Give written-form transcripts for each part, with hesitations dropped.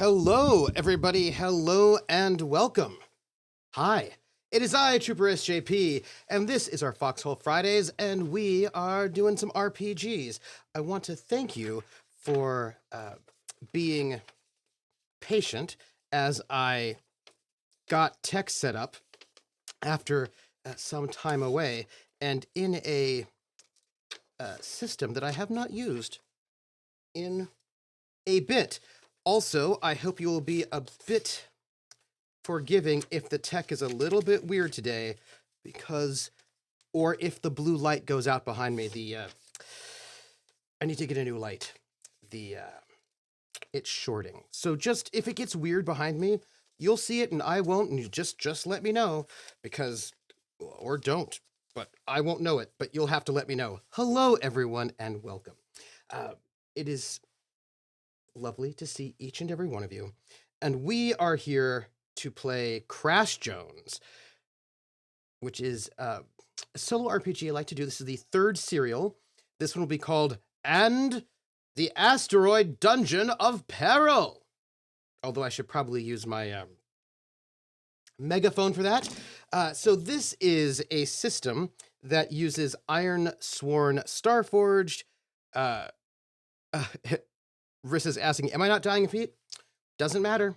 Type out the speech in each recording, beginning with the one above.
Hello, everybody. Hello and welcome. Hi, it is I, Trooper SJP, and this is our Foxhole Fridays, and we are doing some RPGs. I want to thank you for being patient as I got tech set up after some time away and in a system that I have not used in a bit. Also, I hope you will be a bit forgiving if the tech is a little bit weird today, because, or if the blue light goes out behind me. I need to get a new light. It's shorting. So just, if it gets weird behind me, you'll see it and I won't, and you just let me know, because, or don't, but I won't know it, but you'll have to let me know. Hello, everyone, and welcome. It is lovely to see each and every one of you, and we are here to play Crash Jones, which is a solo RPG I like to do. This is the third serial. This one will be called And the Asteroid Dungeon of Peril. Although I should probably use my megaphone for that. So this is a system that uses Ironsworn Starforged. Riss is asking, am I not dying of heat? Doesn't matter.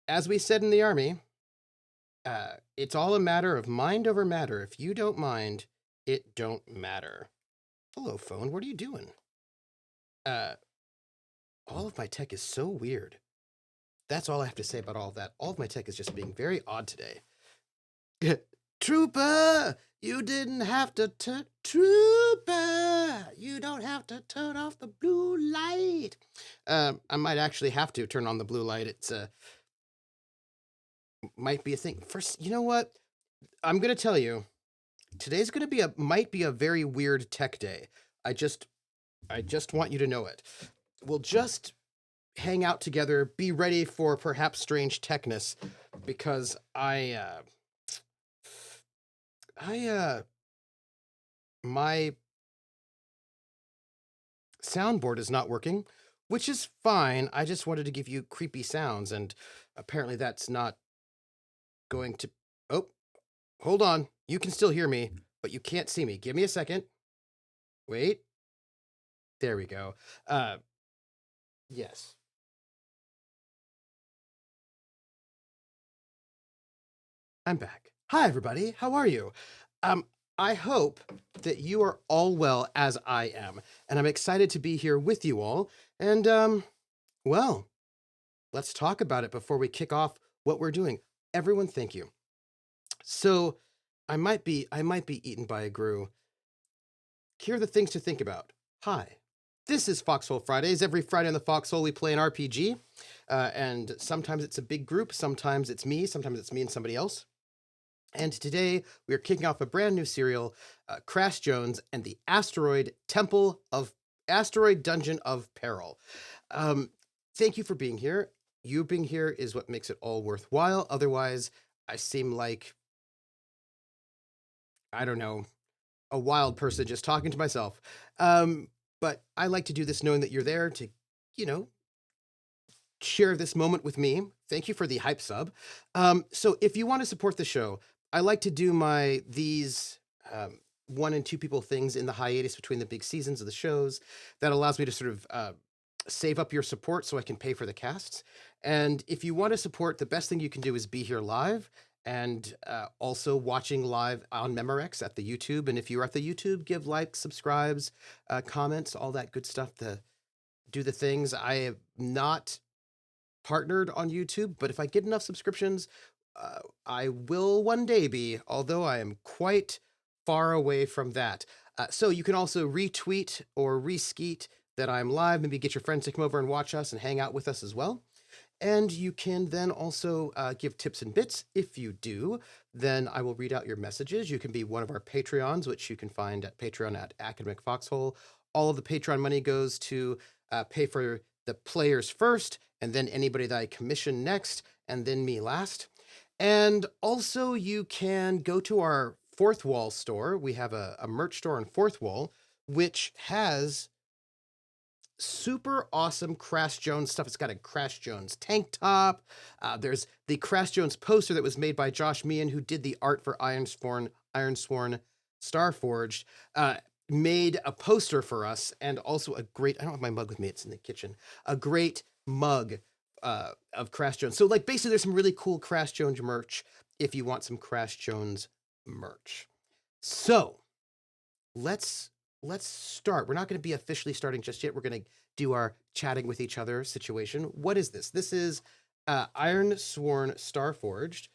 As we said in the army, it's all a matter of mind over matter. If you don't mind, it don't matter. Hello, phone. What are you doing? All of my tech is so weird. That's all I have to say about all of that. All of my tech is just being very odd today. Trooper, you didn't have to turn... Trooper, you don't have to turn off the blue light. I might actually have to turn on the blue light. It's might be a thing. First, you know what? I'm gonna tell you, today's gonna be might be a very weird tech day. I just want you to know it. We'll just hang out together, be ready for perhaps strange techness, because my soundboard is not working, which is fine. I just wanted to give you creepy sounds, and apparently that's not going to... Oh, hold on. You can still hear me, but you can't see me. Give me a second. Wait. There we go. Yes. I'm back. Hi, everybody. How are you? I hope that you are all well, as I am, and I'm excited to be here with you all. And, well, let's talk about it before we kick off what we're doing. Everyone, thank you. So, I might be eaten by a grue. Here are the things to think about. Hi. This is Foxhole Fridays. Every Friday on the Foxhole, we play an RPG, and sometimes it's a big group, sometimes it's me and somebody else. And today we are kicking off a brand new serial, Crash Jones and the Asteroid Dungeon of Peril. Thank you for being here. You being here is what makes it all worthwhile. Otherwise, I seem like, I don't know, a wild person just talking to myself. But I like to do this knowing that you're there to, share this moment with me. Thank you for the hype sub. So if you want to support the show, I like to do these 1 and 2 people things in the hiatus between the big seasons of the shows. That allows me to sort of save up your support so I can pay for the casts. And if you want to support, the best thing you can do is be here live, and also watching live on Memorex at the YouTube. And if you're at the YouTube, give likes, subscribes, comments, all that good stuff to do the things. I have not partnered on YouTube, but if I get enough subscriptions, I will one day be, although I am quite far away from that. So you can also retweet or reskeet that I'm live, maybe get your friends to come over and watch us and hang out with us as well. And you can then also give tips and bits. If you do, then I will read out your messages. You can be one of our Patreons, which you can find at Patreon at Academic Foxhole. All of the Patreon money goes to pay for the players first, and then anybody that I commission next, and then me last. And also you can go to our Fourth Wall store. We have a merch store on Fourth Wall, which has super awesome Crash Jones stuff. It's got a Crash Jones tank top. There's the Crash Jones poster that was made by Josh Meehan, who did the art for Ironsworn Starforged. Made a poster for us, and also a great, I don't have my mug with me, it's in the kitchen, a great mug of Crash Jones. So like basically there's some really cool Crash Jones merch if you want some Crash Jones merch. So let's start. We're not going to be officially starting just yet. We're going to do our chatting with each other situation. What is this? This is Ironsworn Starforged.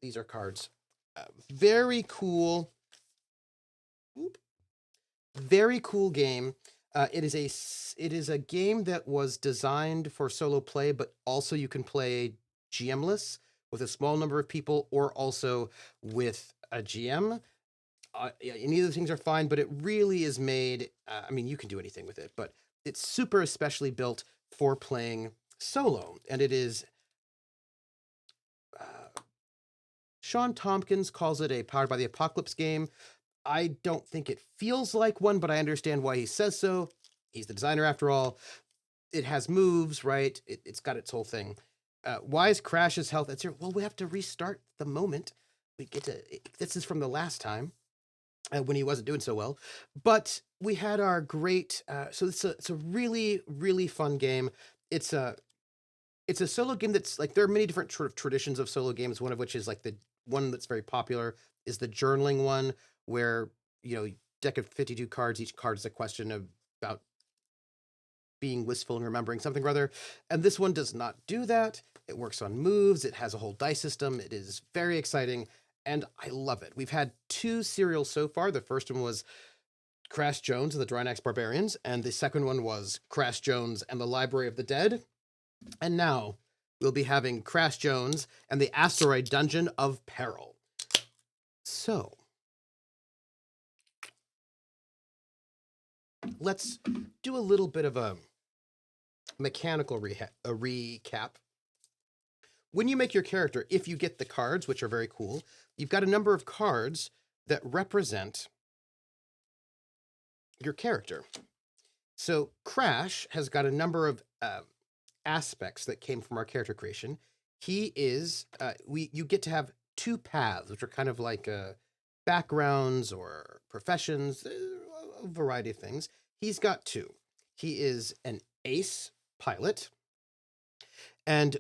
These are cards. Very cool. Very cool game. It is a game that was designed for solo play, but also you can play GMless with a small number of people, or also with a GM. Any of those things are fine, but it really is made. I mean, you can do anything with it, but it's super especially built for playing solo, and it is. Sean Tompkins calls it a Powered by the Apocalypse game. I don't think it feels like one, but I understand why he says so. He's the designer after all. It has moves, right? It's got its whole thing. Why is Crash's health? Well, we have to restart the moment. We get to. This is from the last time when he wasn't doing so well. But we had our great. So it's a really, really fun game. It's a solo game that's like, there are many different sort of traditions of solo games. One of which is like the one that's very popular is the journaling one, where, deck of 52 cards, each card is a question about being wistful and remembering something or other. And this one does not do that. It works on moves. It has a whole dice system. It is very exciting, and I love it. We've had 2 serials so far. The first one was Crash Jones and the Drynax Barbarians, and the second one was Crash Jones and the Library of the Dead. And now we'll be having Crash Jones and the Asteroid Dungeon of Peril. So let's do a little bit of a mechanical recap. When you make your character, if you get the cards, which are very cool, you've got a number of cards that represent your character. So Crash has got a number of aspects that came from our character creation. He is, you get to have 2 paths, which are kind of like backgrounds or professions, a variety of things. He's got 2. He is an ace pilot, and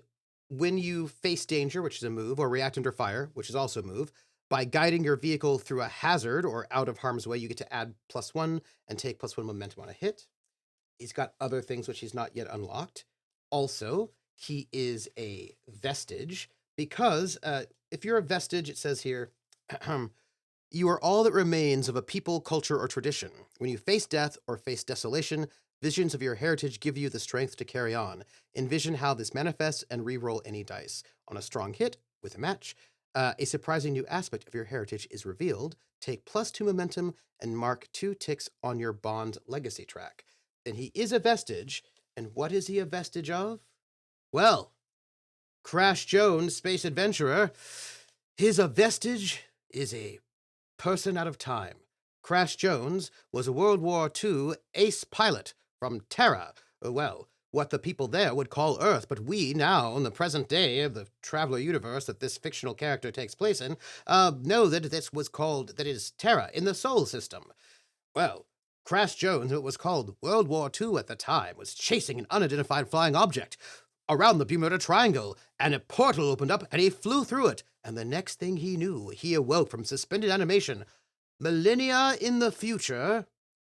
when you face danger, which is a move, or react under fire, which is also a move, by guiding your vehicle through a hazard or out of harm's way, you get to add +1 and take +1 momentum on a hit. He's got other things which he's not yet unlocked. Also, he is a vestige, because if you're a vestige, it says here, you are all that remains of a people, culture, or tradition. When you face death or face desolation, visions of your heritage give you the strength to carry on. Envision how this manifests and re-roll any dice. On a strong hit with a match, a surprising new aspect of your heritage is revealed. Take +2 momentum and mark 2 ticks on your bond legacy track. Then he is a vestige. And what is he a vestige of? Well, Crash Jones, space adventurer, a vestige is a person out of time. Crash Jones was a World War II ace pilot from Terra. Well, what the people there would call Earth, but we now, in the present day of the Traveler universe that this fictional character takes place in, know that that is Terra in the Sol system. Well, Crash Jones, it was called World War II at the time, was chasing an unidentified flying object around the Bermuda Triangle, and a portal opened up and he flew through it, and the next thing he knew, he awoke from suspended animation, millennia in the future,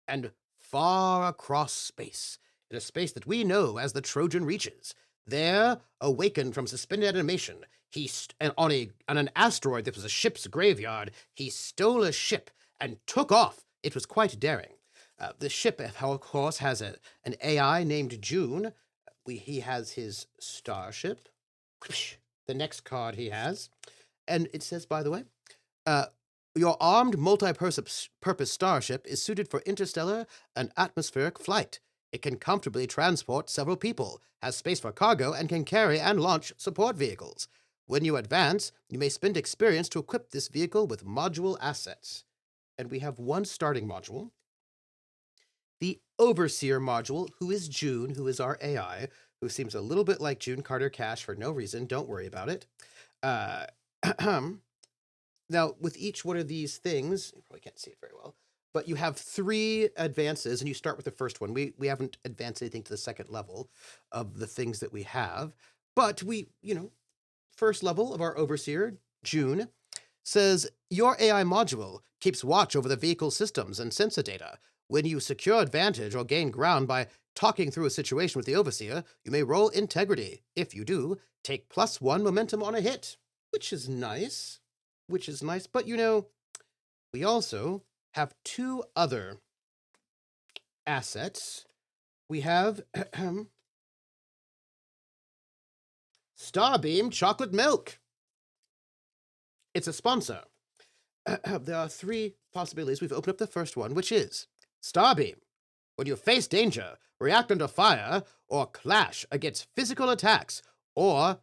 and far across space, in a space that we know as the Trojan Reaches. There, awakened from suspended animation, on an asteroid that was a ship's graveyard, he stole a ship and took off. It was quite daring. The ship, of course, has an AI named June. He has his starship. The next card he has. And it says, by the way, your armed multi-purpose starship is suited for interstellar and atmospheric flight. It can comfortably transport several people, has space for cargo, and can carry and launch support vehicles. When you advance, you may spend experience to equip this vehicle with module assets. And we have 1 starting module. the Overseer module, who is June, who is our AI, who seems a little bit like June Carter Cash for no reason. Don't worry about it. Uh, now, with each one of these things, you probably can't see it very well, but you have 3 advances, and you start with the first one. We haven't advanced anything to the second level of the things that we have, but we, first level of our Overseer, June, says your AI module keeps watch over the vehicle systems and sensor data. When you secure advantage or gain ground by talking through a situation with the Overseer, you may roll integrity. If you do, take +1 momentum on a hit, which is nice. But we also have 2 other assets. We have Starbeam Chocolate Milk. It's a sponsor. There are 3 possibilities. We've opened up the first one, which is Starbeam. When you face danger, react under fire, or clash against physical attacks or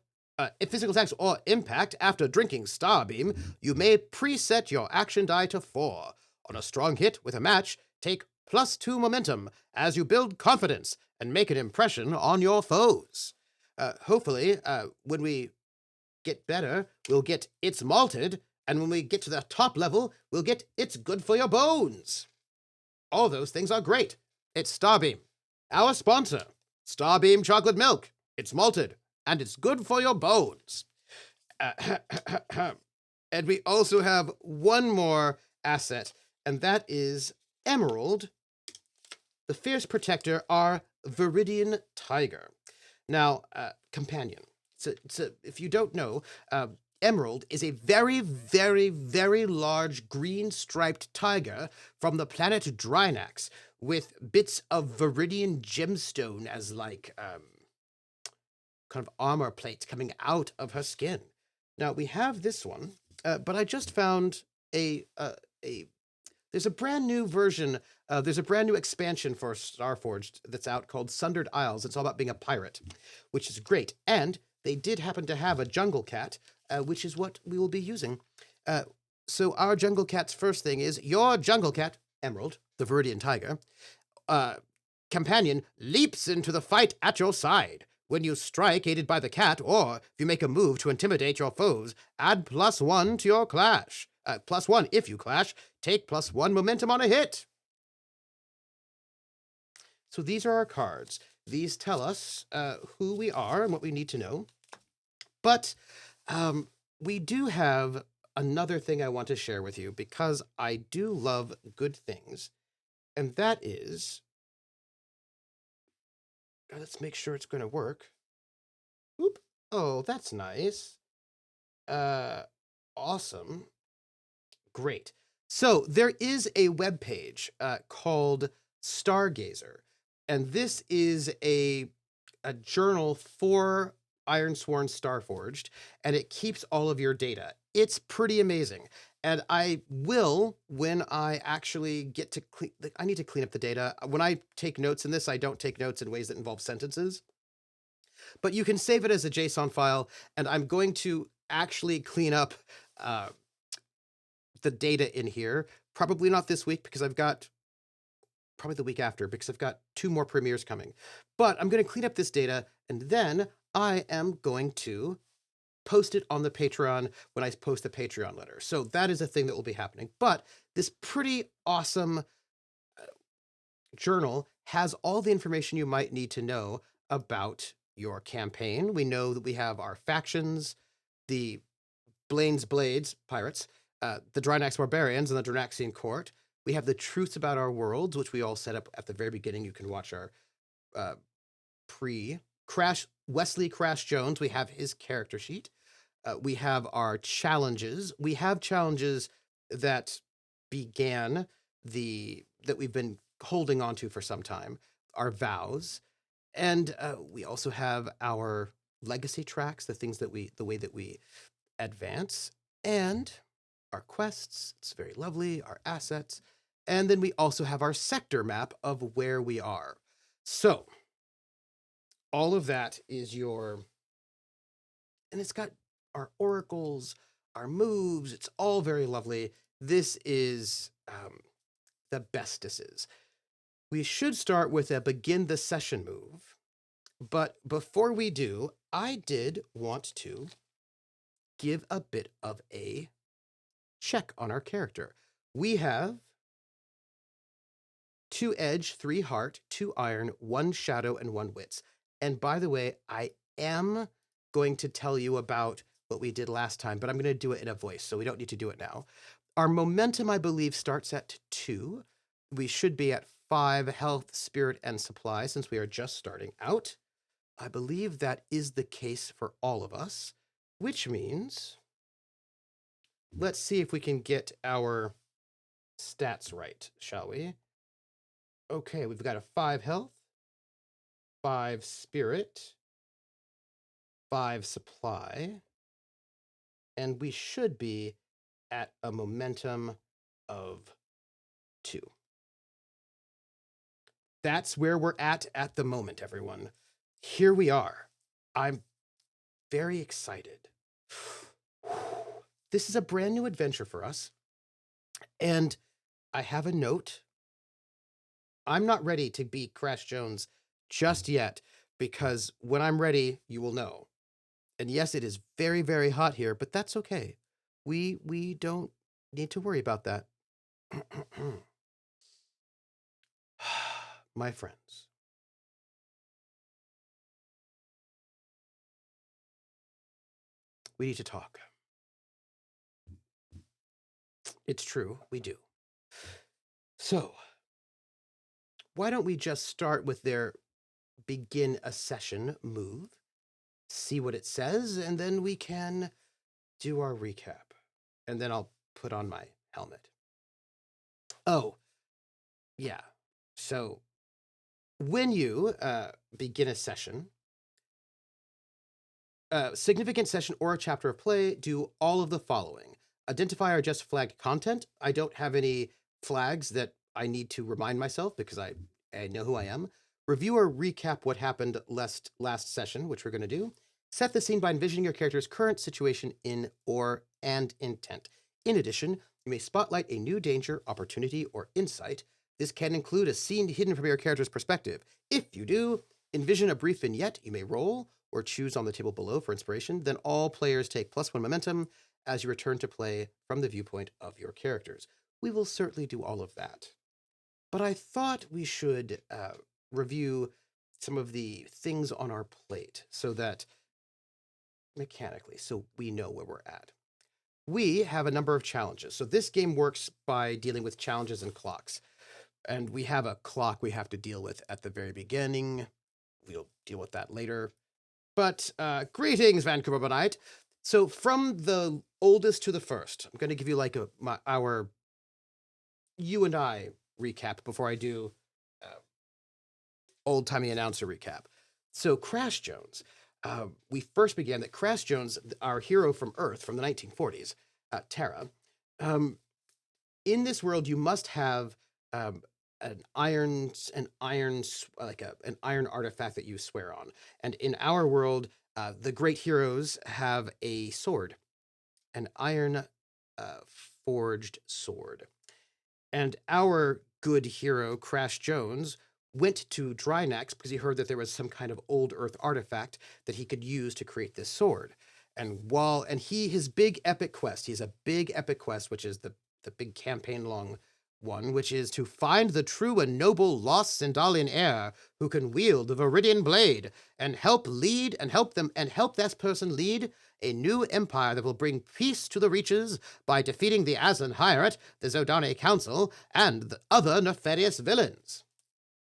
impact after drinking Starbeam, you may preset your action die to 4. On a strong hit with a match, take +2 momentum as you build confidence and make an impression on your foes. Hopefully, when we get better, we'll get It's Malted, and when we get to the top level, we'll get It's Good for Your Bones. All those things are great. It's Starbeam, our sponsor. Starbeam Chocolate Milk. It's malted, and it's good for your bones. And we also have one more asset, and that is Emerald, the Fierce Protector, our Viridian Tiger. Now, companion. If you don't know, Emerald is a very, very, very large green-striped tiger from the planet Drynax, with bits of Viridian gemstone as kind of armor plates coming out of her skin. Now we have this one, but I just found there's a brand new version. There's a brand new expansion for Starforged that's out called Sundered Isles. It's all about being a pirate, which is great. And they did happen to have a jungle cat, which is what we will be using. So our jungle cat's first thing is your jungle cat, Emerald, the Viridian Tiger, companion, leaps into the fight at your side. When you strike, aided by the cat, or if you make a move to intimidate your foes, add +1 to your clash. +1 if you clash, take +1 momentum on a hit. So these are our cards. These tell us who we are and what we need to know. But we do have another thing I want to share with you, because I do love good things. And that is, let's make sure it's going to work. Oop. Oh, that's nice. Awesome. Great. So there is a web page called Stargazer, and this is a journal for Ironsworn Starforged, and it keeps all of your data. It's pretty amazing. And I will, when I actually get to clean, I need to clean up the data. When I take notes in this, I don't take notes in ways that involve sentences. But you can save it as a JSON file, and I'm going to actually clean up the data in here. Probably not this week, because I've got probably the week after, because I've got 2 more premieres coming. But I'm going to clean up this data, and then I am going to post it on the Patreon when I post the Patreon letter. So that is a thing that will be happening. But this pretty awesome journal has all the information you might need to know about your campaign. We know that we have our factions, the Blaine's Blades pirates, the Drynax Barbarians, and the Drynaxian Court. We have the truths about our worlds, which we all set up at the very beginning. You can watch our pre-Crash, Wesley Crash Jones. We have his character sheet. We have our challenges. We have challenges that began that we've been holding on to for some time, our vows. And we also have our legacy tracks, the way that we advance, and our quests. It's very lovely, our assets. And then we also have our sector map of where we are. So all of that is and it's got our oracles, our moves. It's all very lovely. This is the bestesses. We should start with a begin the session move. But before we do, I did want to give a bit of a check on our character. We have 2 edge, 3 heart, 2 iron, 1 shadow, and 1 wits. And by the way, I am going to tell you about what we did last time, but I'm going to do it in a voice, so we don't need to do it now. Our momentum, I believe, starts at 2. We should be at 5 health, spirit, and supply since we are just starting out. I believe that is the case for all of us, which means let's see if we can get our stats right, shall we? Okay, we've got a 5 health, 5 spirit, 5 supply, and we should be at a momentum of 2. That's where we're at the moment, everyone. Here we are. I'm very excited. This is a brand new adventure for us, and I have a note. I'm not ready to be Crash Jones just yet, because when I'm ready, you will know. And yes, it is very, very hot here, but that's okay. We don't need to worry about that. My friends. We need to talk. It's true, we do. So, why don't we just start with their begin a session move, see what it says, and then we can do our recap. And then I'll put on my helmet. Oh, yeah. So, when you begin a session, significant session or a chapter of play, do all of the following. Identify or just flagged content. I don't have any flags that I need to remind myself because I know who I am. Review or recap what happened last session, which we're going to do. Set the scene by envisioning your character's current situation and intent. In addition, you may spotlight a new danger, opportunity, or insight. This can include a scene hidden from your character's perspective. If you do, envision a brief vignette you may roll or choose on the table below for inspiration. Then all players take +1 momentum as you return to play from the viewpoint of your characters. We will certainly do all of that. But I thought we should review some of the things on our plate so that mechanically, so we know where we're at. We have a number of challenges. So this game works by dealing with challenges and clocks. And we have a clock we have to deal with at the very beginning. We'll deal with that later. But greetings, Vancouver by night. So from the oldest to the first, I'm going to give you like our you and I recap before I do old-timey announcer recap. So Crash Jones. We first began that Crash Jones, our hero from Earth from the 1940s, Terra. In this world, you must have an iron artifact that you swear on. And in our world, the great heroes have a sword, an iron forged sword. And our good hero, Crash Jones, went to Drynax because he heard that there was some kind of old Earth artifact that he could use to create this sword. And his big epic quest, he has a big epic quest, which is the big campaign long one, which is to find the true and noble lost Sindalian heir who can wield the Viridian blade and help that person lead a new empire that will bring peace to the Reaches by defeating the Aslan Hierate, the Zodane Council, and the other nefarious villains.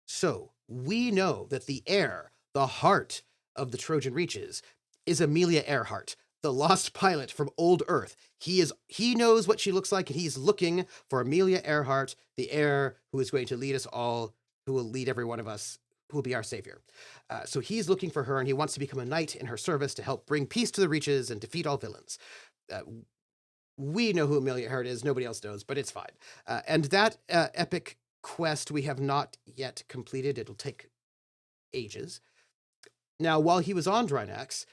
So, we know that the heir, the heart of the Trojan Reaches, is Amelia Earhart, the lost pilot from old Earth. He knows what she looks like, and he's looking for Amelia Earhart, the heir who is going to lead us all, who will lead every one of us, who will be our savior. So he's looking for her, and he wants to become a knight in her service to help bring peace to the Reaches and defeat all villains. We know who Amelia Earhart is. Nobody else knows, but it's fine. And that epic quest we have not yet completed. It'll take ages. Now, while he was on Drynax,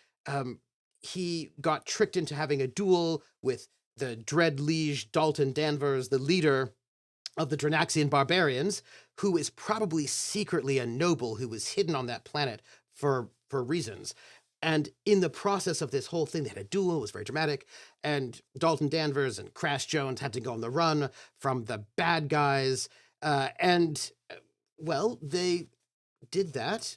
he got tricked into having a duel with the Dread Liege Dalton Danvers, the leader of the Drynaxian barbarians, who is probably secretly a noble who was hidden on that planet for reasons. And in the process of this whole thing, they had a duel, it was very dramatic, and Dalton Danvers and Crash Jones had to go on the run from the bad guys. Well, they did that,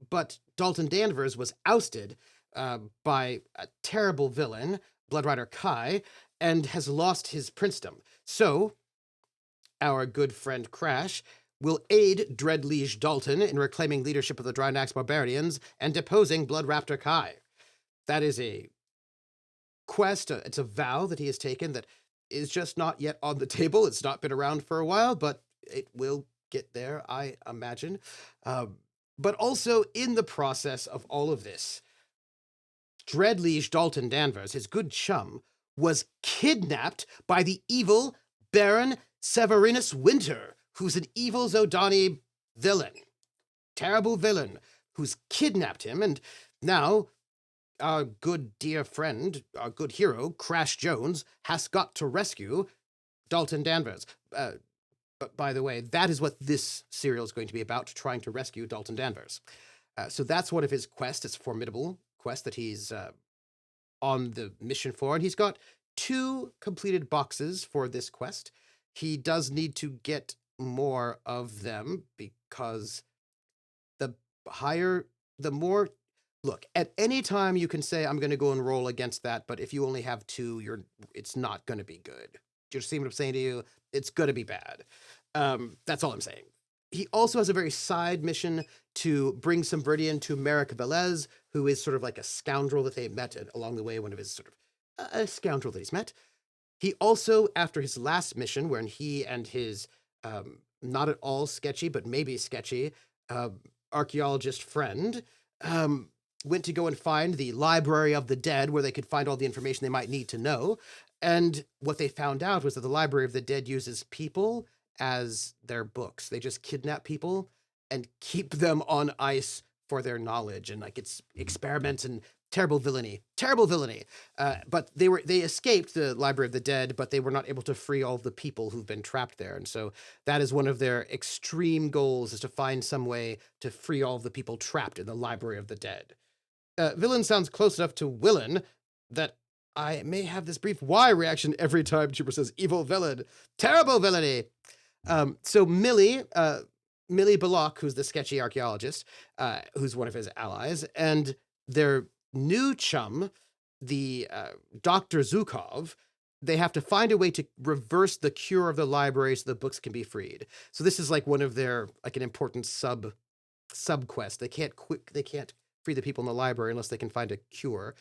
but Dalton Danvers was ousted by a terrible villain, Blood Rider Kai, and has lost his princedom. So, our good friend Crash will aid Dread Liege Dalton in reclaiming leadership of the Drynax Barbarians and deposing Blood Raptor Kai. That is a quest, it's a vow that he has taken that is just not yet on the table. It's not been around for a while, but it will get there, I imagine. But also, in the process of all of this, Dread Liege Dalton Danvers, his good chum, was kidnapped by the evil Baron Severinus Winter, who's an evil Zodani villain. Terrible villain who's kidnapped him, and now our good dear friend, our good hero, Crash Jones, has got to rescue Dalton Danvers. But by the way, that is what this serial is going to be about, trying to rescue Dalton Danvers. So that's one of his quests. It's a formidable quest that he's on the mission for, and he's got 2 completed boxes for this quest. He does need to get more of them because the more. Look, at any time you can say, I'm going to go and roll against that, but if you only have 2, it's not going to be good. Do you see what I'm saying to you? It's going to be bad. That's all I'm saying. He also has a very side mission to bring some Viridian to Merrick Velez, who is sort of like a scoundrel that they met along the way, one of his sort of a scoundrel that he's met. He also, after his last mission, when he and his not at all sketchy, but maybe sketchy archaeologist friend went to go and find the Library of the Dead, where they could find all the information they might need to know. And what they found out was that the Library of the Dead uses people as their books. They just kidnap people and keep them on ice for their knowledge, and like it's experiments and terrible villainy. But they escaped the Library of the Dead, but they were not able to free all of the people who've been trapped there. And so that is one of their extreme goals, is to find some way to free all of the people trapped in the Library of the Dead. Villain sounds close enough to villain that I may have this brief Y reaction every time Trooper says evil villain. Terrible villainy. So Millie Belloq, who's the sketchy archaeologist, who's one of his allies, and their new chum, the Dr. Zukov, they have to find a way to reverse the cure of the library so the books can be freed. So this is like one of their, like an important sub quest. They can't free the people in the library unless they can find a cure.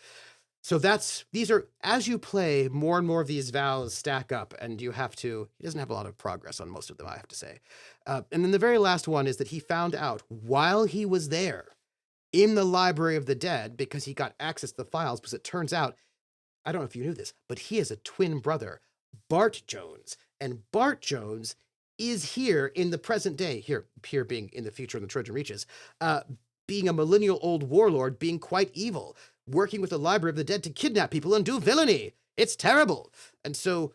So these are, as you play, more and more of these vows stack up, and he doesn't have a lot of progress on most of them, I have to say. And then the very last one is that he found out while he was there in the Library of the Dead, because he got access to the files, because it turns out, I don't know if you knew this, but he has a twin brother, Bart Jones. And Bart Jones is here in the present day, here being in the future in the Trojan Reaches, being a millennial old warlord, being quite evil, working with the Library of the Dead to kidnap people and do villainy. It's terrible. And so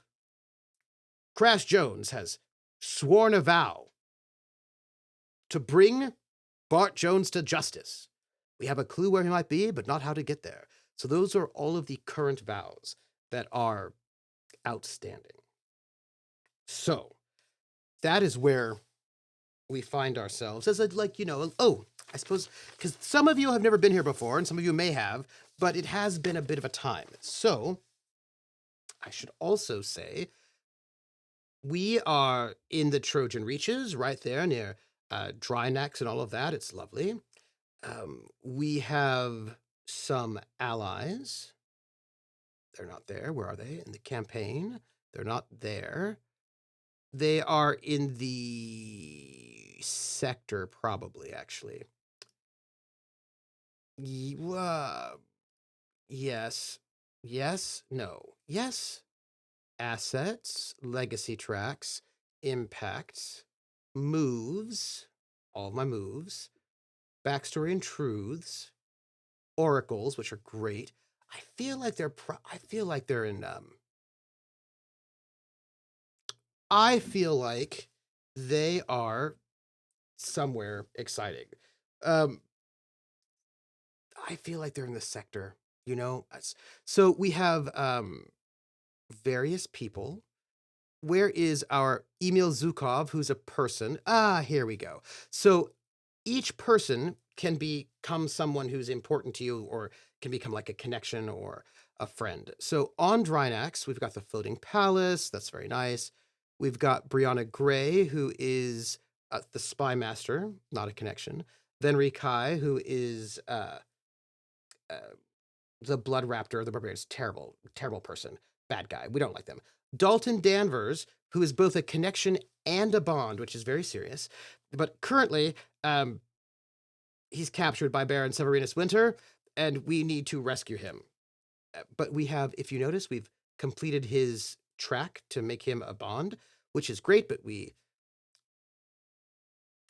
Crash Jones has sworn a vow to bring Bart Jones to justice. We have a clue where he might be, but not how to get there. So those are all of the current vows that are outstanding. So that is where we find ourselves as I suppose, because some of you have never been here before, and some of you may have, but it has been a bit of a time. So I should also say we are in the Trojan Reaches, right there near Drynax and all of that. It's lovely. We have some allies. They're not there. Where are they? In the campaign. They're not there. They are in the sector, probably, actually. Yes. No. Yes. Assets, legacy tracks, impacts, moves, all of my moves, backstory and truths, oracles, which are great. I feel like they're in I feel like they are somewhere exciting. Um, I feel like they're in the sector, you know? So we have various people. Where is our Emil Zukov, who's a person? Ah, here we go. So each person can become someone who's important to you or can become like a connection or a friend. So on Drynax, we've got the Floating Palace. That's very nice. We've got Brianna Gray, who is the Spy Master, not a connection. Then Rikai, who is uh, the Blood Raptor, the Barbarians. Terrible, terrible person. Bad guy. We don't like them. Dalton Danvers, who is both a connection and a bond, which is very serious. But currently, he's captured by Baron Severinus Winter, and we need to rescue him. But we have, if you notice, we've completed his track to make him a bond, which is great, but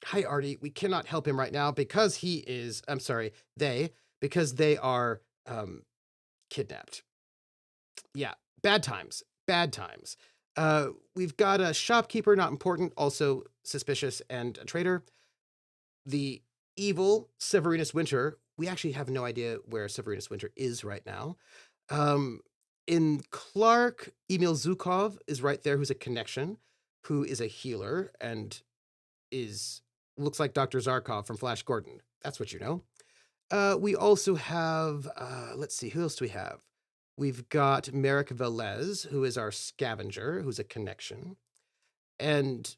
hi, Artie, we cannot help him right now because he is, I'm sorry, because they are kidnapped. Yeah, bad times, bad times. We've got a shopkeeper, not important, also suspicious, and a traitor. The evil Severinus Winter, we actually have no idea where Severinus Winter is right now. In Clark, Emil Zukov is right there, who's a connection, who is a healer, and looks like Dr. Zarkov from Flash Gordon. That's what you know. We also have, let's see, who else do we have? We've got Merrick Velez, who is our scavenger, who's a connection. And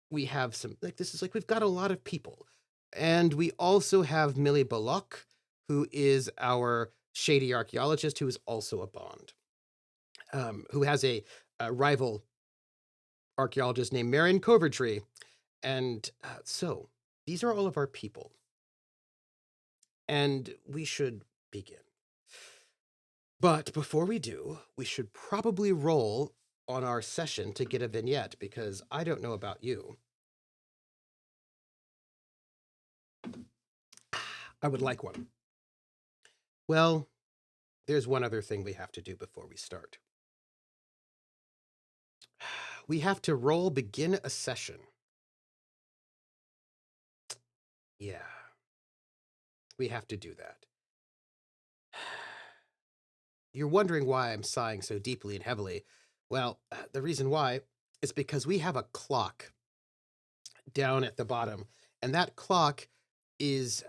we have some, like, this is like, we've got a lot of people. And we also have Millie Belloq, who is our shady archaeologist, who is also a bond, who has a rival archaeologist named Marion Covertree. And so these are all of our people. And we should begin. But before we do, we should probably roll on our session to get a vignette, because I don't know about you. I would like one. Well, there's one other thing we have to do before we start. We have to roll begin a session. Yeah. We have to do that. You're wondering why I'm sighing so deeply and heavily. Well, the reason why is because we have a clock down at the bottom, and that clock is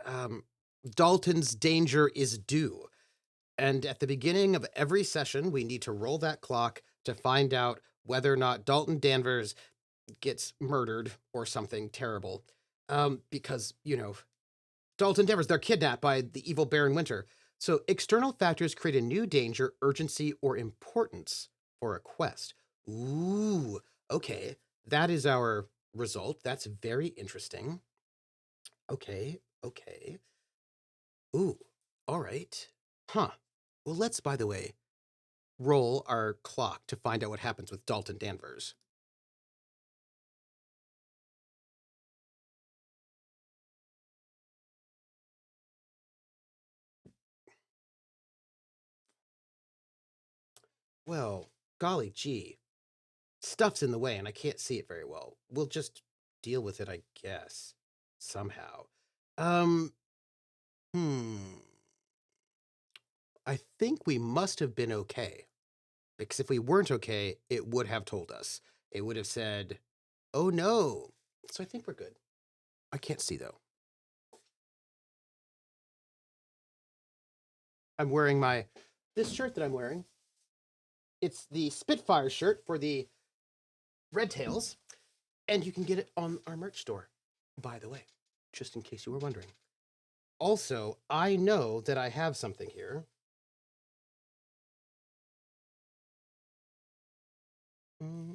Dalton's danger is due. And at the beginning of every session, we need to roll that clock to find out whether or not Dalton Danvers gets murdered or something terrible. Because, you know, Dalton Danvers, they're kidnapped by the evil Baron Winter. So external factors create a new danger, urgency, or importance for a quest. Ooh, okay. That is our result. That's very interesting. Okay, okay. Ooh, all right. Huh. Well, let's, by the way, roll our clock to find out what happens with Dalton Danvers. Well, golly gee. Stuff's in the way and I can't see it very well. We'll just deal with it, I guess. Somehow. Um, hmm. I think we must have been okay. Because if we weren't okay, it would have told us. It would have said, oh no. So I think we're good. I can't see though. I'm wearing this shirt that I'm wearing. It's the Spitfire shirt for the Red Tails, and you can get it on our merch store, by the way, just in case you were wondering. Also, I know that I have something here. Can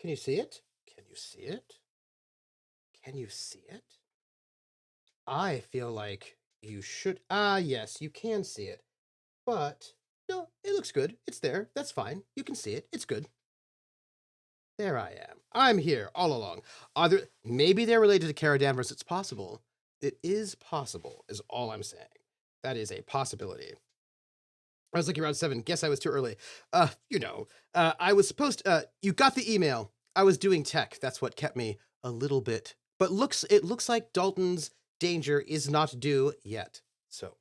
you see it? Can you see it? Can you see it? I feel like you should. Ah, yes, you can see it. But, no, it looks good. It's there. That's fine. You can see it. It's good. There I am. I'm here all along. Maybe they're related to Kara Danvers. It's possible. It is possible, is all I'm saying. That is a possibility. I was looking around 7. Guess I was too early. I was supposed to, you got the email. I was doing tech. That's what kept me a little bit. But it looks like Dalton's danger is not due yet. So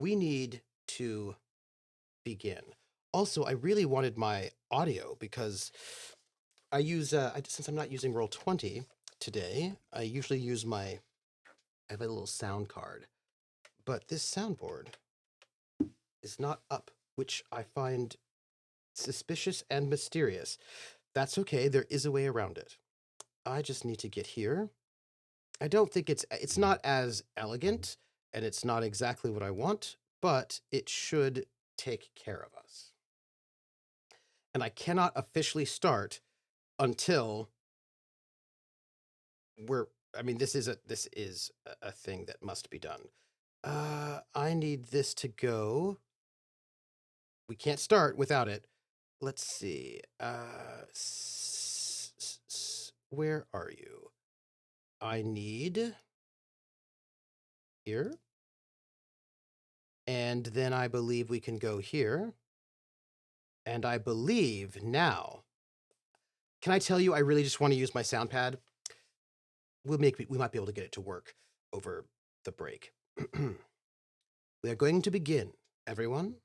we need to begin. Also, I really wanted my audio because I use since I'm not using Roll20 today, I usually use I have a little sound card. But this soundboard is not up, which I find suspicious and mysterious. That's okay, there is a way around it. I just need to get here. I don't think it's not as elegant, and it's not exactly what I want, but it should take care of us. And I cannot officially start until this is a thing that must be done. I need this to go. We can't start without it. Let's see. Where are you? I need here. And then I believe we can go here. And I believe now. Can I tell you, I really just want to use my sound pad? We might be able to get it to work over the break. We are going to begin, everyone.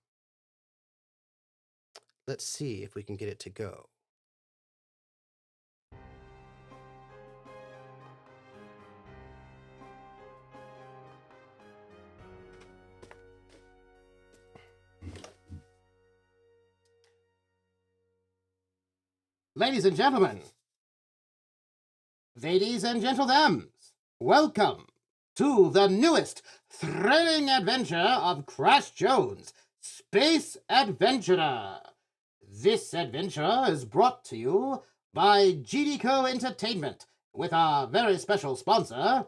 Let's see if we can get it to go. Ladies and gentlemen, welcome to the newest thrilling adventure of Crash Jones, Space Adventurer. This adventure is brought to you by GDCO Entertainment with our very special sponsor,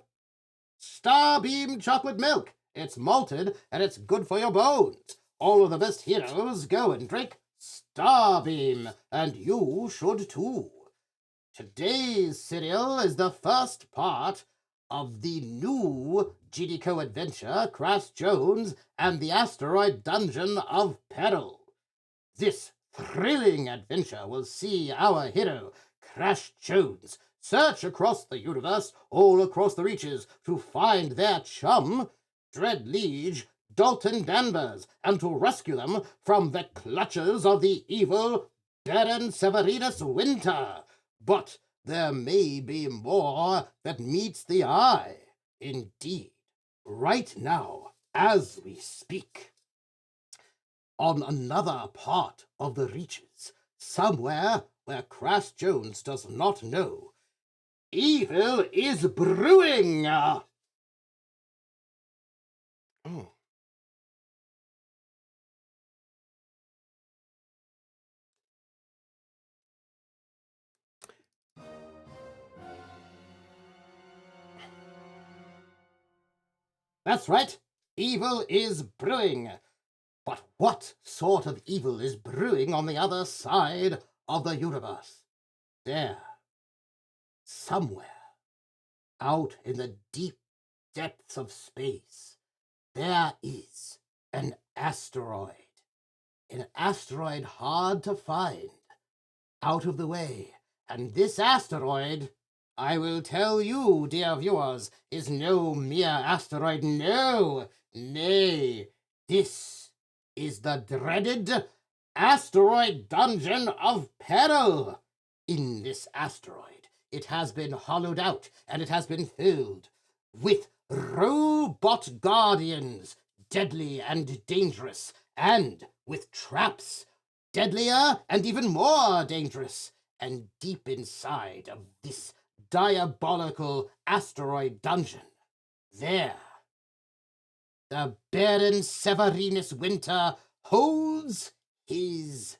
Starbeam Chocolate Milk. It's malted and it's good for your bones. All of the best heroes go and drink Starbeam, and you should too. Today's serial is the first part of the new GDCO adventure, Crash Jones and the Asteroid Dungeon of Peril. This thrilling adventure will see our hero, Crash Jones, search across the universe, all across the reaches, to find their chum, Dread Liege, Dalton Danvers, and to rescue them from the clutches of the evil Baron Severinus Winter. But there may be more that meets the eye. Indeed, right now, as we speak. On another part of the reaches, somewhere where Crash Jones does not know, evil is brewing! Oh. That's right, evil is brewing. But what sort of evil is brewing on the other side of the universe? There, somewhere, out in the deep depths of space, there is an asteroid. An asteroid hard to find, out of the way. And this asteroid, I will tell you, dear viewers, is no mere asteroid. No, nay, this is the dreaded Asteroid Dungeon of Peril. In this asteroid, it has been hollowed out, and it has been filled with robot guardians, deadly and dangerous, and with traps, deadlier and even more dangerous. And deep inside of this diabolical asteroid dungeon, there, the Baron Severinus Winter holds his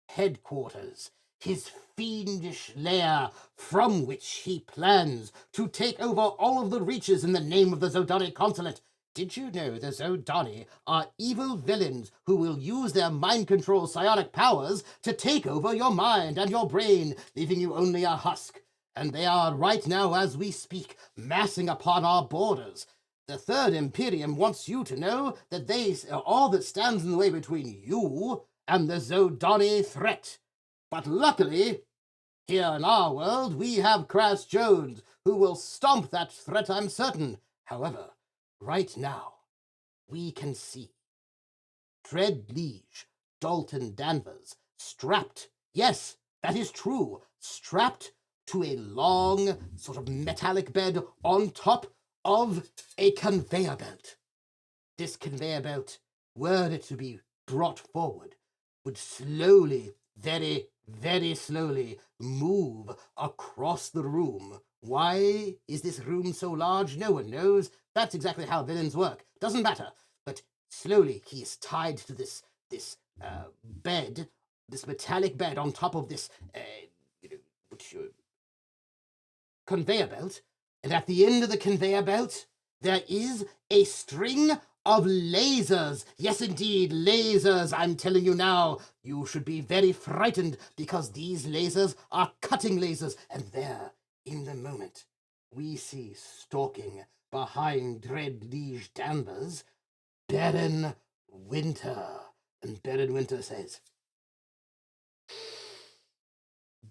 headquarters, his fiendish lair, from which he plans to take over all of the reaches in the name of the Zodonic Consulate. Did you know the Zodoni are evil villains who will use their mind control psionic powers to take over your mind and your brain, leaving you only a husk? And they are right now, as we speak, massing upon our borders. The Third Imperium wants you to know that they are all that stands in the way between you and the Zodoni threat. But luckily, Here in our world, we have Crash Jones, who will stomp that threat, I'm certain. However, right now, we can see Dread Liege, Dalton Danvers, strapped, yes, that is true, strapped to a long, sort of metallic bed on top of a conveyor belt. This conveyor belt, were it to be brought forward, would slowly, very, very slowly move across the room. Why is this room so large? No one knows. That's exactly how villains work. Doesn't matter. But slowly he is tied to this bed, this metallic bed on top of this conveyor belt. And at the end of the conveyor belt, there is a string of lasers. Yes, indeed, lasers. I'm telling you now, you should be very frightened because these lasers are cutting lasers. And there, in the moment, we see stalking behind Dread Liege Danvers, Baron Winter. And Baron Winter says,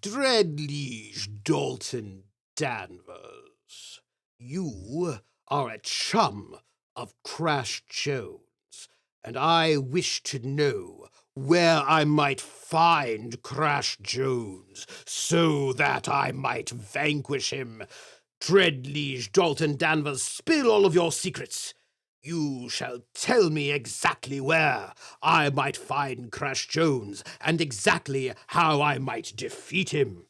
Dread Liege Dalton Danvers, you are a chum of Crash Jones, and I wish to know where I might find Crash Jones so that I might vanquish him. Dread Liege Dalton Danvers, spill all of your secrets. You shall tell me exactly where I might find Crash Jones and exactly how I might defeat him.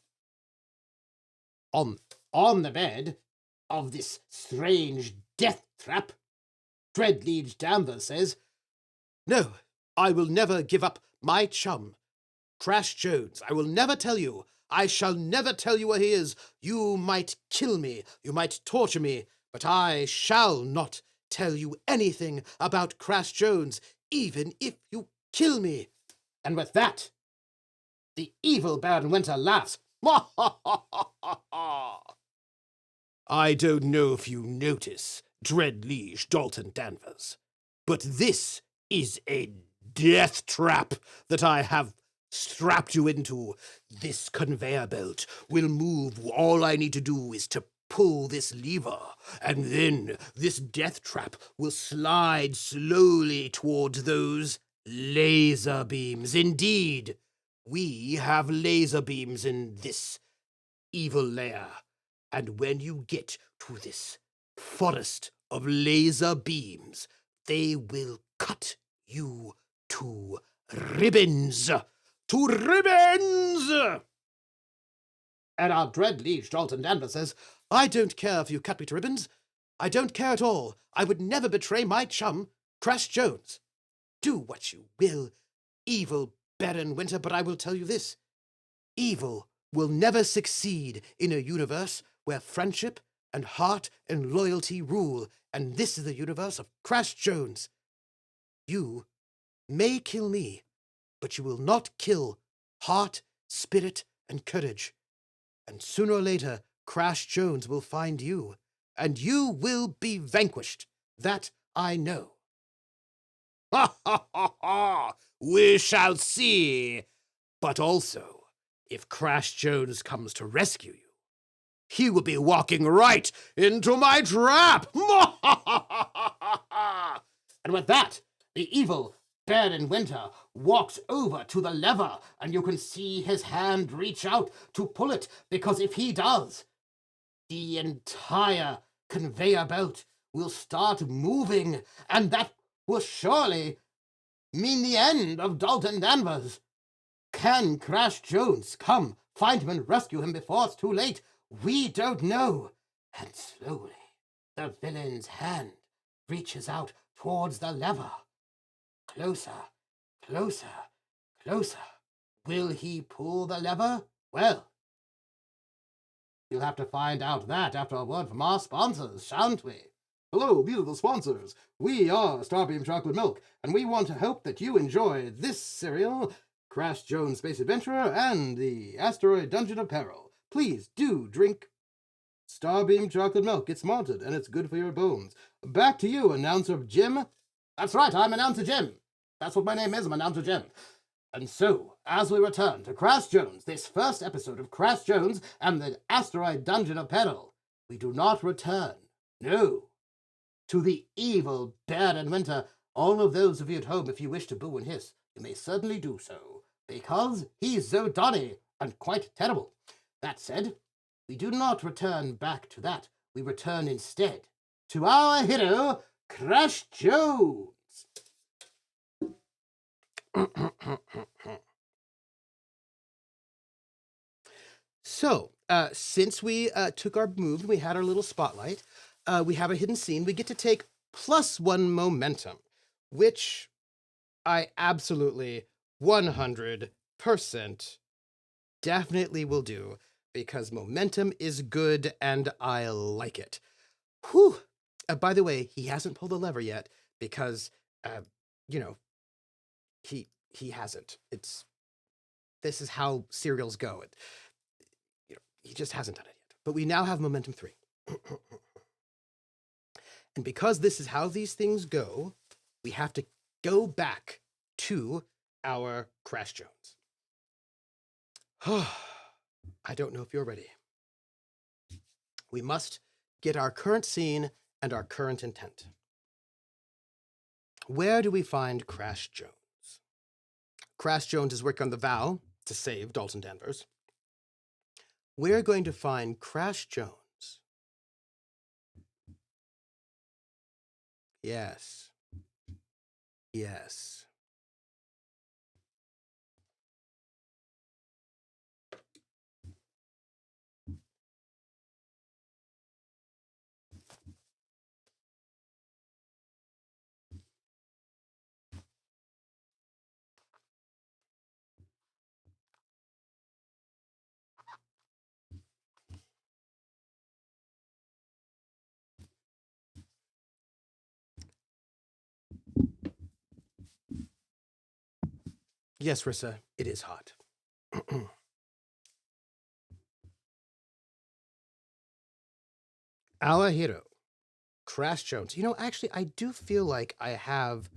On the bed of this strange death trap, Dread Liege Danvers says, No, I will never give up my chum, Crash Jones. I will never tell you. I shall never tell you where he is. You might kill me, you might torture me, but I shall not tell you anything about Crash Jones, even if you kill me. And with that, the evil Baron Winter laughs. I don't know if you notice, Dread Liege Dalton Danvers, but this is a death trap that I have strapped you into. This conveyor belt will move. All I need to do is to pull this lever, and then this death trap will slide slowly towards those laser beams. Indeed, we have laser beams in this evil lair. And when you get to this forest of laser beams, they will cut you to ribbons. To ribbons! And our Dread Liege Dalton Danvers says, I don't care if you cut me to ribbons. I don't care at all. I would never betray my chum, Crash Jones. Do what you will, evil Baron Winter, but I will tell you this. Evil will never succeed in a universe where friendship and heart and loyalty rule, and this is the universe of Crash Jones. You may kill me, but you will not kill heart, spirit, and courage. And sooner or later, Crash Jones will find you, and you will be vanquished. That I know. Ha ha ha ha! We shall see. But also, if Crash Jones comes to rescue you, he will be walking right into my trap! And with that, the evil Baron Winter walks over to the lever, and you can see his hand reach out to pull it, because if he does, the entire conveyor belt will start moving, and that will surely mean the end of Dalton Danvers. Can Crash Jones come, find him, and rescue him before it's too late? We don't know. And slowly, the villain's hand reaches out towards the lever. Closer, closer, closer. Will he pull the lever? Well, you'll have to find out that after a word from our sponsors, shan't we? Hello, these are the sponsors. We are Starbeam Chocolate Milk, and we want to hope that you enjoy this cereal, Crash Jones Space Adventurer, and the Asteroid Dungeon of Peril. Please do drink Starbeam Chocolate Milk. It's malted, and it's good for your bones. Back to you, Announcer Jim. That's right, I'm Announcer Jim. That's what my name is, I'm Announcer Jim. And so, as we return to Crash Jones, this first episode of Crash Jones and the Asteroid Dungeon of Peril, we do not return, no, to the evil Bear and Winter. All of those of you at home, if you wish to boo and hiss, you may certainly do so, because he's so Donny and quite terrible. That said, we do not return back to that. We return instead to our hero, Crash Jones. So, since we took our move, we had our little spotlight, we have a hidden scene, we get to take +1 momentum, which I absolutely 100% definitely will do, because momentum is good and I like it. Whew. By the way, he hasn't pulled the lever yet because, you know, he hasn't. This is how serials go. He just hasn't done it yet. But we now have momentum 3. And because this is how these things go, we have to go back to our Crash Jones. I don't know if you're ready. We must get our current scene and our current intent. Where do we find Crash Jones? Crash Jones is working on the vow to save Dalton Danvers. We're going to find Crash Jones. Yes. Yes. Yes, Rissa, it is hot. Our hero, Crash Jones. You know, actually, I do feel like I have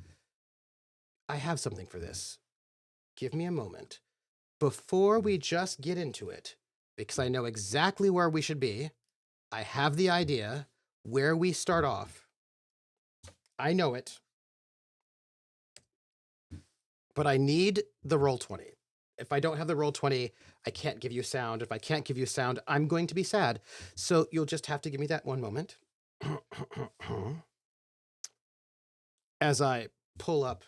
something for this. Give me a moment. Before we just get into it, because I know exactly where we should be, I have the idea where we start off. I know it. But I need the Roll20. If I don't have the Roll20, I can't give you sound. If I can't give you sound, I'm going to be sad. So you'll just have to give me that one moment. As I pull up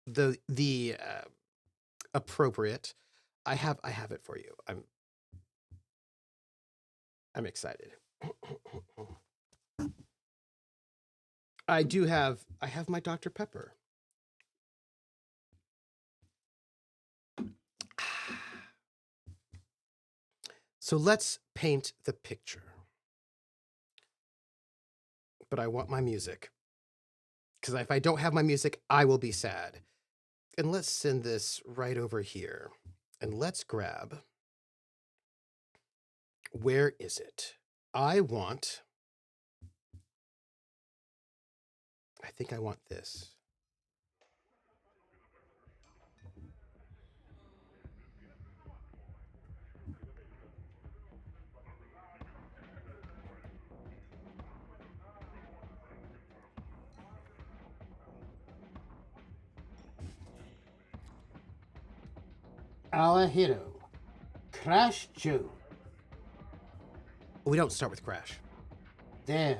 the appropriate, I have it for you. I'm excited. I have my Dr. Pepper. So let's paint the picture. But I want my music. Because if I don't have my music, I will be sad. And let's send this right over here. And let's grab... Where is it? I think I want this. Our hero, Crash Jones. We don't start with Crash. There,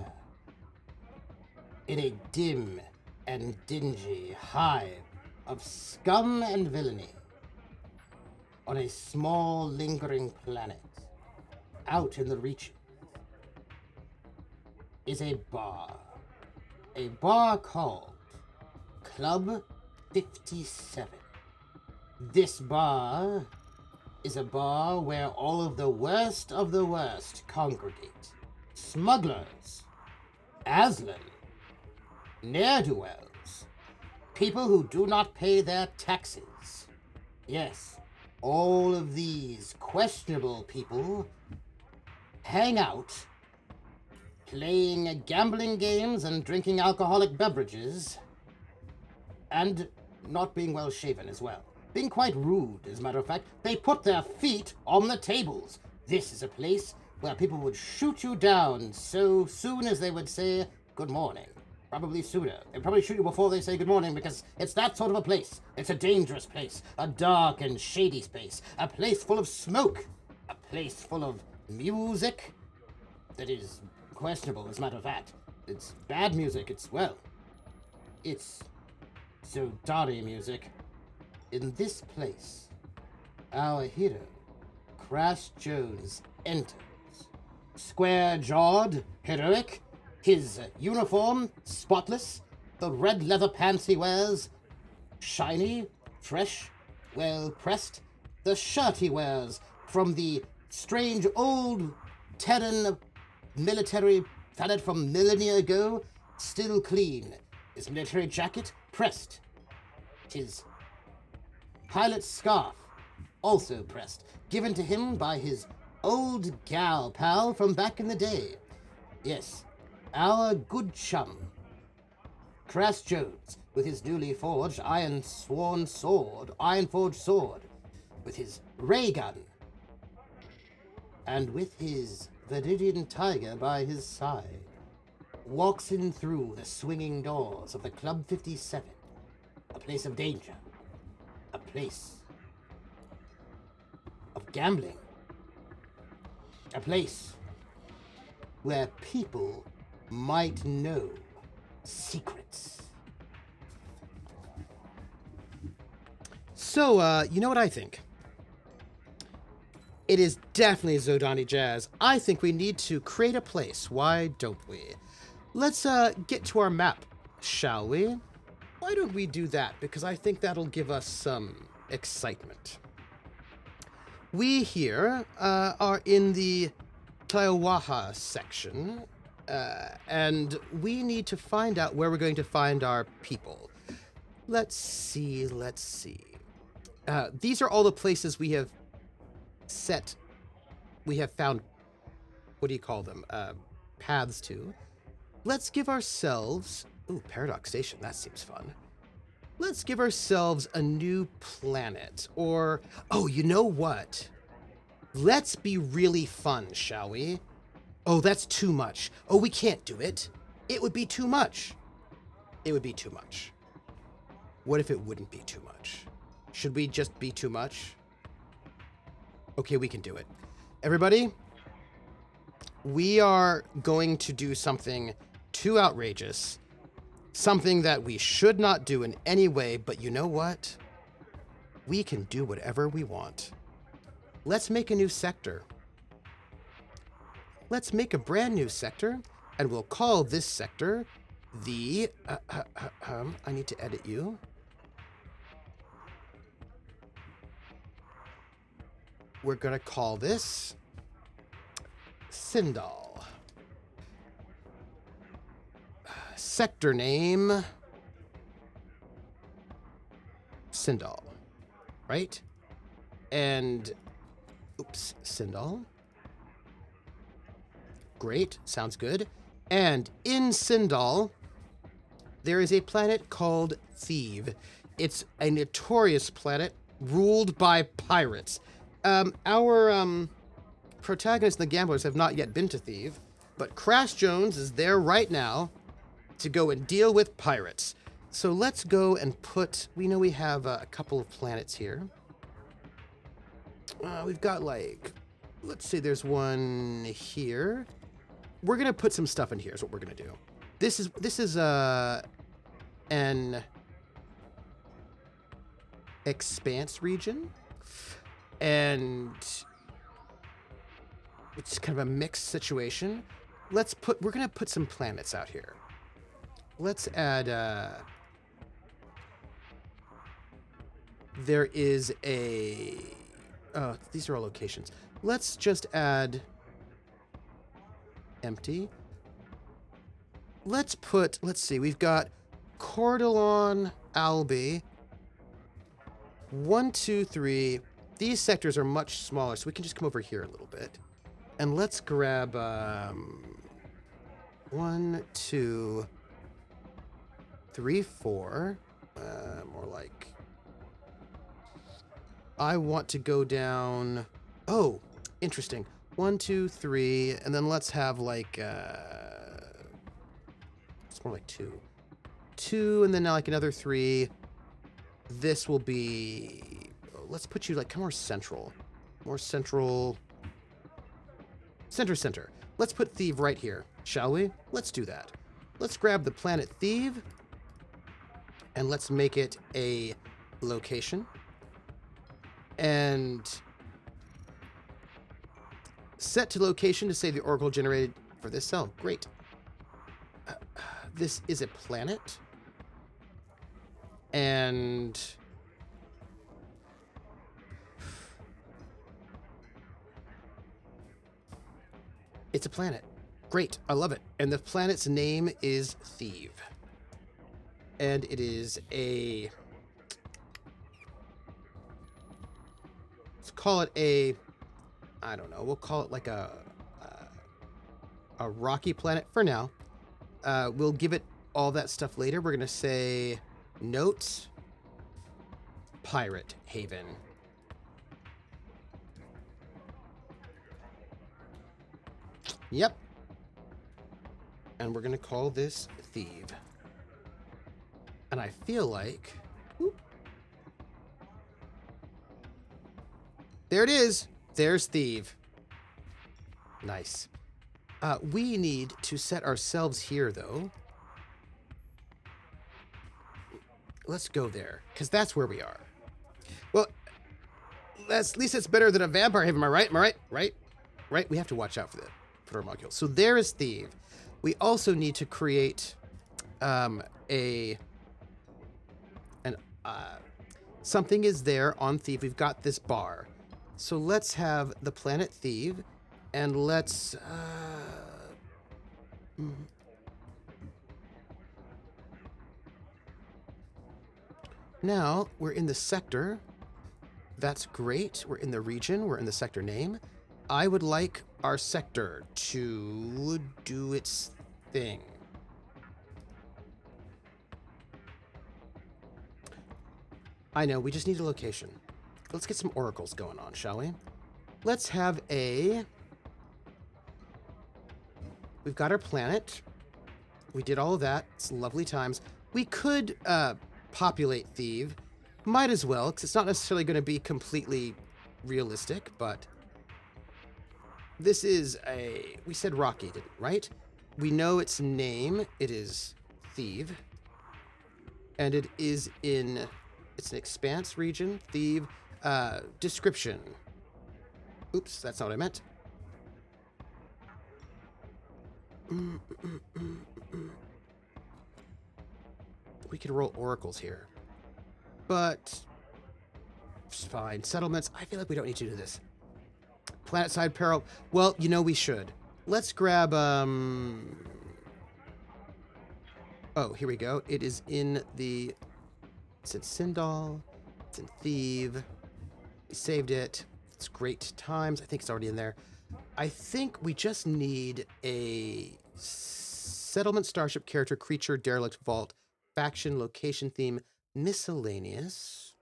in a dim and dingy hive of scum and villainy, on a small lingering planet, out in the reaches, is a bar called Club 57. This bar is a bar where all of the worst congregate. Smugglers, Aslan, ne'er-do-wells, people who do not pay their taxes. Yes, all of these questionable people hang out, playing gambling games and drinking alcoholic beverages, and not being well shaven as well. being quite rude, as a matter of fact. They put their feet on the tables. This is a place where people would shoot you down so soon as they would say good morning. Probably sooner. They'd probably shoot you before they say good morning because it's that sort of a place. It's a dangerous place, a dark and shady space, a place full of smoke, a place full of music that is questionable, as a matter of fact. It's bad music. It's so dirty music. In this place, our hero, Crash Jones, enters. Square-jawed, heroic, his uniform spotless, the red leather pants he wears shiny, fresh, well-pressed, the shirt he wears from the strange old Terran military faded from millennia ago, still clean, his military jacket pressed, his pilot's scarf also pressed, given to him by his old gal pal from back in the day. Yes, our good chum, Crash Jones, with his newly forged iron-forged sword, with his ray gun, and with his Viridian tiger by his side, walks in through the swinging doors of the Club 57, a place of danger, a place of gambling, a place where people might know secrets. So, you know what I think? It is definitely Zodani Jazz. I think we need to create a place. Why don't we? Let's get to our map, shall we? Why don't we do that? Because I think that'll give us some excitement. We here are in the Taiwaha section, and we need to find out where we're going to find our people. Let's see. These are all the places we have found, what do you call them? Paths to. Let's give ourselves, Paradox Station, that seems fun. Let's give ourselves a new planet, or, you know what? Let's be really fun, shall we? Oh, that's too much. Oh, we can't do it. It would be too much. It would be too much. What if it wouldn't be too much? Should we just be too much? Okay, we can do it. Everybody, we are going to do something too outrageous, something that we should not do in any way, but you know what? We can do whatever we want. Let's make a new sector. Let's make a brand new sector, and we'll call this sector the... I need to edit you. We're going to call this Sindal. Sector name Sindal, right? And Sindal. Great, sounds good. And in Sindal, there is a planet called Theev. It's a notorious planet ruled by pirates. Our protagonists, the gamblers, have not yet been to Theev, but Crash Jones is there right now to go and deal with pirates. So let's go and we know we have a couple of planets here. We've got let's say there's one here. We're gonna put some stuff in here is what we're gonna do. This is an expanse region, and it's kind of a mixed situation. We're gonna put some planets out here. Let's add, there is these are all locations. Let's just add empty. Let's see, we've got Cordillon, Albi. 1, 2, 3. These sectors are much smaller, so we can just come over here a little bit. And let's grab 1, 2, 3, 4. More like I want to go down. Oh, interesting. 1, 2, 3, and then let's have like it's more like 2. 2, and then now like another 3. This will be. Let's put you like kind of more central. More central. Center. Let's put Theev right here, shall we? Let's do that. Let's grab the planet Theev, and let's make it a location. And set to location to say the oracle generated for this cell. Great. This is a planet. And it's a planet. Great. I love it. And the planet's name is Theev. And it is a... let's call it a... I don't know. We'll call it like a rocky planet for now. We'll give it all that stuff later. We're going to say notes, pirate haven. Yep. And we're going to call this Theev. And I feel like... whoop, there it is. There's Theev. Nice. We need to set ourselves here, though. Let's go there, because that's where we are. Well, at least it's better than a vampire haven, am I right? Am I right? Right? We have to watch out for our molecule. So there is Theev. We also need to create something is there on Theev. We've got this bar. So let's have the planet Theev, and let's... now, we're in the sector. That's great. We're in the region. We're in the sector name. I would like our sector to do its thing. I know, we just need a location. Let's get some oracles going on, shall we? Let's have a... we've got our planet. We did all of that. It's lovely times. We could populate Theev. Might as well, because it's not necessarily going to be completely realistic, but... this is a... we said rocky, didn't we, right? We know its name. It is Theev. And it is in... it's an expanse region. Theev. Description. Oops, that's not what I meant. We could roll oracles here. But... it's fine. Settlements. I feel like we don't need to do this. Planetside Peril. Well, you know we should. Let's grab, oh, here we go. It is in the... it's in Sindal. It's in Theev. We saved it. It's great times. I think it's already in there. I think we just need a settlement, starship, character, creature, derelict, vault, faction, location, theme, miscellaneous,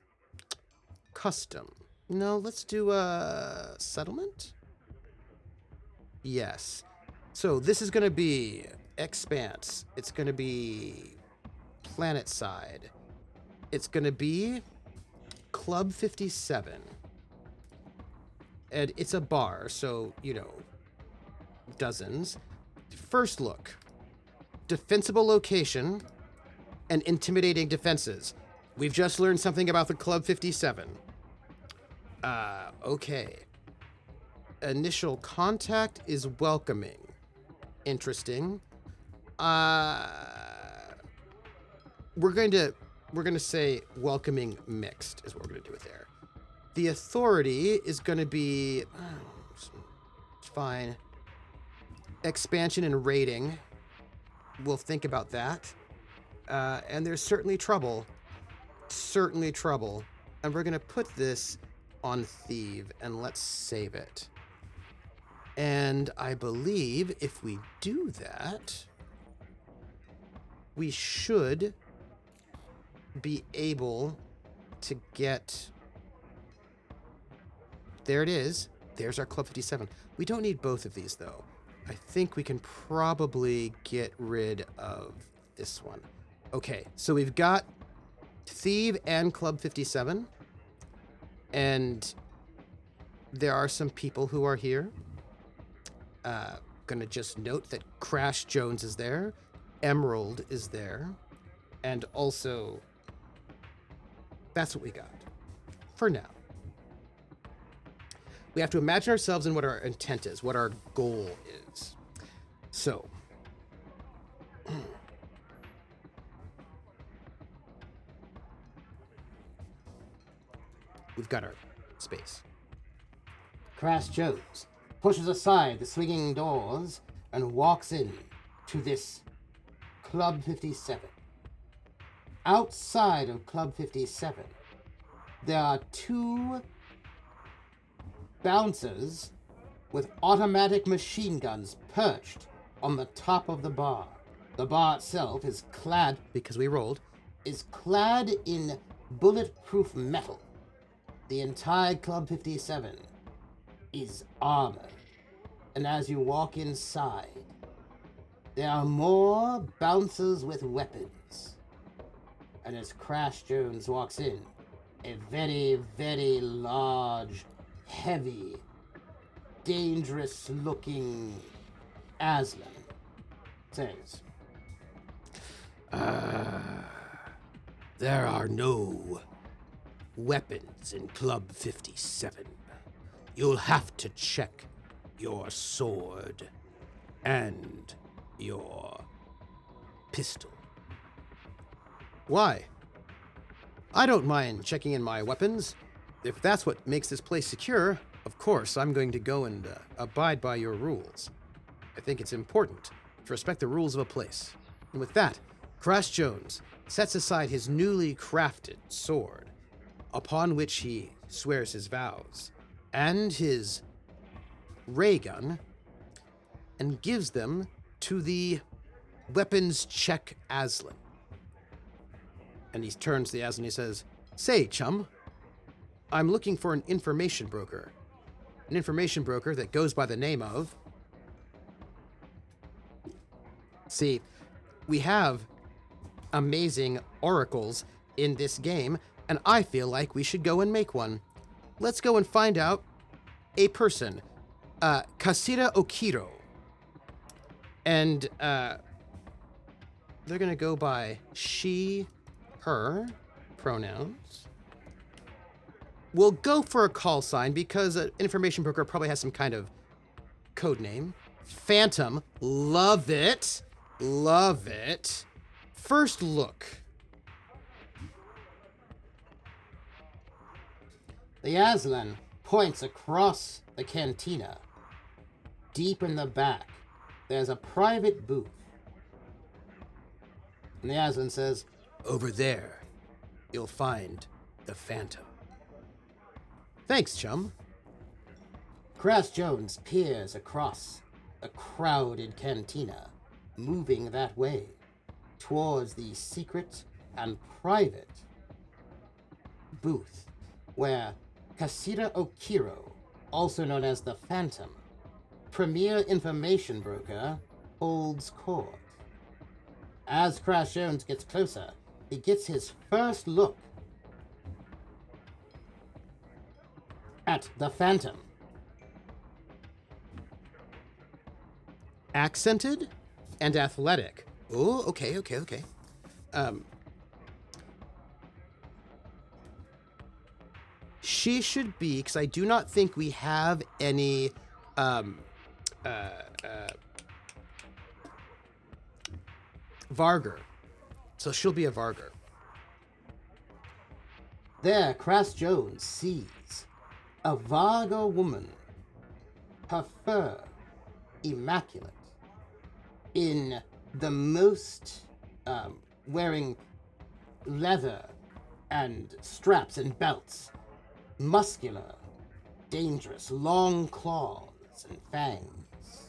custom. No, let's do a settlement. Yes. So this is going to be expanse. It's going to be planet side. It's going to be Club 57. And it's a bar, so, you know, dozens. First look. Defensible location and intimidating defenses. We've just learned something about the Club 57. Okay. Initial contact is welcoming. Interesting. We're going to say welcoming mixed is what we're going to do with there. The authority is going to be fine. Expansion and rating. We'll think about that. And there's certainly trouble. Certainly trouble. And we're going to put this on Theev, and let's save it. And I believe if we do that, we should be able to get there it is. There's our Club 57. We don't need both of these, though. I think we can probably get rid of this one. Okay, so we've got Theev and Club 57. And there are some people who are here. Gonna just note that Crash Jones is there. Emerald is there. And also, that's what we got. For now. We have to imagine ourselves in what our intent is, what our goal is. So, we've got our space. Crash Jones pushes aside the swinging doors and walks in to this Club 57. Outside of Club 57, there are two bouncers with automatic machine guns perched on the top of the bar. The bar itself is clad in bulletproof metal. The entire Club 57 is armored. And as you walk inside, there are more bouncers with weapons. And as Crash Jones walks in, a very, very large, heavy, dangerous-looking Aslan says, There are no weapons in Club 57. You'll have to check your sword and your pistol. Why? I don't mind checking in my weapons. If that's what makes this place secure, of course, I'm going to go and abide by your rules. I think it's important to respect the rules of a place. And with that, Crash Jones sets aside his newly crafted sword, upon which he swears his vows, and his ray gun, and gives them to the weapons check Aslan. And he turns to the Aslan and he says, Say, chum, I'm looking for an information broker. An information broker that goes by the name of... See, we have amazing oracles in this game, and I feel like we should go and make one. Let's go and find out a person. Quasira Okiro. And they're going to go by she, her pronouns. We'll go for a call sign because an information broker probably has some kind of code name. Phantom. Love it. Love it. First look. The Aslan points across the cantina. Deep in the back, there's a private booth. And the Aslan says, Over there, you'll find the Phantom. Thanks, chum. Crash Jones peers across the crowded cantina, moving that way, towards the secret and private booth, where Quasira Okiro, also known as the Phantom, premier information broker, holds court. As Crash Jones gets closer, he gets his first look at the Phantom. Accented and athletic. Oh, okay. She should be, because I do not think we have any Vargur. So she'll be a Vargur. There, Crash Jones sees a Varga woman, her fur immaculate, in the most, wearing leather and straps and belts, muscular, dangerous, long claws and fangs.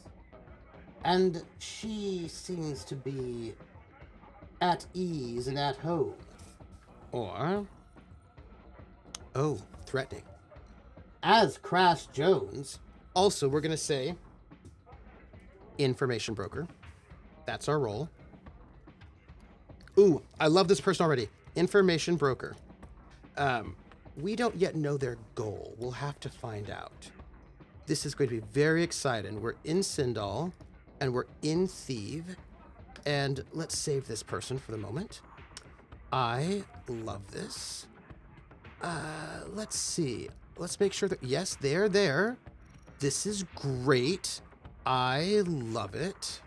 And she seems to be at ease and at home. Or, threatening. As Crash Jones, Also, we're going to say information broker. That's our role. Ooh, I love this person already. Information broker. We don't yet know their goal. We'll have to find out. This is going to be very exciting. We're in Sindal, and we're in Theev, and let's save this person for the moment. I love this. Let's see. Let's make sure that, yes, they're there. This is great. I love it.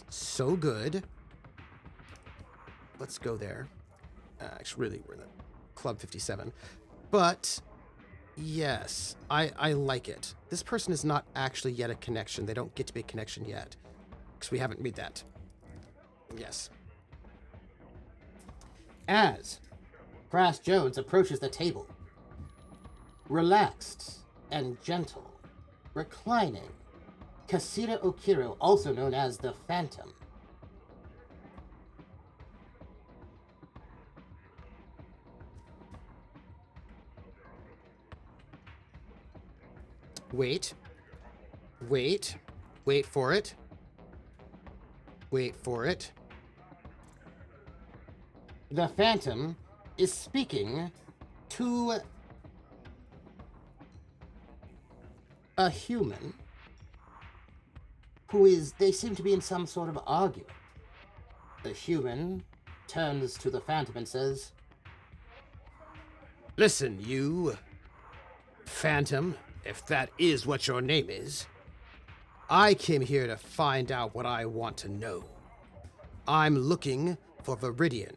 So good. Let's go there. Actually, really, we're in the Club 57. But, yes, I like it. This person is not actually yet a connection. They don't get to be a connection yet. Because we haven't made that. Yes. as Crash Jones approaches the table, relaxed and gentle, reclining, Quasira Okiro, also known as the Phantom. Wait. Wait. Wait for it. Wait for it. The Phantom is speaking to a human who is, they seem to be in some sort of argument. The human turns to the Phantom and says, Listen, you Phantom, if that is what your name is. I came here to find out what I want to know. I'm looking for Viridian,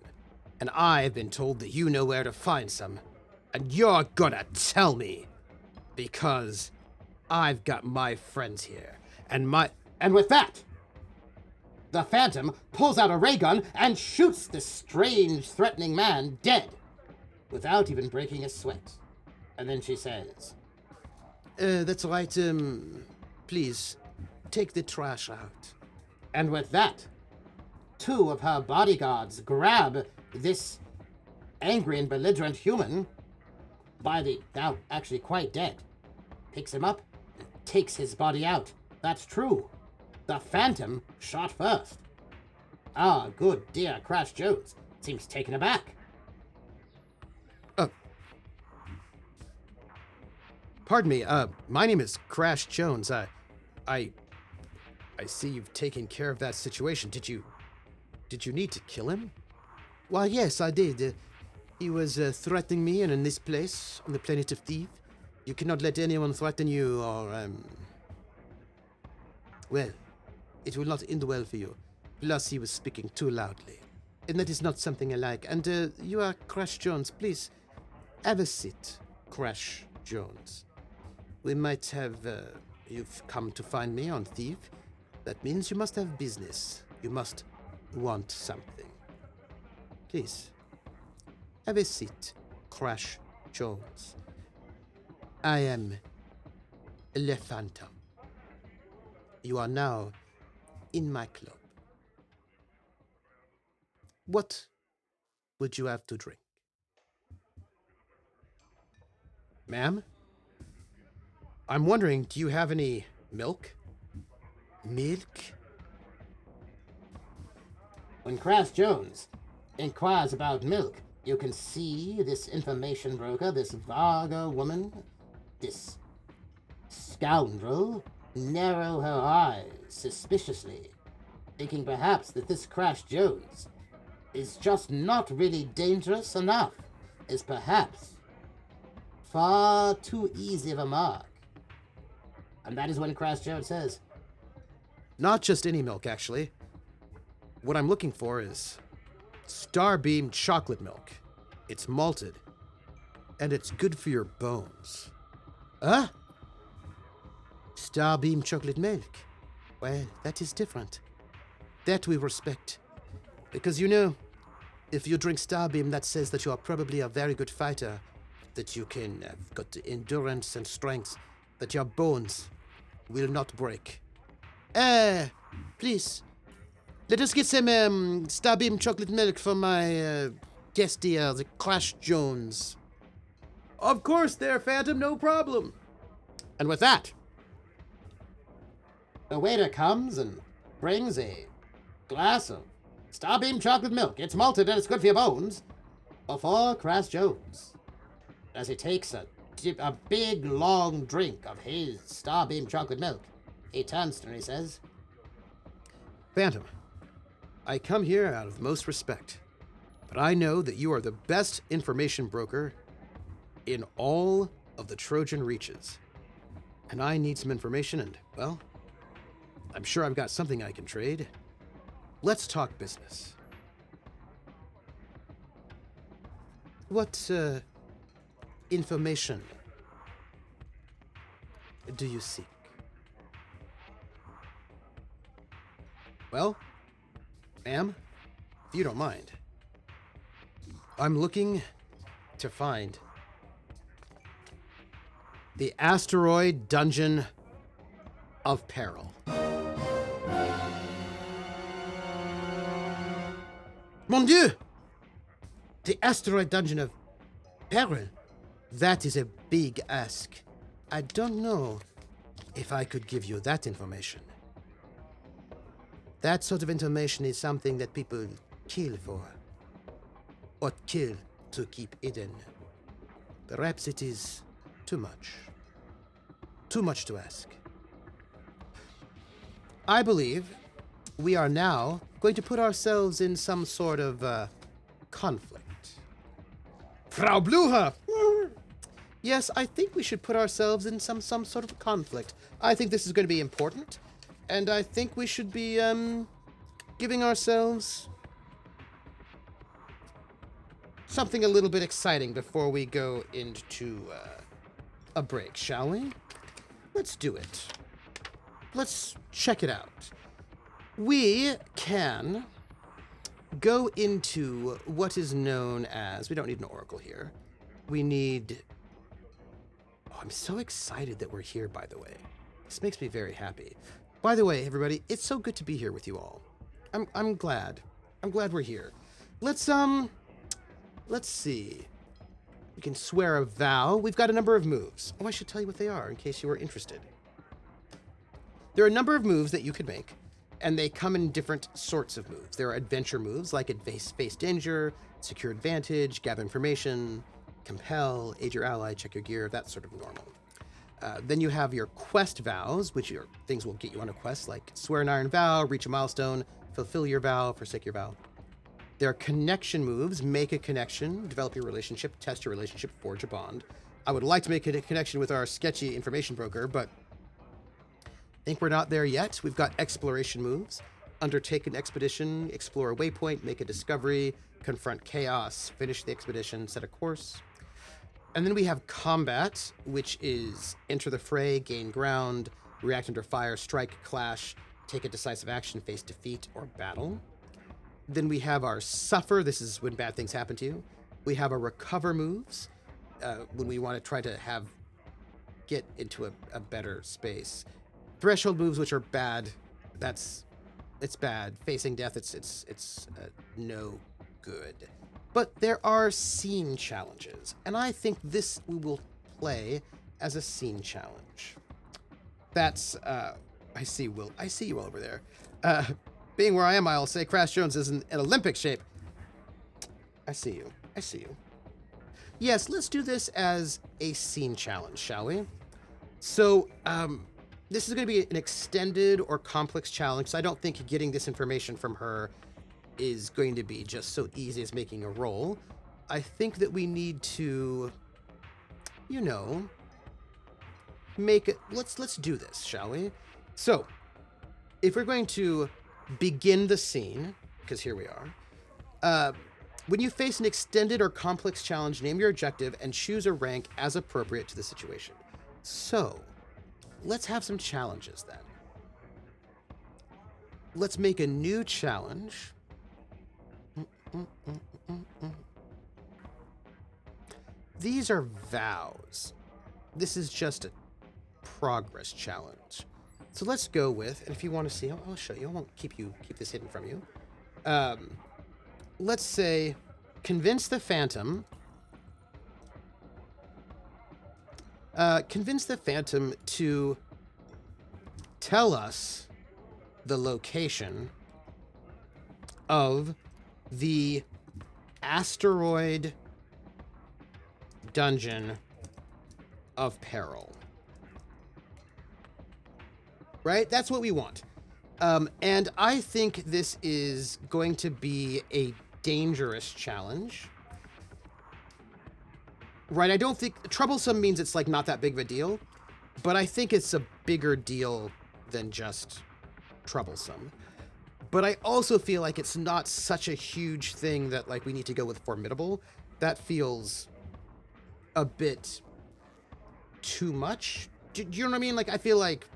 and I've been told that you know where to find some, and you're gonna tell me, because I've got my friends here, and with that, the Phantom pulls out a ray gun and shoots the strange, threatening man dead, without even breaking a sweat. And then she says, that's right, please, take the trash out. And with that, two of her bodyguards grab this angry and belligerent human by the, now actually quite dead, picks him up, and takes his body out. That's true. The Phantom shot first. Our good dear Crash Jones seems taken aback. Pardon me, my name is Crash Jones. I see you've taken care of that situation. Did you need to kill him? Why, yes, I did. He was threatening me and in this place, on the planet of Theev. You cannot let anyone threaten you or, well, it will not end well for you. Plus, he was speaking too loudly. And that is not something I like. And, you are Crash Jones. Please, have a seat, Crash Jones. We might have, you've come to find me on Theev. That means you must have business. You must want something. Please, have a seat, Crash Jones. I am Le Phantom. You are now in my club. What would you have to drink? Ma'am? I'm wondering, do you have any milk? Milk? When Crash Jones inquires about milk, you can see this information broker, this Vaga woman, this scoundrel, narrow her eyes suspiciously, thinking perhaps that this Crash Jones is just not really dangerous enough, is perhaps far too easy of a mark. And that is when Crash Jones says, Not just any milk, actually. What I'm looking for is Starbeam chocolate milk. It's malted, and it's good for your bones. Huh? Starbeam chocolate milk? Well, that is different. That we respect. Because, you know, if you drink Starbeam, that says that you are probably a very good fighter, that you can have got the endurance and strength, that your bones will not break. Please, let us get some Starbeam chocolate milk for my guest here, the Crash Jones. Of course there, Phantom, no problem. And with that, The waiter comes and brings a glass of Starbeam chocolate milk. It's malted and it's good for your bones. Before Crash Jones, as he takes a big, long drink of his Starbeam chocolate milk, he turns to her and he says, Phantom, I come here out of the most respect, but I know that you are the best information broker in all of the Trojan Reaches. And I need some information and, well, I'm sure I've got something I can trade. Let's talk business. What, information do you seek? Well, ma'am, if you don't mind, I'm looking to find the Asteroid Dungeon of Peril. Mon Dieu! The Asteroid Dungeon of Peril? That is a big ask. I don't know if I could give you that information. That sort of information is something that people kill for. Or kill to keep hidden. Perhaps it is too much. Too much to ask. I believe we are now going to put ourselves in some sort of conflict. Frau Blucher! Yes, I think we should put ourselves in some sort of conflict. I think this is going to be important, and I think we should be giving ourselves something a little bit exciting before we go into a break, shall we? Let's do it. Let's check it out. We can go into what is known as, we don't need an oracle here. We need, oh, I'm so excited that we're here, by the way. This makes me very happy. By the way, everybody, it's so good to be here with you all. I'm glad. I'm glad we're here. Let's see. We can swear a vow. We've got a number of moves. Oh, I should tell you what they are in case you were interested. There are a number of moves that you could make, and they come in different sorts of moves. There are adventure moves like face danger, secure advantage, gather information, compel, aid your ally, check your gear, that's sort of normal. Then you have your quest vows, which are things will get you on a quest, like swear an iron vow, reach a milestone, fulfill your vow, forsake your vow. There are connection moves, make a connection, develop your relationship, test your relationship, forge a bond. I would like to make a connection with our sketchy information broker, but I think we're not there yet. We've got exploration moves, undertake an expedition, explore a waypoint, make a discovery, confront chaos, finish the expedition, set a course. And then we have combat, which is enter the fray, gain ground, react under fire, strike, clash, take a decisive action, face defeat, or battle. Then we have our suffer. This is when bad things happen to you. We have our recover moves, when we want to try to get into a better space. Threshold moves, which are bad. It's bad. Facing death, it's no good. But there are scene challenges, and I think this we will play as a scene challenge. That's I see you all over there. Being where I am, I'll say Crash Jones is in Olympic shape. I see you. Yes, let's do this as a scene challenge, shall we? So, this is going to be an extended or complex challenge, so I don't think getting this information from her is going to be just so easy as making a roll. I think that we need to, make it. Let's do this, shall we? So, if we're going to begin the scene, because here we are, when you face an extended or complex challenge, name your objective and choose a rank as appropriate to the situation. So, let's have some challenges then. Let's make a new challenge. These are vows. This is just a progress challenge. So let's go with, and if you want to see, I'll show you. I won't keep this hidden from you. Let's say, convince the Phantom convince the Phantom to tell us the location of the Asteroid Dungeon of Peril. Right? That's what we want. And I think this is going to be a dangerous challenge. Right? I don't think... Troublesome means it's, like, not that big of a deal. But I think it's a bigger deal than just troublesome. But I also feel like it's not such a huge thing that, like, we need to go with formidable. That feels a bit too much. Do you know what I mean? Like, I feel like...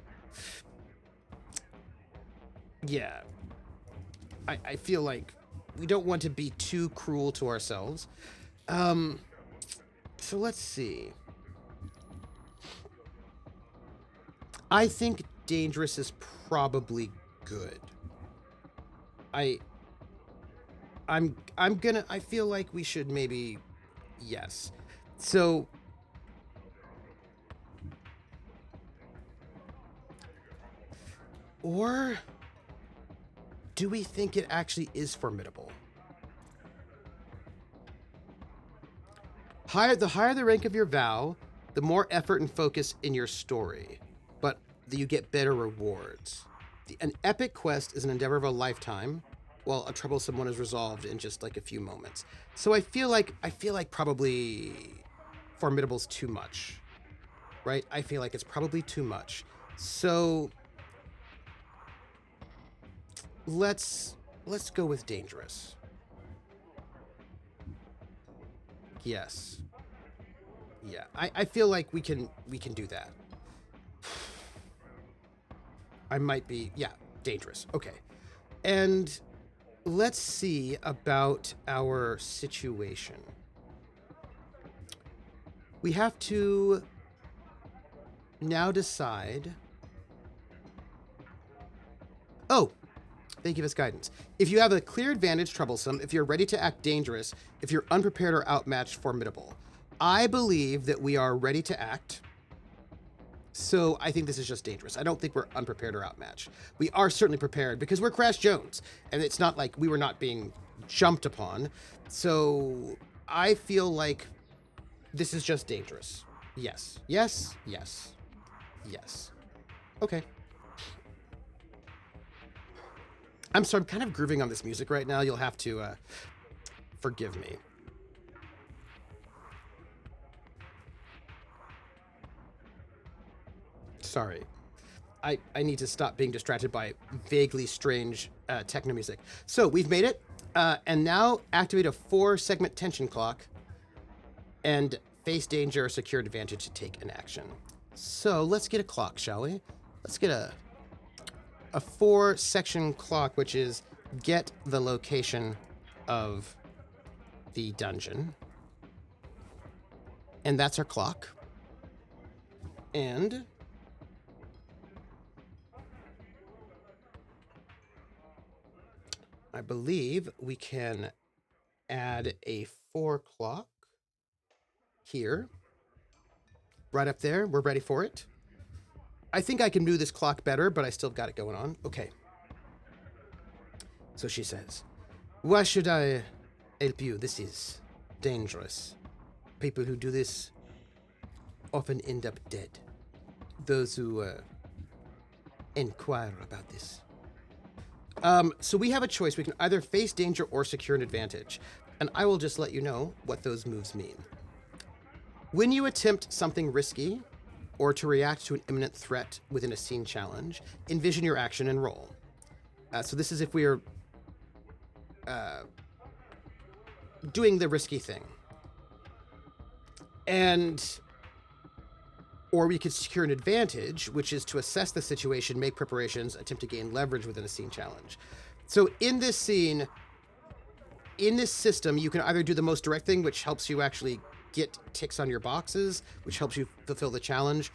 Yeah. I feel like we don't want to be too cruel to ourselves. So let's see. I think dangerous is probably good. I feel like we should maybe, yes. So, or do we think it actually is formidable? The higher the rank of your vow, the more effort and focus in your story, but you get better rewards. An epic quest is an endeavor of a lifetime, while a troublesome one is resolved in just like a few moments. So I feel like probably formidable's too much, right? I feel like it's probably too much. So let's go with dangerous. Yes. Yeah, I feel like we can do that. I might be, yeah, dangerous. Okay. And let's see about our situation. We have to now decide. Oh, they give us guidance. If you have a clear advantage, troublesome. If you're ready to act, dangerous. If you're unprepared or outmatched, formidable. I believe that we are ready to act. So I think this is just dangerous. I don't think we're unprepared or outmatched. We are certainly prepared because we're Crash Jones. And it's not like we were not being jumped upon. So I feel like this is just dangerous. Yes. Yes. Yes. Yes. Okay. I'm sorry, I'm kind of grooving on this music right now. You'll have to forgive me. Sorry. I need to stop being distracted by vaguely strange techno music. So we've made it. And now activate a 4-segment tension clock and face danger or secure advantage to take an action. So let's get a clock, shall we? Let's get a 4-section clock, which is get the location of the dungeon. And that's our clock. And I believe we can add a 4 o'clock here. Right up there. We're ready for it. I think I can do this clock better, but I still got it going on. Okay. So she says, why should I help you? This is dangerous. People who do this often end up dead. Those who inquire about this. So we have a choice. We can either face danger or secure an advantage. And I will just let you know what those moves mean. When you attempt something risky, or to react to an imminent threat within a scene challenge, envision your action and roll. So this is if we are doing the risky thing. Or we could secure an advantage, which is to assess the situation, make preparations, attempt to gain leverage within a scene challenge. So in this scene, in this system, you can either do the most direct thing, which helps you actually get ticks on your boxes, which helps you fulfill the challenge,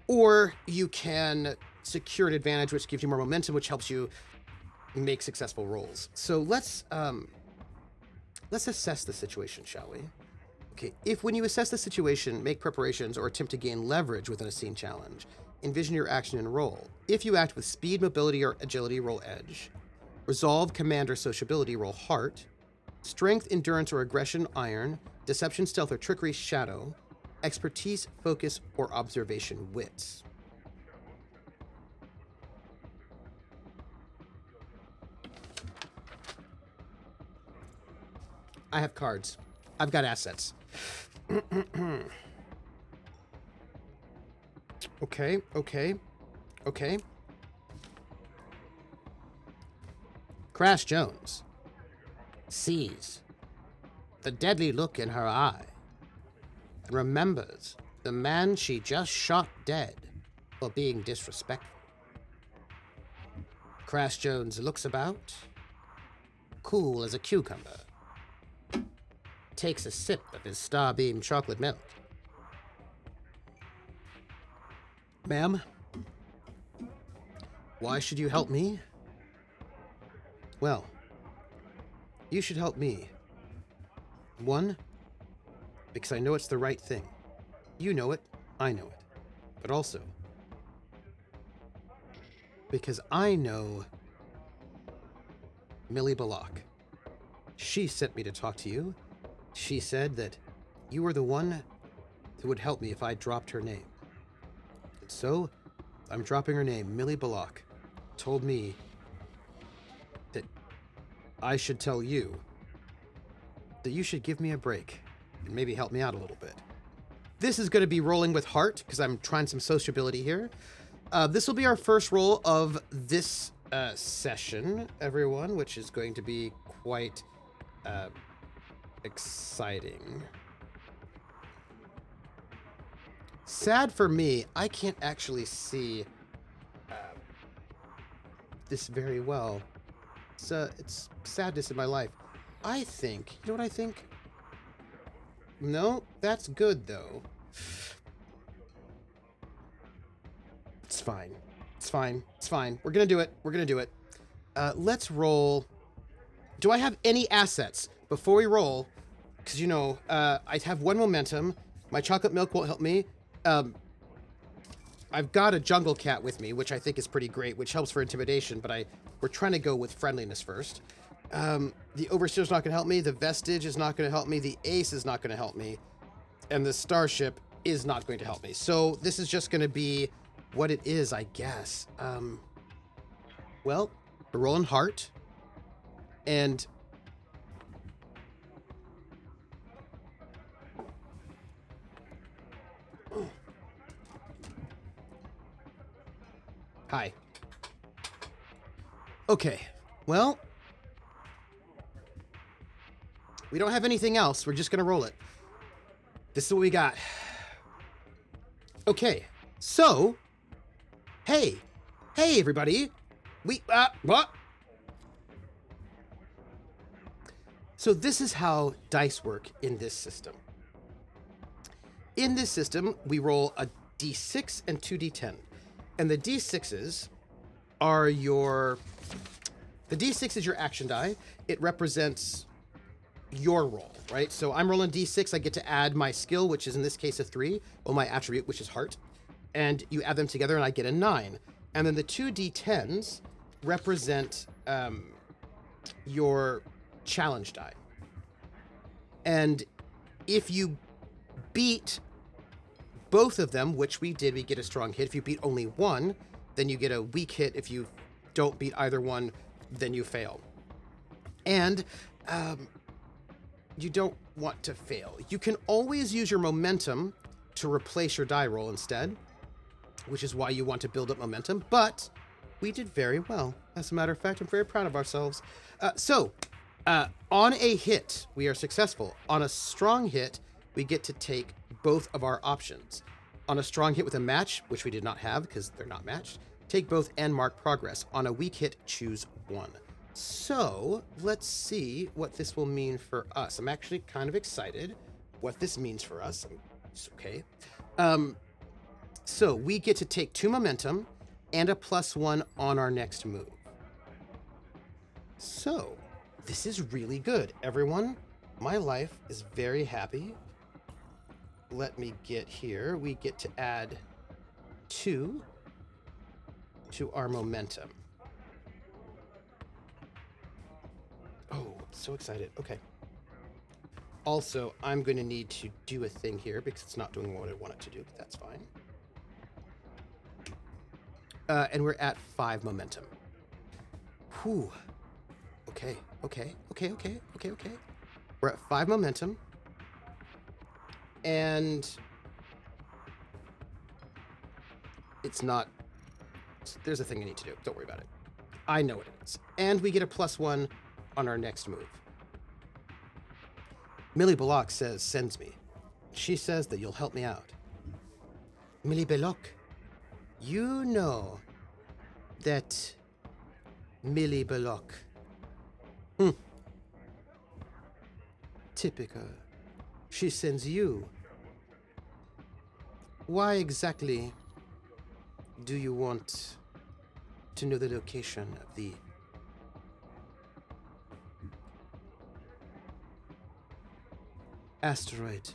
or you can secure an advantage, which gives you more momentum, which helps you make successful rolls. So let's assess the situation, shall we? Okay, if when you assess the situation, make preparations, or attempt to gain leverage within a scene challenge, envision your action and roll. If you act with speed, mobility, or agility, roll edge. Resolve, command, or sociability, roll heart. Strength, endurance, or aggression, iron. Deception, stealth, or trickery, shadow. Expertise, focus, or observation, wits. I have cards. I've got assets. Okay. Crash Jones sees the deadly look in her eye and remembers the man she just shot dead for being disrespectful. Crash Jones looks about, cool as a cucumber, takes a sip of his Starbeam chocolate milk. Ma'am, why should you help me? Well, you should help me. One, because I know it's the right thing. You know it, I know it. But also, because I know Millie Belloq. She sent me to talk to you. She said that you were the one who would help me if I dropped her name. And so, I'm dropping her name. Millie Belloq told me that I should tell you that you should give me a break and maybe help me out a little bit. This is going to be rolling with heart because I'm trying some sociability here. This will be our first roll of this session, everyone, which is going to be quite exciting. Sad for me, I can't actually see this very well. It's sadness in my life. I think, you know what I think? No, that's good though. It's fine. It's fine. It's fine. We're gonna do it. We're gonna do it. Let's roll. Do I have any assets before we roll? Because, you know, I have one momentum. My chocolate milk won't help me. I've got a jungle cat with me, which I think is pretty great, which helps for intimidation, but we're trying to go with friendliness first. The Overseer's not going to help me. The Vestige is not going to help me. The Ace is not going to help me. And the Starship is not going to help me. So this is just going to be what it is, I guess. Well, we're rolling heart. And hi. Okay, well, we don't have anything else. We're just going to roll it. This is what we got. Okay, so, hey, everybody. What? So this is how dice work in this system. In this system, we roll a d6 and 2d10. And the d6s are the d6 is your action die. It represents your roll, right? So I'm rolling d6. I get to add my skill, which is in this case a 3, or my attribute, which is heart. And you add them together and I get a 9. And then the 2d10s represent your challenge die. And if you beat both of them, which we did, we get a strong hit. If you beat only one, then you get a weak hit. If you don't beat either one, then you fail. And you don't want to fail. You can always use your momentum to replace your die roll instead, which is why you want to build up momentum. But we did very well. As a matter of fact, I'm very proud of ourselves. On a hit, we are successful. On a strong hit, we get to take both of our options. On a strong hit with a match, which we did not have because they're not matched, take both and mark progress. On a weak hit, choose one. So let's see what this will mean for us. I'm actually kind of excited what this means for us. It's okay. So we get to take 2 momentum and a +1 on our next move. So this is really good. Everyone, my life is very happy. let me get here. We get to add 2 to our momentum. Oh, I'm so excited. Okay. Also, I'm going to need to do a thing here because it's not doing what I want it to do, but that's fine. And we're at 5 momentum. Whew. Okay. We're at 5 momentum. And it's not... There's a thing I need to do. Don't worry about it. I know what it is. And we get a +1 on our next move. Millie Belloq sends me. She says that you'll help me out. Millie Belloq, you know that Millie Belloq. Typical. She sends you. Why exactly do you want to know the location of the Asteroid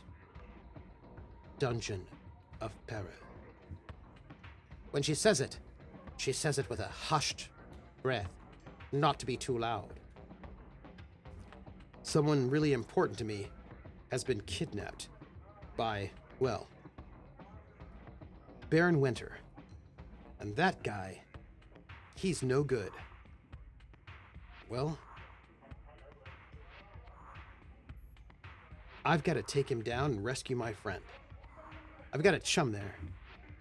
Dungeon of Peril? When she says it with a hushed breath, not to be too loud. Someone really important to me has been kidnapped by, well, Baron Winter. And that guy, he's no good. Well, I've got to take him down and rescue my friend. I've got a chum there,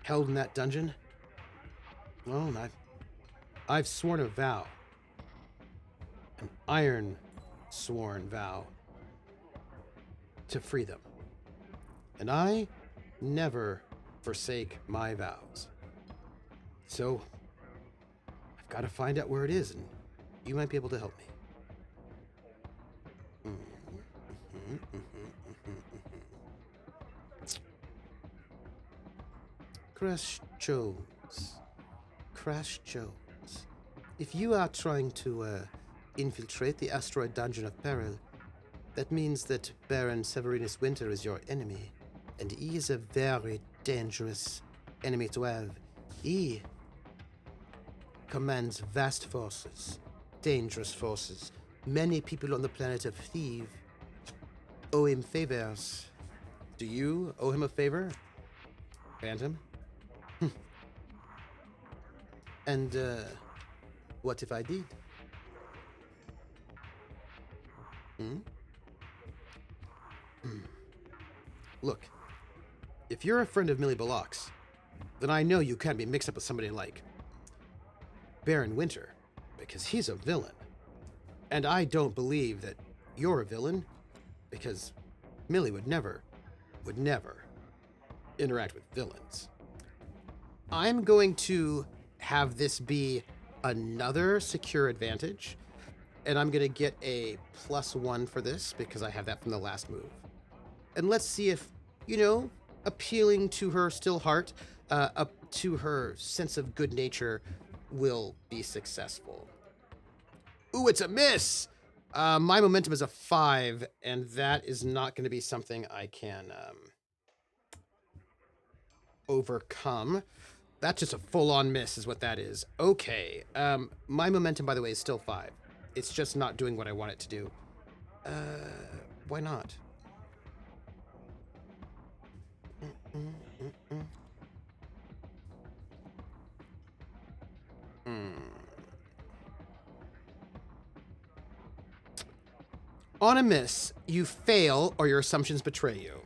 held in that dungeon. Well, I've sworn a vow. An iron-sworn vow to free them. And I never forsake my vows. So, I've got to find out where it is, and you might be able to help me. Crash Jones. If you are trying to infiltrate the Asteroid Dungeon of Peril, that means that Baron Severinus Winter is your enemy, and he is a very dangerous enemy to have. He commands vast forces, dangerous forces. Many people on the planet of Theev owe him favors. Do you owe him a favor, Phantom? And, what if I did? Look, if you're a friend of Millie Belloq's, then I know you can't be mixed up with somebody like Baron Winter, because he's a villain. And I don't believe that you're a villain, because Millie would never interact with villains. I'm going to have this be another secure advantage, and I'm going to get a +1 for this because I have that from the last move. And let's see if, appealing to her still heart, up to her sense of good nature will be successful. Ooh, it's a miss! My momentum is a 5, and that is not going to be something I can overcome. That's just a full-on miss is what that is. Okay. My momentum, by the way, is still 5. It's just not doing what I want it to do. Why not? On a miss, you fail or your assumptions betray you.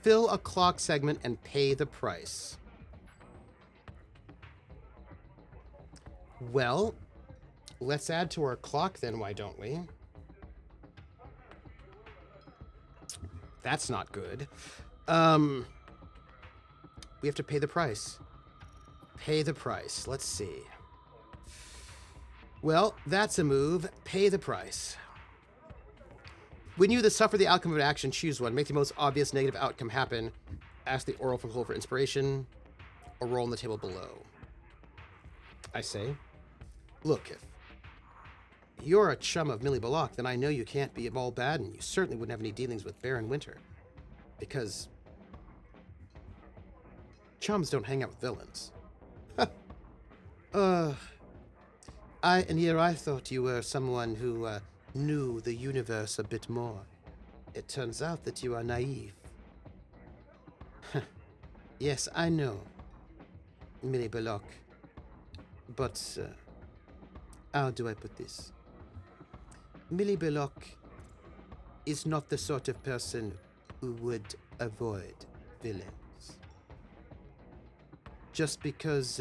Fill a clock segment and pay the price. Well, let's add to our clock then, why don't we? That's not good. We have to pay the price. Pay the price. Let's see. Well, that's a move. Pay the price. When you either suffer the outcome of an action, choose one. Make the most obvious negative outcome happen. Ask the Oracle for inspiration, or roll on the table below. I say, look, if you're a chum of Millie Belloq, then I know you can't be all bad, and you certainly wouldn't have any dealings with Baron Winter. because chums don't hang out with villains. I thought you were someone who knew the universe a bit more. It turns out that you are naive. Yes, I know, Millie Belloq. But, how do I put this? Millie Belloq is not the sort of person who would avoid villains. Just because,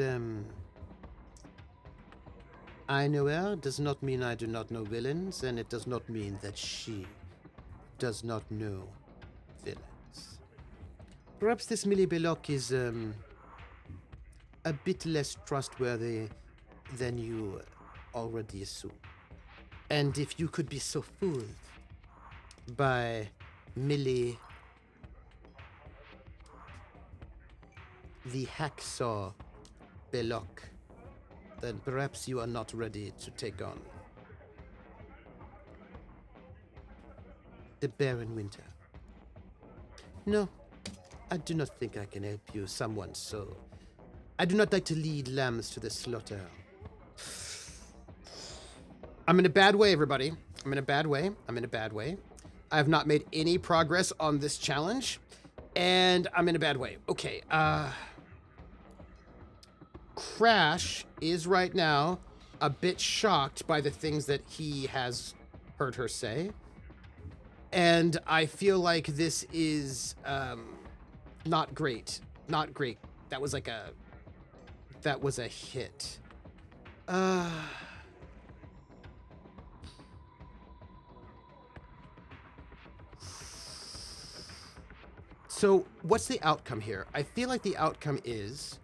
I know her does not mean I do not know villains, and it does not mean that she does not know villains. Perhaps this Millie Belloq is, a bit less trustworthy than you already assume. And if you could be so fooled by Millie the Hacksaw Belloq, then perhaps you are not ready to take on the Barren Winter. No, I do not think I can help you, someone so. I do not like to lead lambs to the slaughter. I'm in a bad way, everybody. I'm in a bad way. I have not made any progress on this challenge, and I'm in a bad way. Okay, Crash is right now a bit shocked by the things that he has heard her say. And I feel like this is not great. Not great. That was a hit. So what's the outcome here? I feel like the outcome is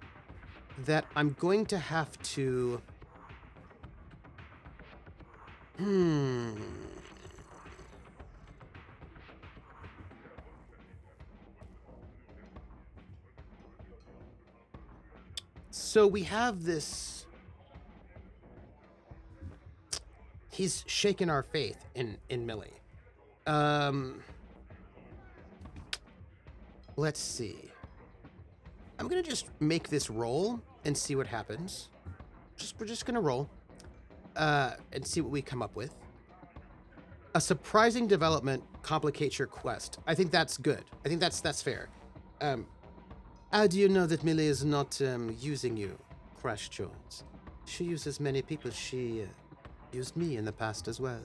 that I'm going to have to... So we have this... He's shaken our faith in Millie. Let's see. I'm gonna just make this roll and see what happens. We're just gonna roll and see what we come up with. A surprising development complicates your quest. I think that's good. I think that's fair. How do you know that Millie is not using you, Crash Jones? She uses many people. She used me in the past as well.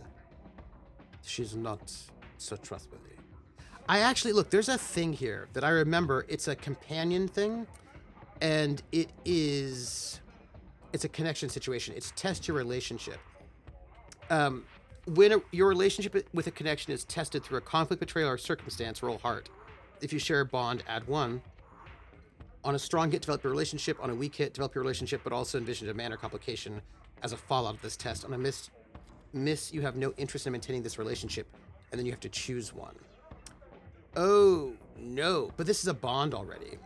She's not so trustworthy. I actually, look, there's a thing here that I remember. It's a companion thing, and it's a connection situation. It's test your relationship. When your relationship with a connection is tested through a conflict, betrayal, or circumstance, roll heart. If you share a bond, add 1. On a strong hit, develop your relationship. On a weak hit, develop your relationship, but also envision a man or complication as a fallout of this test. On a miss, you have no interest in maintaining this relationship, and then you have to choose one. Oh, no. But this is a bond already.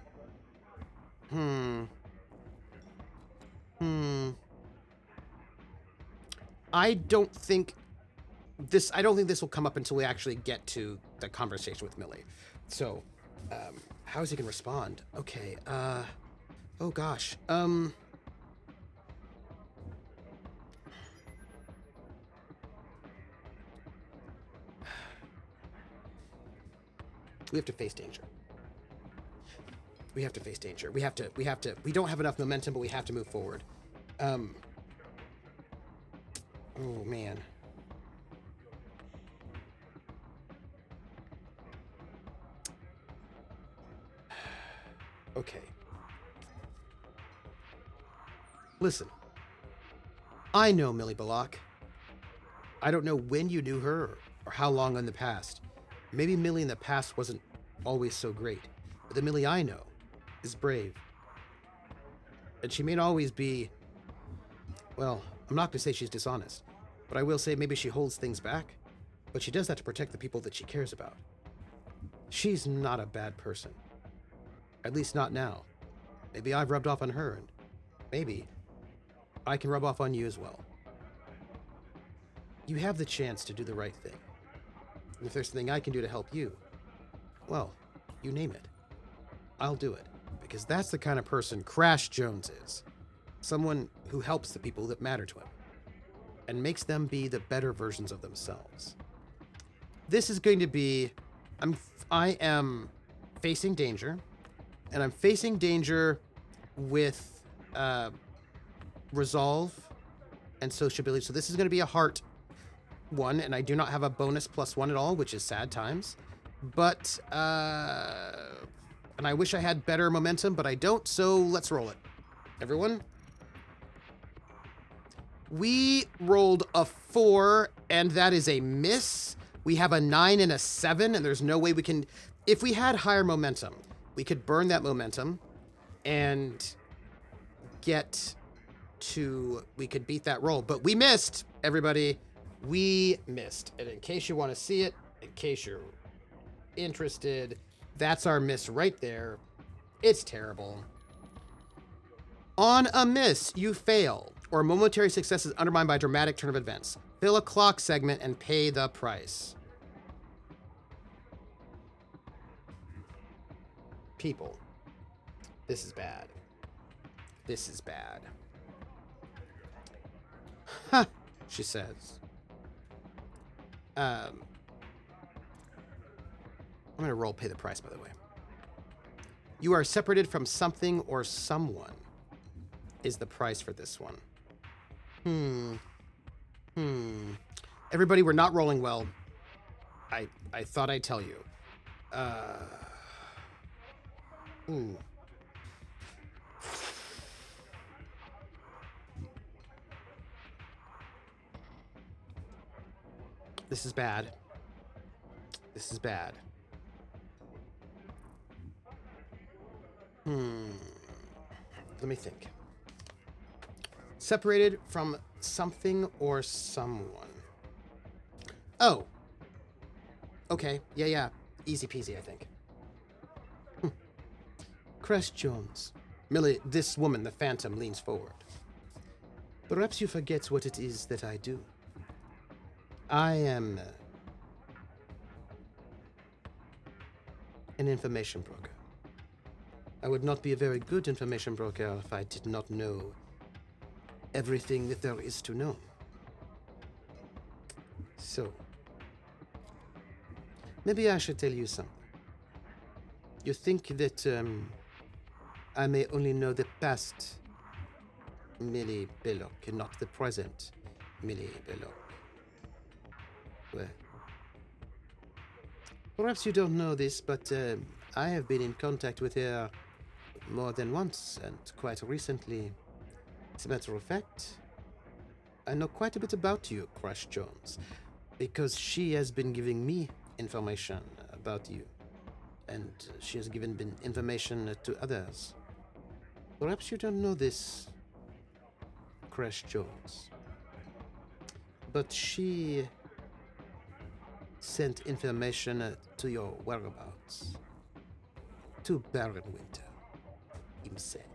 I don't think this will come up until we actually get to the conversation with Millie. So, how is he gonna respond? Okay, oh gosh. We have to face danger. We don't have enough momentum, but we have to move forward. Oh man. Okay. Listen. I know Millie Belloq. I don't know when you knew her or how long in the past. Maybe Millie in the past wasn't always so great, but the Millie I know is brave. And she may not always be, well, I'm not going to say she's dishonest, but I will say maybe she holds things back, but she does that to protect the people that she cares about. She's not a bad person. At least not now. Maybe I've rubbed off on her, and maybe I can rub off on you as well. You have the chance to do the right thing. And if there's something I can do to help you, well, You name it. I'll do it. Because that's the kind of person Crash Jones is. Someone who helps the people that matter to him and makes them be the better versions of themselves. This is going to be... I am facing danger, and I'm facing danger with resolve and sociability. So this is going to be a heart one, and I do not have a bonus +1 at all, which is sad times. But, and I wish I had better momentum, but I don't, so let's roll it. Everyone? We rolled a 4, and that is a miss. We have a 9 and a 7, and there's no way we can... If we had higher momentum, we could burn that momentum and get to... We could beat that roll, but we missed, everybody. We missed. And in case you want to see it, in case you're interested, that's our miss right there. It's terrible. On a miss, you fail, or a momentary success is undermined by a dramatic turn of events. Fill a clock segment and pay the price. People, this is bad. This is bad. Ha, she says. I'm going to roll pay the price, by the way. You are separated from something or someone is the price for this one. Everybody, we're not rolling well. I thought I'd tell you. Ooh. This is bad. This is bad. Let me think. Separated from something or someone. Oh. Okay. Yeah. Easy peasy, I think. Crash Jones. Millie, this woman, the Phantom, leans forward. Perhaps you forget what it is that I do. I am an information broker. I would not be a very good information broker if I did not know everything that there is to know. So, maybe I should tell you something. You think that I may only know the past Millie Belloq and not the present Millie Belloq. Well, perhaps you don't know this, but I have been in contact with her more than once, and quite recently. As a matter of fact, I know quite a bit about you, Crash Jones, because she has been giving me information about you, and she has given information to others. Perhaps you don't know this, Crash Jones, but she sent information to your whereabouts, to Baron Winter himself.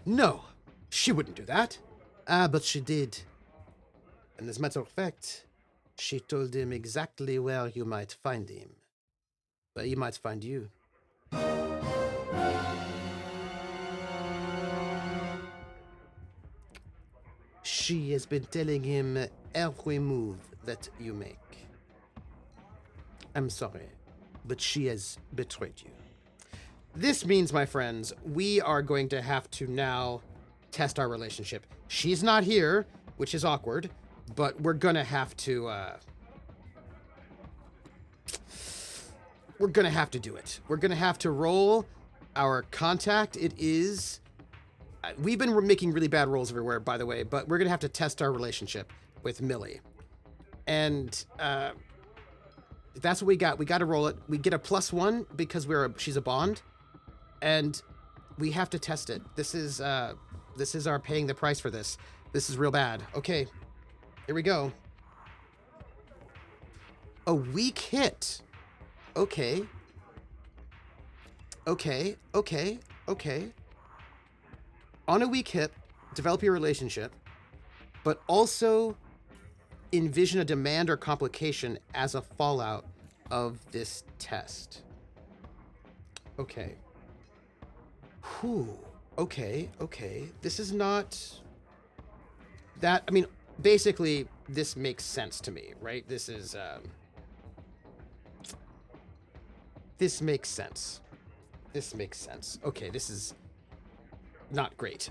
No, she wouldn't do that. But she did. And as a matter of fact, she told him exactly where you might find him. Where he might find you. She has been telling him every move that you make. I'm sorry, but she has betrayed you. This means, my friends, we are going to have to now test our relationship. She's not here, which is awkward, but we're gonna have to, we're gonna have to do it. We're gonna have to roll our contact. It is... We've been making really bad rolls everywhere, by the way, but we're gonna have to test our relationship with Millie. And, that's what we got. We got to roll it. We get a +1 because she's a bond. And we have to test it. This is our paying the price for this. This is real bad. Okay, here we go. A weak hit. Okay. On a weak hit, develop your relationship, but also envision a demand or complication as a fallout of this test. Okay. Whew. Okay. This is not that. I mean, basically, this makes sense to me, right? This makes sense. This makes sense. Okay, this is not great.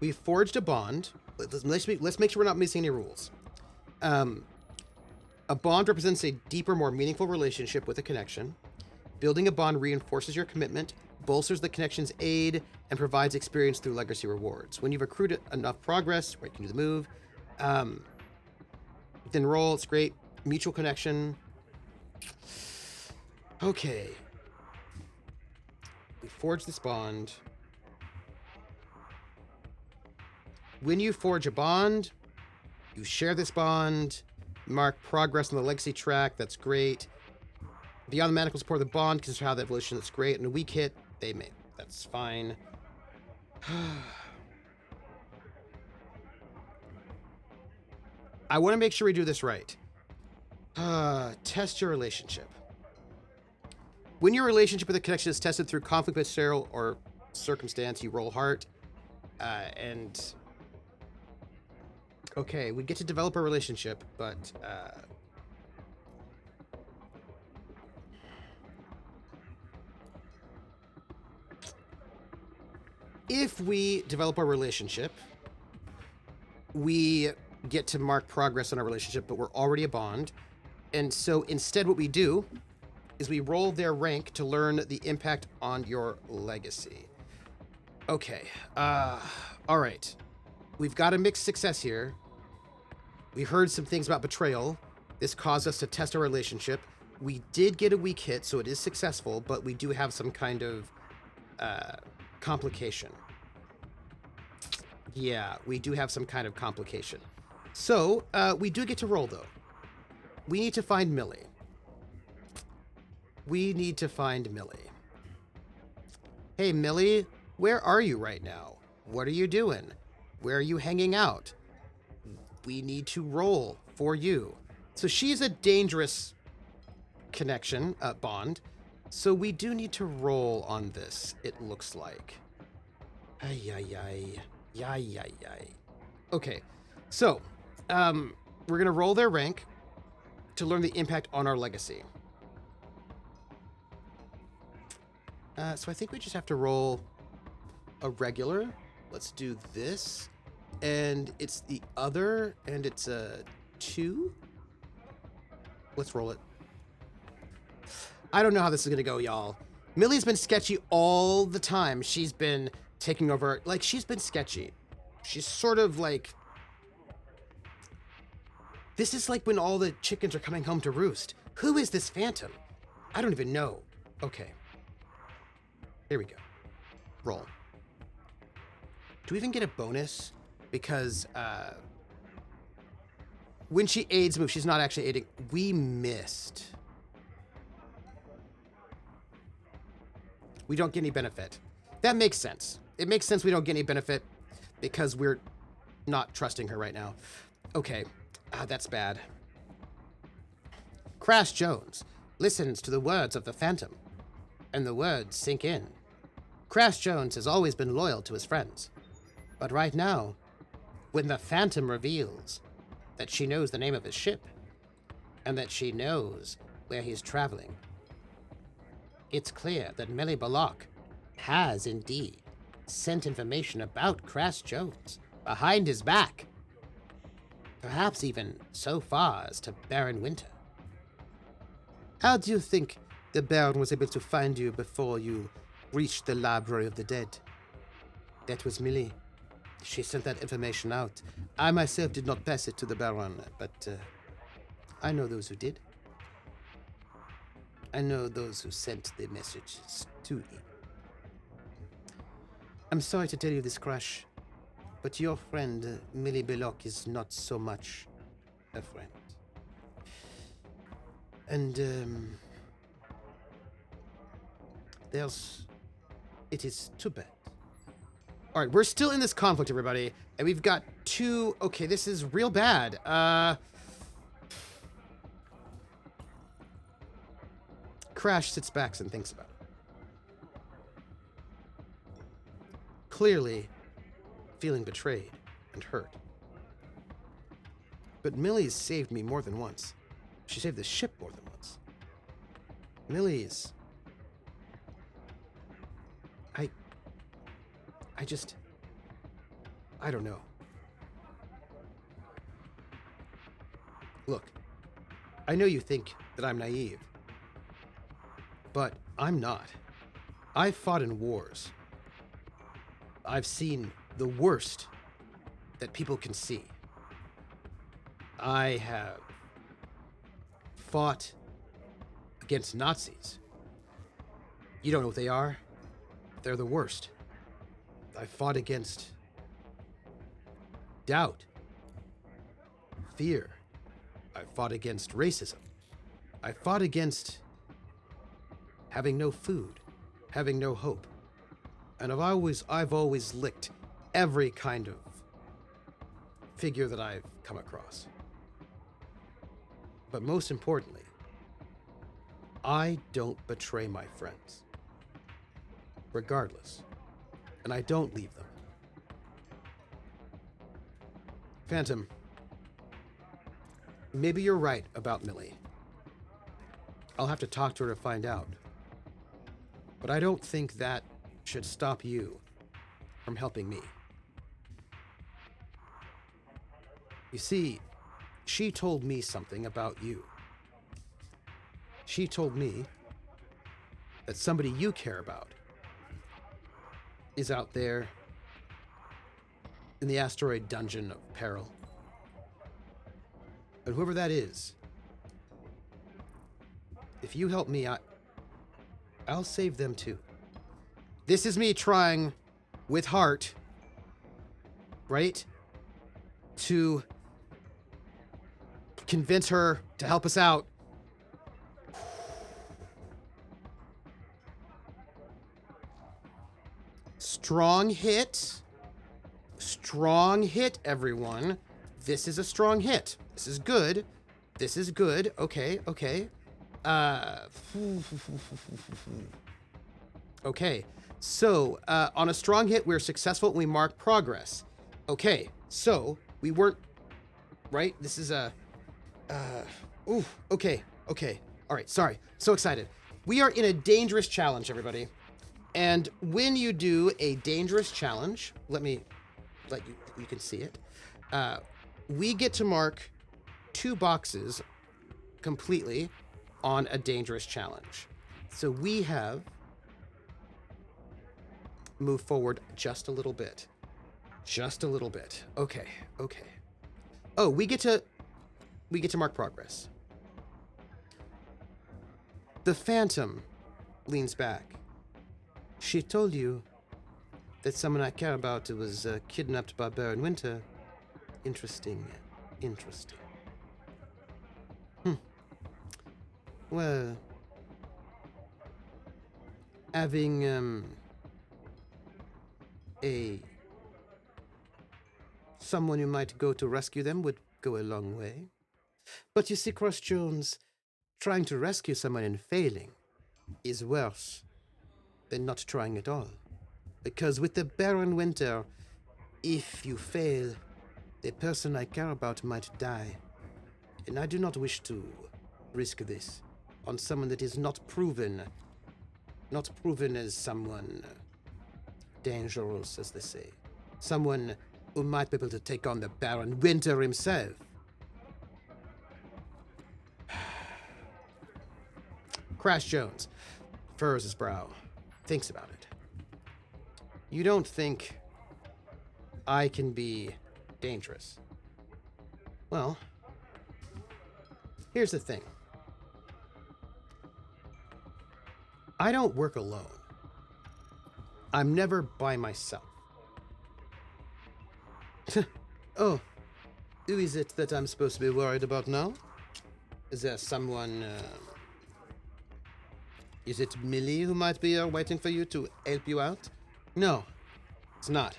We forged a bond. Let's make sure we're not missing any rules. A bond represents a deeper, more meaningful relationship with a connection. Building a bond reinforces your commitment, bolsters the connection's aid, and provides experience through legacy rewards. When you've accrued enough progress, right, you can do the move. Then roll. It's great. Mutual connection. Okay. We forge this bond. When you forge a bond, you share this bond, mark progress on the legacy track. That's great. Beyond the magical support of the bond, consider how the evolution. That's great. And a weak hit, they may. That's fine. I want to make sure we do this right. Test your relationship. When your relationship with a connection is tested through conflict, betrayal, or circumstance, you roll heart. And okay, we get to develop a relationship, but if we develop a relationship, we get to mark progress on our relationship, but we're already a bond. And so instead what we do is we roll their rank to learn the impact on your legacy. Okay. All right. We've got a mixed success here. We heard some things about betrayal. This caused us to test our relationship. We did get a weak hit, so it is successful, but we do have some kind of complication. Yeah, we do have some kind of complication. So, we do get to roll, though. We need to find Millie. Hey, Millie, where are you right now? What are you doing? Where are you hanging out? We need to roll for you. So she's a dangerous connection, bond. So we do need to roll on this, it looks like. Ay. Okay, so we're going to roll their rank to learn the impact on our legacy. So I think we just have to roll a regular. Let's do this. And it's the other, and it's a 2. Let's roll it. I don't know how this is going to go, y'all. Millie's been sketchy all the time. She's been taking over. Like, she's been sketchy. She's sort of like... This is like when all the chickens are coming home to roost. Who is this phantom? I don't even know. Okay. Here we go. Roll. Do we even get a bonus? Because when she aids move, she's not actually aiding. We missed. We don't get any benefit. That makes sense. It makes sense we don't get any benefit because we're not trusting her right now. Okay. That's bad. Crash Jones listens to the words of the Phantom, and the words sink in. Crash Jones has always been loyal to his friends. But right now, when the Phantom reveals that she knows the name of his ship, and that she knows where he's traveling, it's clear that Millie Belloq has indeed sent information about Crash Jones behind his back. Perhaps even so far as to Baron Winter. How do you think the Baron was able to find you before you reached the Library of the Dead? That was Millie. She sent that information out. I myself did not pass it to the Baron, but I know those who did. I know those who sent the messages to him. I'm sorry to tell you this, Crash, but your friend, Millie Belloq, is not so much a friend. And, it is too bad. All right, we're still in this conflict, everybody, and we've got 2... Okay, this is real bad. Crash sits back and thinks about it. Clearly feeling betrayed and hurt. But Millie's saved me more than once. She saved the ship more than once. Millie's... I don't know. Look, I know you think that I'm naive, but I'm not. I've fought in wars. I've seen the worst that people can see. I have fought against Nazis. You don't know what they are? They're the worst. I fought against doubt, fear. I fought against racism. I fought against having no food, having no hope. And I've always licked every kind of figure that I've come across. But most importantly, I don't betray my friends. Regardless. And I don't leave them. Phantom, maybe you're right about Millie. I'll have to talk to her to find out. But I don't think that should stop you from helping me. You see, she told me something about you. She told me that somebody you care about is out there in the Asteroid Dungeon of Peril. And whoever that is, if you help me, I'll save them too. This is me trying with heart, right, to convince her to help us out. Strong hit. Strong hit, everyone. This is a strong hit. This is good. This is good. Okay, okay. Okay. So, on a strong hit, we're successful and we mark progress. Okay. So, we weren't... Right? This is a... Okay. Okay. All right. Sorry. So excited. We are in a dangerous challenge, everybody. And when you do a dangerous challenge, you can see it. We get to mark 2 boxes completely on a dangerous challenge. So we have moved forward just a little bit. Just a little bit. Okay, okay. Oh, we get to mark progress. The Phantom leans back. She told you that someone I care about was kidnapped by Baron Winter. Interesting. Interesting. Well, having someone who might go to rescue them would go a long way. But you see, Cross Jones, trying to rescue someone and failing is worse than not trying at all. Because with the Baron Winter, if you fail, the person I care about might die. And I do not wish to risk this on someone that is not proven as someone dangerous, as they say. Someone who might be able to take on the Baron Winter himself. Crash Jones furrows his brow, thinks about it. You don't think I can be dangerous? Well, here's the thing. I don't work alone. I'm never by myself. Oh, who is it that I'm supposed to be worried about now? Is there someone... Is it Millie who might be waiting for you to help you out? No, it's not.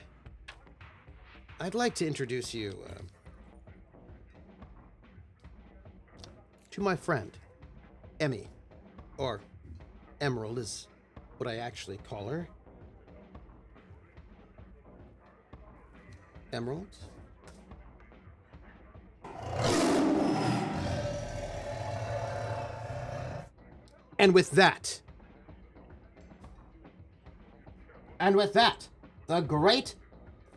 I'd like to introduce you to my friend, Emmy, or Emerald is what I actually call her. Emerald. And with that, the great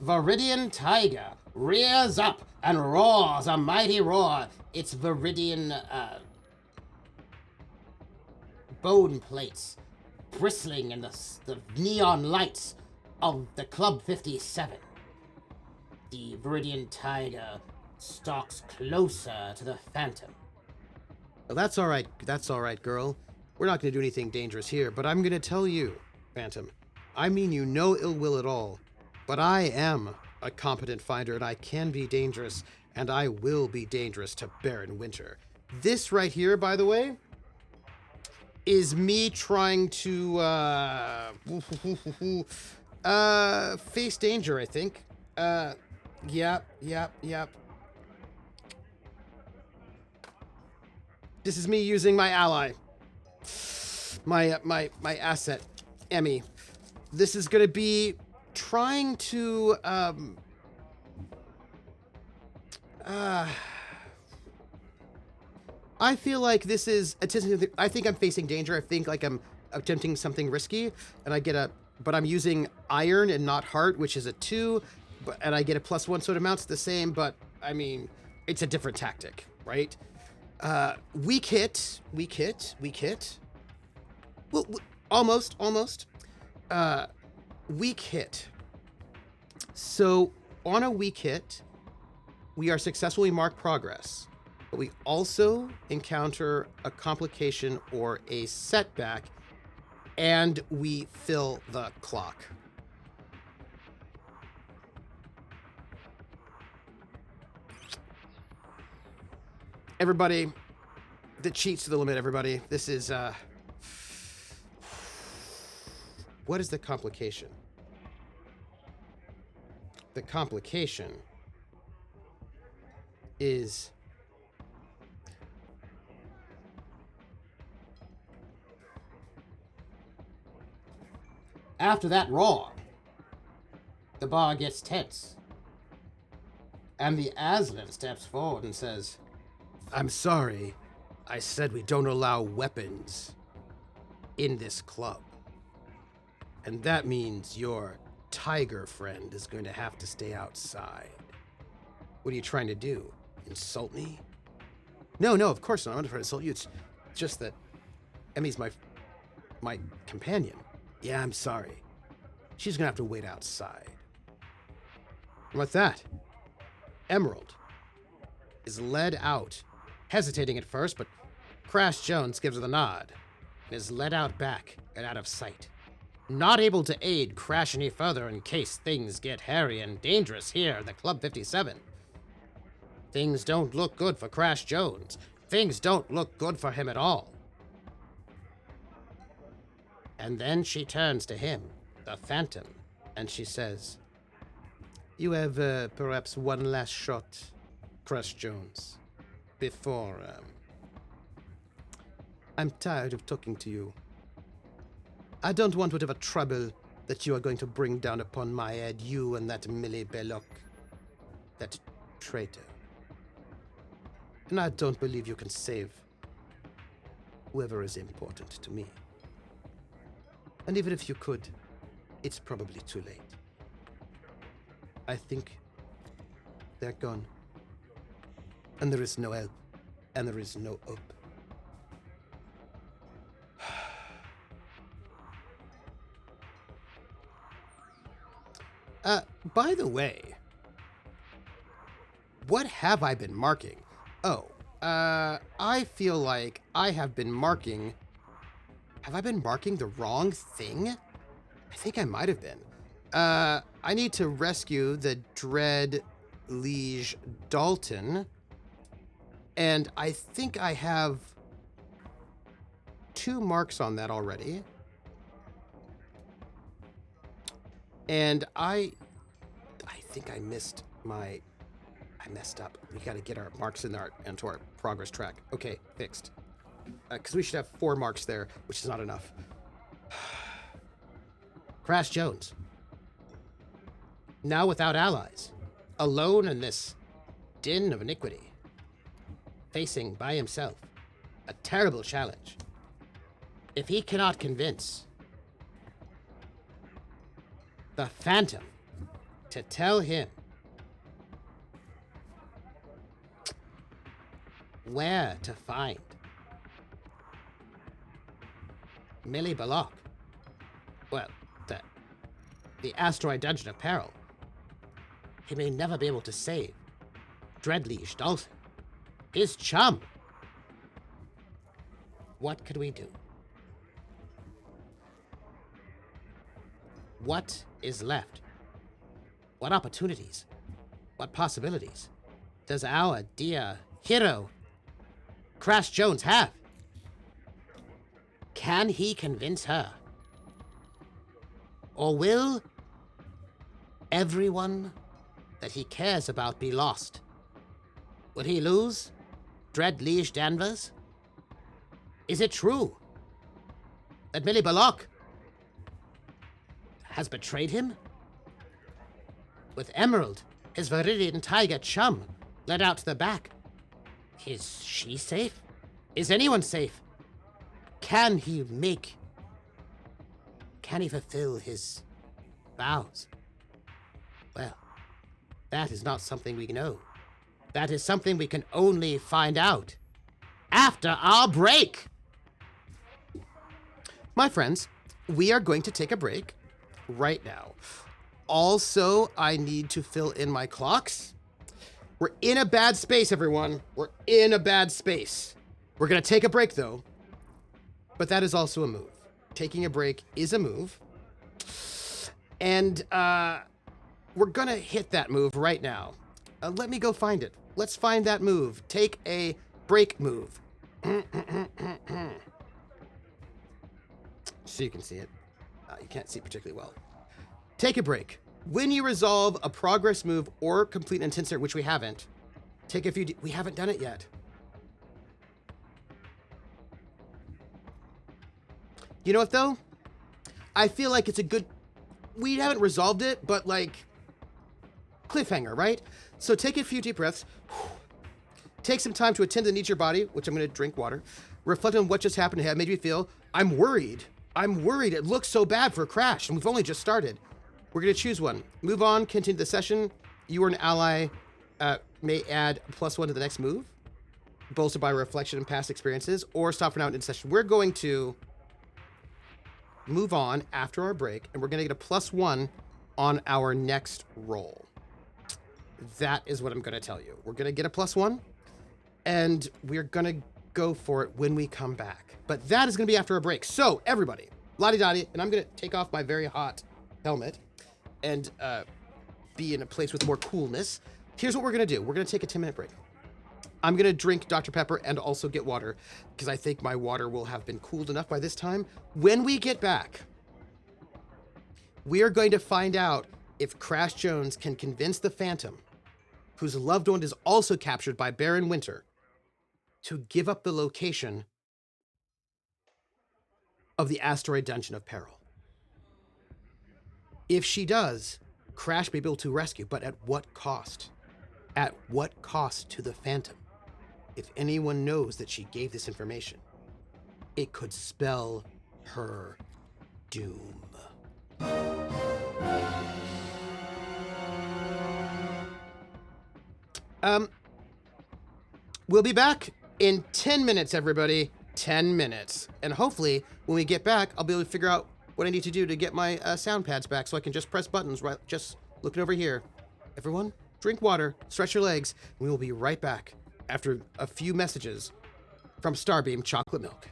Viridian tiger rears up and roars a mighty roar. Its Viridian bone plates bristling in the neon lights of the Club 57. The Viridian tiger stalks closer to the Phantom. well, that's all right, girl. We're not going to do anything dangerous here, but I'm going to tell you, Phantom, I mean you no ill will at all, but I am a competent fighter, and I can be dangerous, and I will be dangerous to Baron Winter. This right here, by the way, is me trying to face danger, I think. Yep. This is me using my ally. My asset, Emmy. This is gonna be trying to I feel like this is I think I'm facing danger. I think like I'm attempting something risky, and but I'm using iron and not heart, which is a 2, and I get a +1, so it amounts to the same, but I mean, it's a different tactic, right? Weak hit. Well, almost. Weak hit. So on a weak hit, we are successfully marked progress, but we also encounter a complication or a setback, and we fill the clock. Everybody, the cheats to the limit, everybody. This is, what is the complication? The complication is After that roar, the bar gets tense, and the Aslan steps forward and says, I'm sorry. I said we don't allow weapons in this club. And that means your tiger friend is going to have to stay outside. What are you trying to do? Insult me? No, of course not. I'm not trying to insult you. It's just that Emmy's my companion. Yeah, I'm sorry. She's gonna have to wait outside. And with that, Emerald is led out, hesitating at first, but Crash Jones gives her the nod and is led out back and out of sight. Not able to aid Crash any further in case things get hairy and dangerous here at the Club 57. Things don't look good for Crash Jones. Things don't look good for him at all. And then she turns to him, the Phantom, and she says, You have perhaps one last shot, Crash Jones, before I'm tired of talking to you. I don't want whatever trouble that you are going to bring down upon my head, you and that Millie Belloq, that traitor. And I don't believe you can save whoever is important to me. And even if you could, it's probably too late. I think they're gone. And there is no help, and there is no hope. By the way, what have I been marking? Oh, I feel like I have been marking... Have I been marking the wrong thing? I think I might have been. I need to rescue the Dread Liege Dalton. And I think I have 2 marks on that already. And I think I messed up. We got to get our marks into our progress track. Okay, fixed. Because we should have 4 marks there, which is not enough. Crash Jones. Now without allies, alone in this din of iniquity, facing by himself a terrible challenge. If he cannot convince the Phantom to tell him where to find Millie Belloq, well, the Asteroid Dungeon of Peril, he may never be able to save Dreadleash Dolphin, his chum. What could we do? What is left? What opportunities? What possibilities does our dear hero, Crash Jones, have? Can he convince her? Or will everyone that he cares about be lost? Will he lose Dreadleash Danvers? Is it true that Millie Belloq has betrayed him? With Emerald, his Viridian Tiger chum, led out to the back. Is she safe? Is anyone safe? Can he fulfill his vows? Well, that is not something we know. That is something we can only find out after our break. My friends, we are going to take a break right now. Also, I need to fill in my clocks. We're in a bad space, everyone. We're in a bad space. We're going to take a break, though. But that is also a move. Taking a break is a move. And we're going to hit that move right now. Let me go find it. Let's find that move. Take a break move. So you can see it. You can't see it particularly well. Take a break. When you resolve a progress move or complete an intent insert, which we haven't, take a few... we haven't done it yet. You know what, though? I feel like it's a good... we haven't resolved it, but, like, cliffhanger, right? So take a few deep breaths. Take some time to attend to the needs of your body, which I'm going to drink water. Reflect on what just happened, how it made you feel. I'm worried. It looks so bad for a Crash, and we've only just started. We're going to choose one. Move on, continue the session. You or an ally may add +1 to the next move, bolstered by reflection and past experiences, or stop for now and end session. We're going to move on after our break, and we're going to get a +1 on our next roll. That is what I'm going to tell you. We're going to get a +1, and we're going to go for it when we come back. But that is going to be after a break. So, everybody, la-di-da-di, and I'm going to take off my very hot helmet and be in a place with more coolness. Here's what we're going to do. We're going to take a 10-minute break. I'm going to drink Dr. Pepper and also get water, because I think my water will have been cooled enough by this time. When we get back, we are going to find out if Crash Jones can convince the Phantom, whose loved one is also captured by Baron Winter, to give up the location of the Asteroid Dungeon of Peril. If she does, Crash may be able to rescue, but at what cost? At what cost to the Phantom? If anyone knows that she gave this information, it could spell her doom. We'll be back in 10 minutes, everybody. 10 minutes. And hopefully, when we get back, I'll be able to figure out what I need to do to get my sound pads back so I can just press buttons, right? Just looking over here. Everyone, drink water, stretch your legs, and we will be right back after a few messages from Starbeam Chocolate Milk.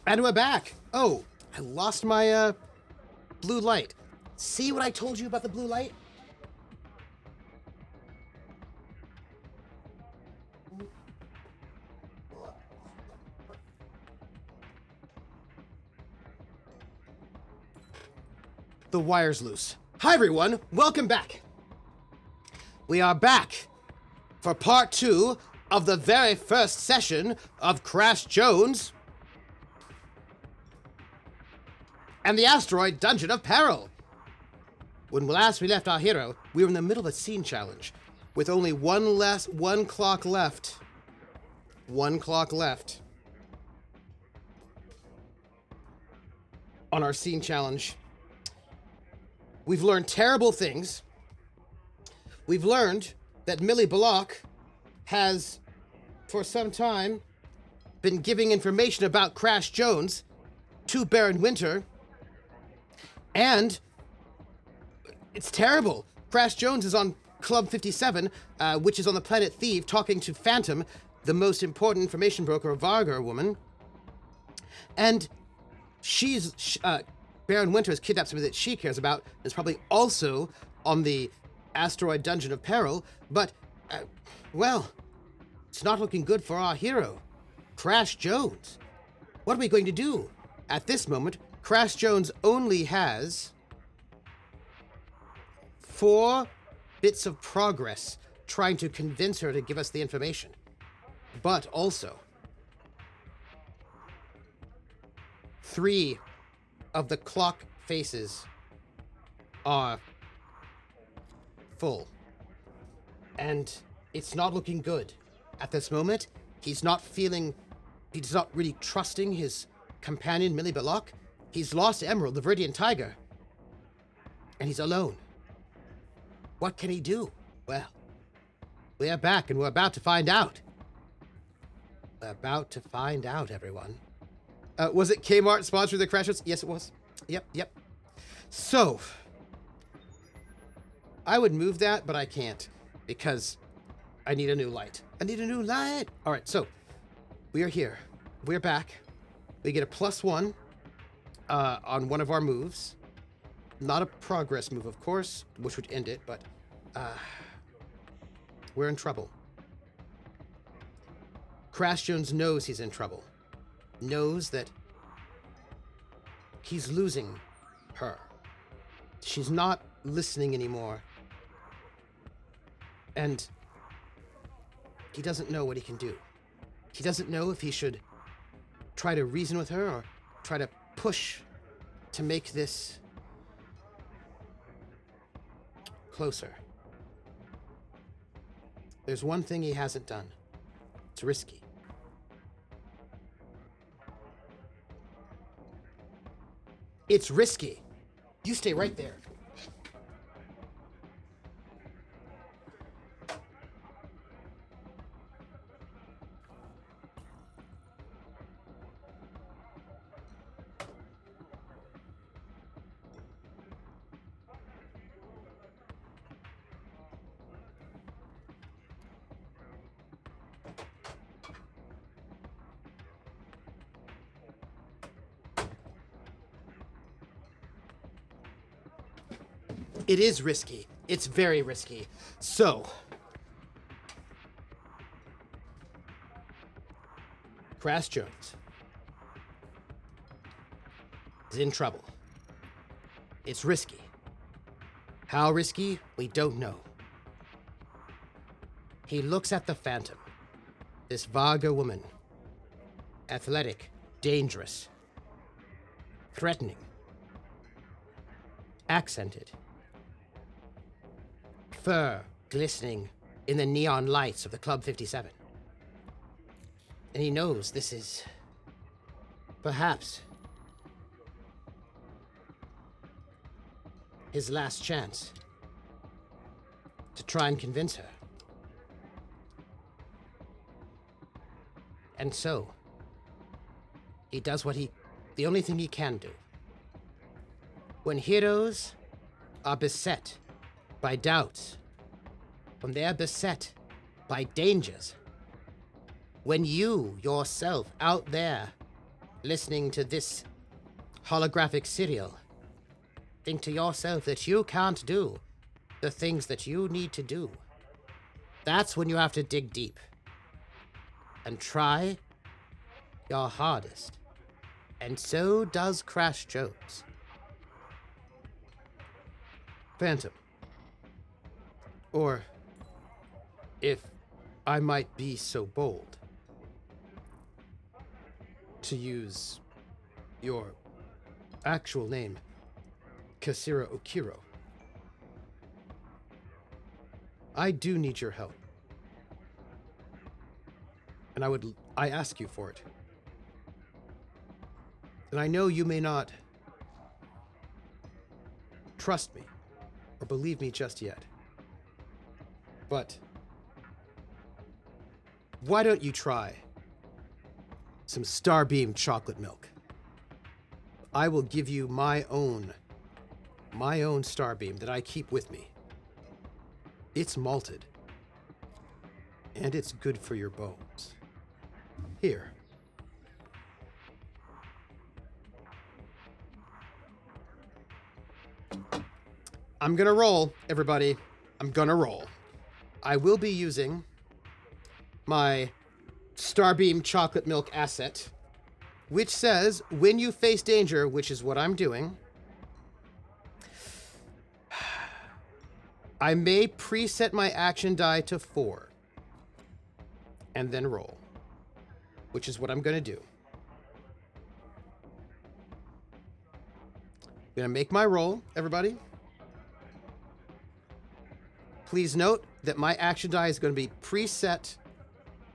And we're back. Oh, I lost my blue light. See what I told you about the blue light? The wire's loose. Hi everyone, welcome back. We are back for part 2 of the very first session of Crash Jones and the Asteroid Dungeon of Peril. When last we left our hero, we were in the middle of a scene challenge with only one clock left. One clock left on our scene challenge. We've learned terrible things. We've learned that Millie Belloq has, for some time, been giving information about Crash Jones to Baron Winter. And it's terrible. Crash Jones is on Club 57, which is on the planet Theev, talking to Phantom, the most important information broker, a Vargar woman. And Baron Winter has kidnapped somebody that she cares about. Is probably also on the Asteroid Dungeon of Peril. But, well, it's not looking good for our hero, Crash Jones. What are we going to do? At this moment, Crash Jones only has 4 bits of progress trying to convince her to give us the information. But also, 3 of the clock faces are full. And it's not looking good. At this moment, he's not really trusting his companion, Millie Belloq. He's lost Emerald, the Viridian Tiger. And he's alone. What can he do? Well, we are back and we're about to find out. We're about to find out, everyone. Was it Kmart sponsoring the Crash Jones? Yes, it was. Yep. So, I would move that, but I can't because I need a new light. All right, so we are here. We're back. We get a +1 on one of our moves. Not a progress move, of course, which would end it, but we're in trouble. Crash Jones knows he's in trouble. Knows that he's losing her. She's not listening anymore. And he doesn't know what he can do. He doesn't know if he should try to reason with her or try to push to make this closer. There's one thing he hasn't done. It's risky. It's risky. You stay right there. It is risky. It's very risky. So, Crash Jones is in trouble. It's risky. How risky? We don't know. He looks at the Phantom, this Vargar woman. Athletic, dangerous, threatening, accented. Fur glistening in the neon lights of the Club 57. And he knows this is perhaps his last chance to try and convince her. And so, he does the only thing he can do. When heroes are beset by doubts, when they are beset by dangers, when you yourself out there listening to this holographic serial, think to yourself that you can't do the things that you need to do. That's when you have to dig deep and try your hardest. And so does Crash Jones. Phantom. Or, if I might be so bold, to use your actual name, Quasira Okiro. I do need your help. And I ask you for it. And I know you may not trust me or believe me just yet. But why don't you try some Starbeam chocolate milk? I will give you my own Starbeam that I keep with me. It's malted. And it's good for your bones. Here. I'm gonna roll, everybody. I'm gonna roll. I will be using my Starbeam chocolate milk asset, which says, when you face danger, which is what I'm doing, I may preset my action die to 4 and then roll, which is what I'm going to do. I'm going to make my roll, everybody. Please note that my action die is going to be preset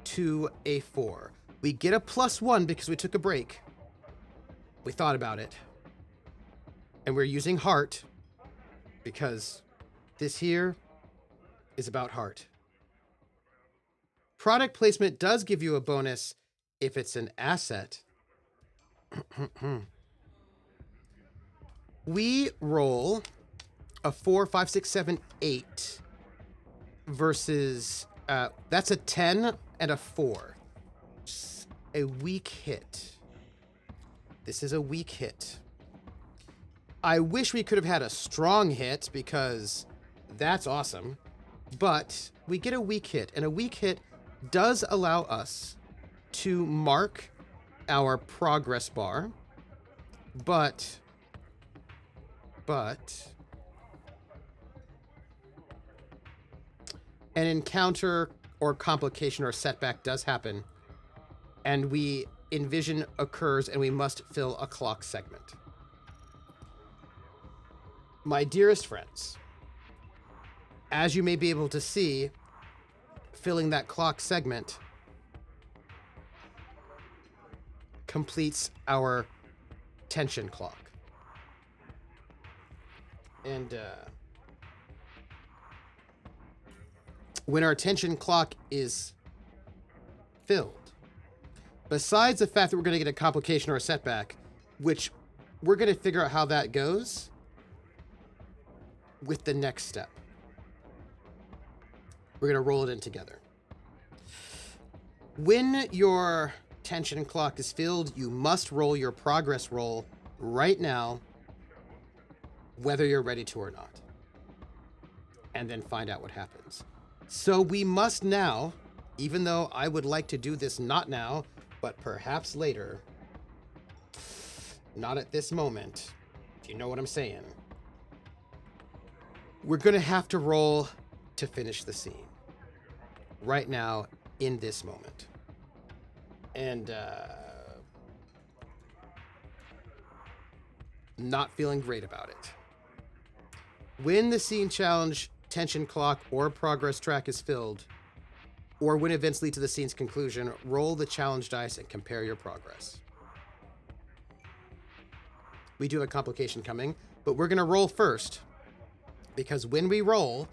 to a 4. We get a +1 because we took a break. We thought about it. And we're using heart because this here is about heart. Product placement does give you a bonus if it's an asset. We roll a 4, 5, 6, 7, 8 versus that's a 10 and a 4. A weak hit. This is a weak hit. I wish we could have had a strong hit because that's awesome. But we get a weak hit, and a weak hit does allow us to mark our progress bar. But an encounter or complication or setback does happen, and we envision occurs, and we must fill a clock segment. My dearest friends, as you may be able to see, filling that clock segment completes our tension clock. And when our tension clock is filled, besides the fact that we're going to get a complication or a setback, which we're going to figure out how that goes with the next step. We're going to roll it in together. When your tension clock is filled, you must roll your progress roll right now, whether you're ready to or not, and then find out what happens. So we must now, even though I would like to do this not now, but perhaps later, not at this moment, if you know what I'm saying, we're going to have to roll to finish the scene right now in this moment. And not feeling great about it. When the scene challenge, tension clock, or progress track is filled, or when events lead to the scene's conclusion, roll the challenge dice and compare your progress. We do have a complication coming, but we're going to roll first, because when we roll,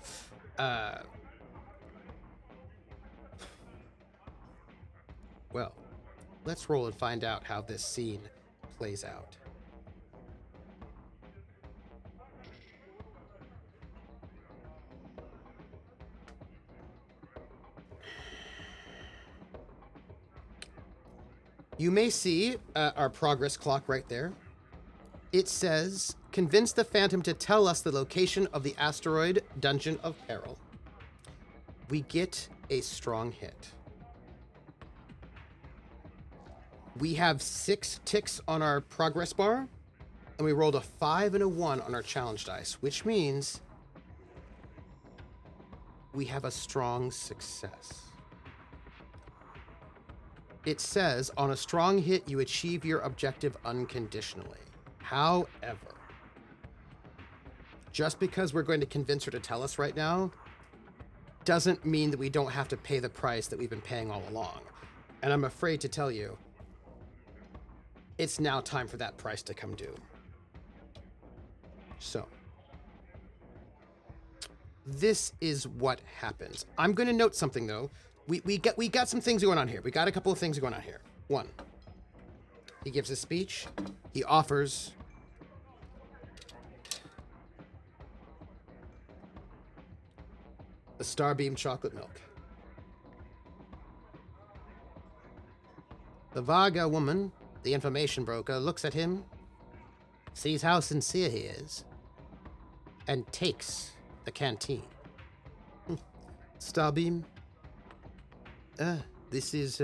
well, let's roll and find out how this scene plays out. You may see our progress clock right there. It says, convince the Phantom to tell us the location of the Asteroid Dungeon of Peril. We get a strong hit. We have 6 ticks on our progress bar, and we rolled a 5 and a 1 on our challenge dice, which means we have a strong success. It says, on a strong hit, you achieve your objective unconditionally. However, just because we're going to convince her to tell us right now doesn't mean that we don't have to pay the price that we've been paying all along. And I'm afraid to tell you, it's now time for that price to come due. So, this is what happens. I'm going to note something, though. We got some things going on here. We got a couple of things going on here. 1, he gives a speech. He offers the Starbeam chocolate milk. The Varga woman, the information broker, looks at him, sees how sincere he is, and takes the canteen. Starbeam? This is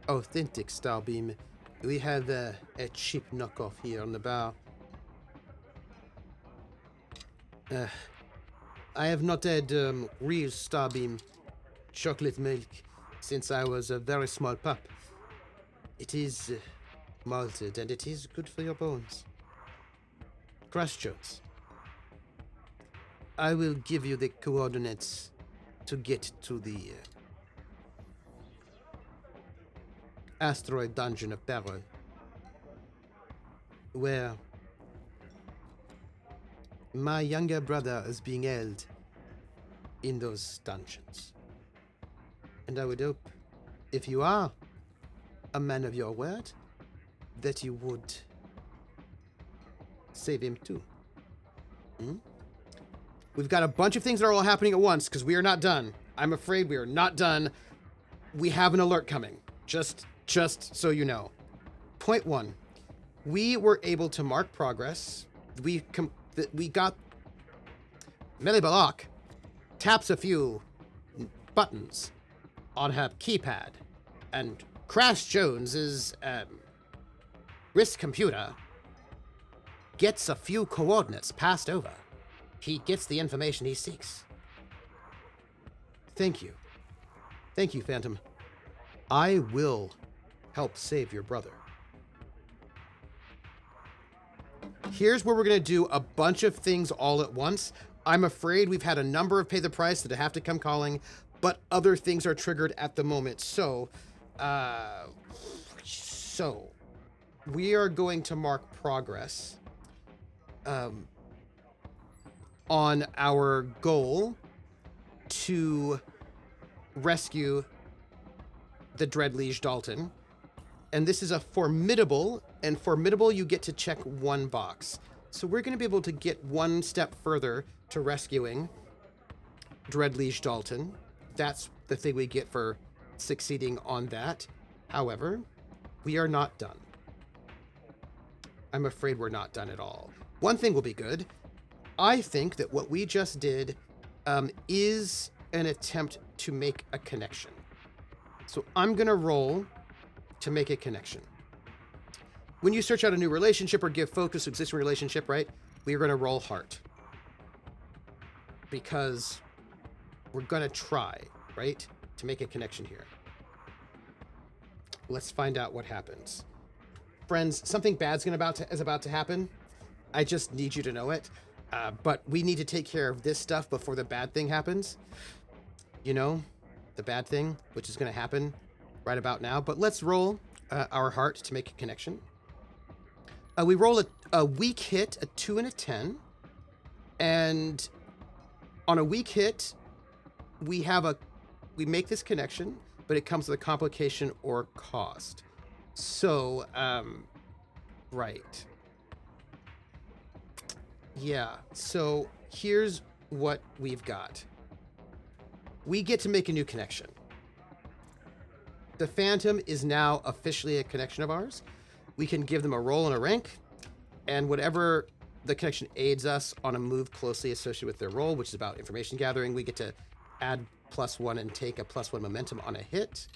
authentic Starbeam. We have a cheap knockoff here on the bar. I have not had real Starbeam chocolate milk since I was a very small pup. It is malted and it is good for your bones. Crush Jones, I will give you the coordinates to get to the Asteroid Dungeon of Peril, where my younger brother is being held in those dungeons. And I would hope, if you are a man of your word, that you would save him too. We've got a bunch of things that are all happening at once, because we are not done. I'm afraid we are not done. We have an alert coming. Just so you know. Point 1. We were able to mark progress. We got... Millie Belloq taps a few buttons on her keypad, and Crash Jones's wrist computer gets a few coordinates passed over. He gets the information he seeks. Thank you. Thank you, Phantom. I will help save your brother. Here's where we're going to do a bunch of things all at once. I'm afraid we've had a number of pay the price that have to come calling, but other things are triggered at the moment. So we are going to mark progress on our goal to rescue the Dread Liege Dalton. And this is a formidable, and formidable you get to check 1 box. So we're going to be able to get 1 step further to rescuing Dread Liege Dalton. That's the thing we get for succeeding on that. However, we are not done. I'm afraid we're not done at all. One thing will be good. I think that what we just did is an attempt to make a connection. So I'm going to roll to make a connection. When you search out a new relationship or give focus to existing relationship, right, we are going to roll heart. Because we're going to try, right, to make a connection here. Let's find out what happens. Friends, something bad's is about to happen. I just need you to know it. But we need to take care of this stuff before the bad thing happens. You know, the bad thing, which is going to happen right about now. But let's roll our heart to make a connection. We roll a weak hit, a 2 and a 10. And on a weak hit, we make this connection, but it comes with a complication or cost. So, right. Yeah, so here's what we've got. We get to make a new connection. The Phantom is now officially a connection of ours. We can give them a role and a rank, and whatever the connection aids us on a move closely associated with their role, which is about information gathering, we get to add +1 and take a +1 momentum on a hit,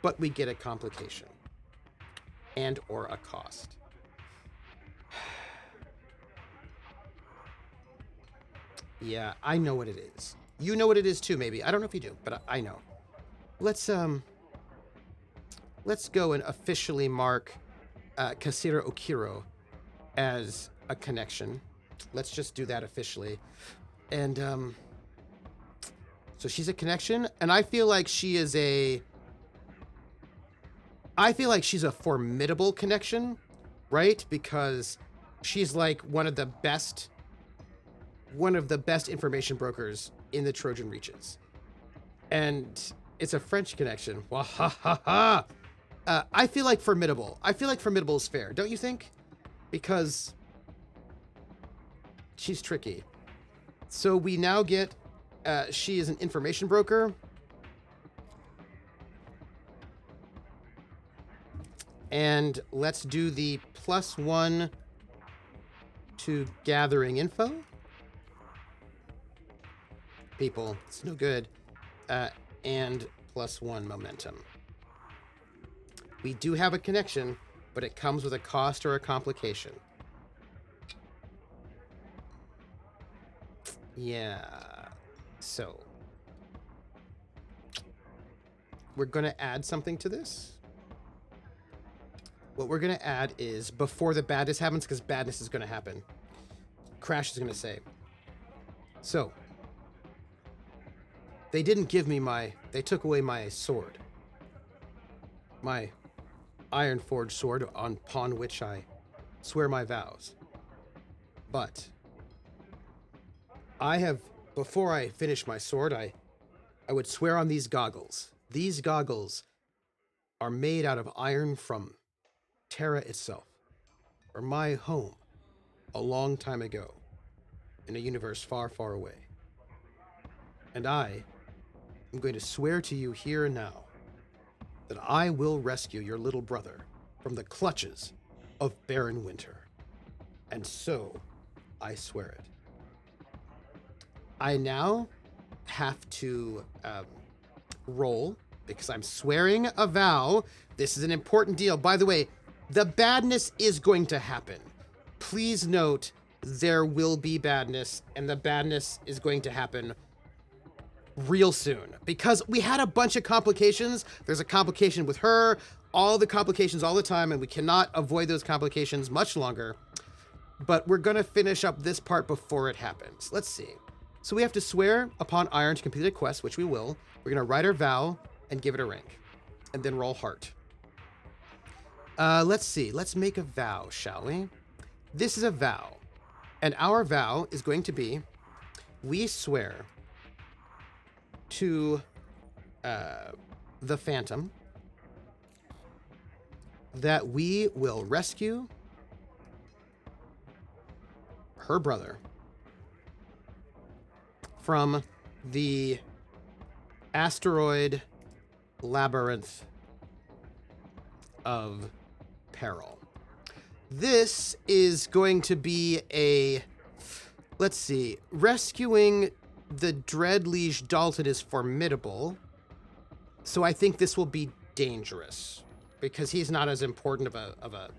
but we get a complication and or a cost. Yeah, I know what it is. You know what it is too, maybe. I don't know if you do, but I know. Let's go and officially mark Quasira Okiro as a connection. Let's just do that officially. And so she's a connection, and I feel like she's a formidable connection, right? Because she's like one of the best information brokers in the Trojan Reaches. And it's a French connection. Wahahaha. I feel like formidable. I feel like formidable is fair, don't you think? Because she's tricky. So we now get, she is an information broker. And let's do the +1 to gathering info. People, it's no good. And +1 momentum. We do have a connection, but it comes with a cost or a complication. Yeah. So we're going to add something to this. What we're going to add is before the badness happens, because badness is going to happen. Crash is going to say. So they didn't give me they took away my sword. My iron-forged sword upon which I swear my vows. But before I finish my sword, I would swear on these goggles. These goggles are made out of iron from Terra itself, or my home, a long time ago, in a universe far, far away. And I am going to swear to you here and now that I will rescue your little brother from the clutches of barren winter. And so, I swear it. I now have to roll, because I'm swearing a vow. This is an important deal. By the way, the badness is going to happen. Please note, there will be badness, and the badness is going to happen real soon, because we had a bunch of complications. There's a complication with her, all the complications all the time, and we cannot avoid those complications much longer. But we're going to finish up this part before it happens. Let's see. So we have to swear upon iron to complete a quest, which we will. We're going to write our vow and give it a rank, and then roll heart. Let's see. Let's make a vow, shall we? This is a vow, and our vow is going to be, we swear to the Phantom that we will rescue her brother from the asteroid labyrinth of peril. This is going to be let's see, rescuing the Dread Liege Dalton is formidable, so I think this will be dangerous, because he's not as important I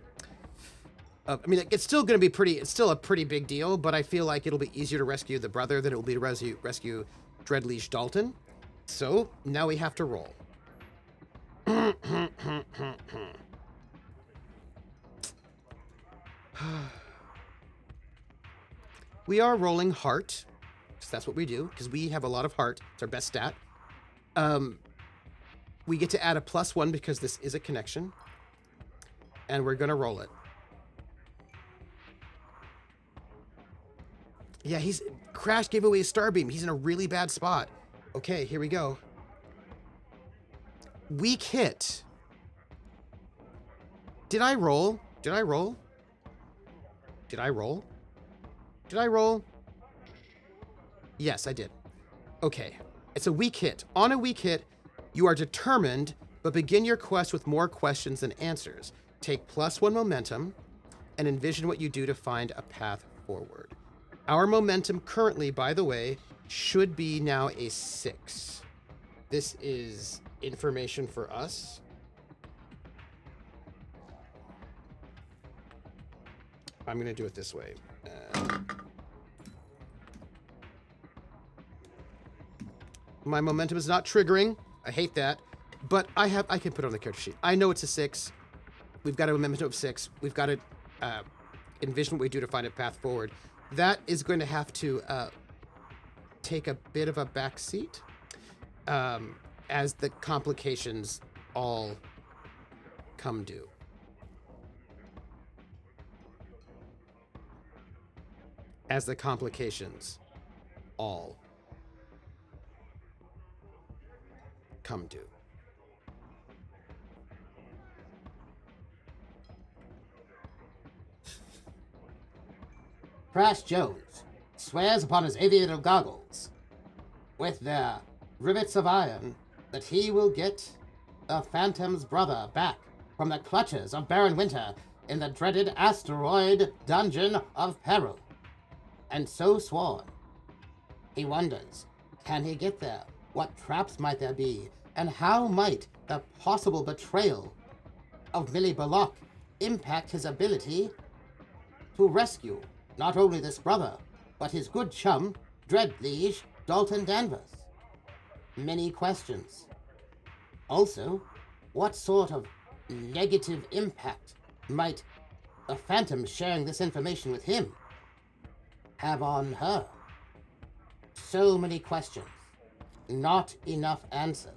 mean, it's still going to be it's still a pretty big deal, but I feel like it'll be easier to rescue the brother than it will be to rescue Dread Liege Dalton. So, now we have to roll. We are rolling heart, because that's what we do, because we have a lot of heart. It's our best stat. We get to add a +1 because this is a connection, and we're going to roll it. Yeah, Crash gave away his Starbeam. He's in a really bad spot. Okay, here we go. Weak hit. Did I roll? Did I roll? Did I roll? Did I roll? Yes, I did. Okay. It's a weak hit. On a weak hit, you are determined but begin your quest with more questions than answers. Take +1 momentum and envision what you do to find a path forward. Our momentum currently, by the way, should be now a 6. This is information for us. I'm going to do it this way. My momentum is not triggering. I hate that. But I can put it on the character sheet. I know it's a 6. We've got a momentum of 6. We've got to envision what we do to find a path forward. That is going to have to take a bit of a backseat as the complications all come due. As the complications all come due. Crash Jones swears upon his aviator goggles, with their rivets of iron, that he will get the Phantom's brother back from the clutches of Baron Winter in the dreaded Asteroid Dungeon of Peril. And so sworn, he wonders, can he get there? What traps might there be? And how might the possible betrayal of Millie Belloq impact his ability to rescue not only this brother, but his good chum, Dread Liege Dalton Danvers? Many questions. Also, what sort of negative impact might the Phantom sharing this information with him have on her? So many questions, not enough answers.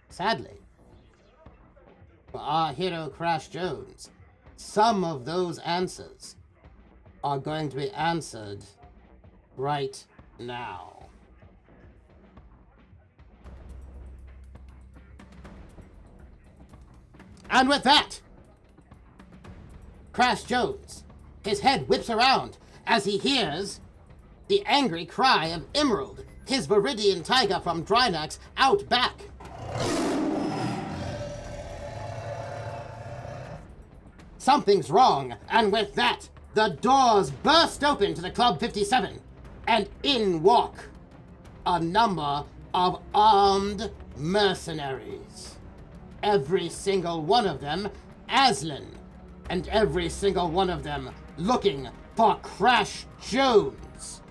Sadly, for our hero Crash Jones, some of those answers are going to be answered right now. And with that, Crash Jones, his head whips around as he hears the angry cry of Emerald, his Viridian tiger from Drynax, out back. Something's wrong, and with that, the doors burst open to the Club 57, and in walk a number of armed mercenaries. Every single one of them Aslan, and every single one of them looking for Crash Jones.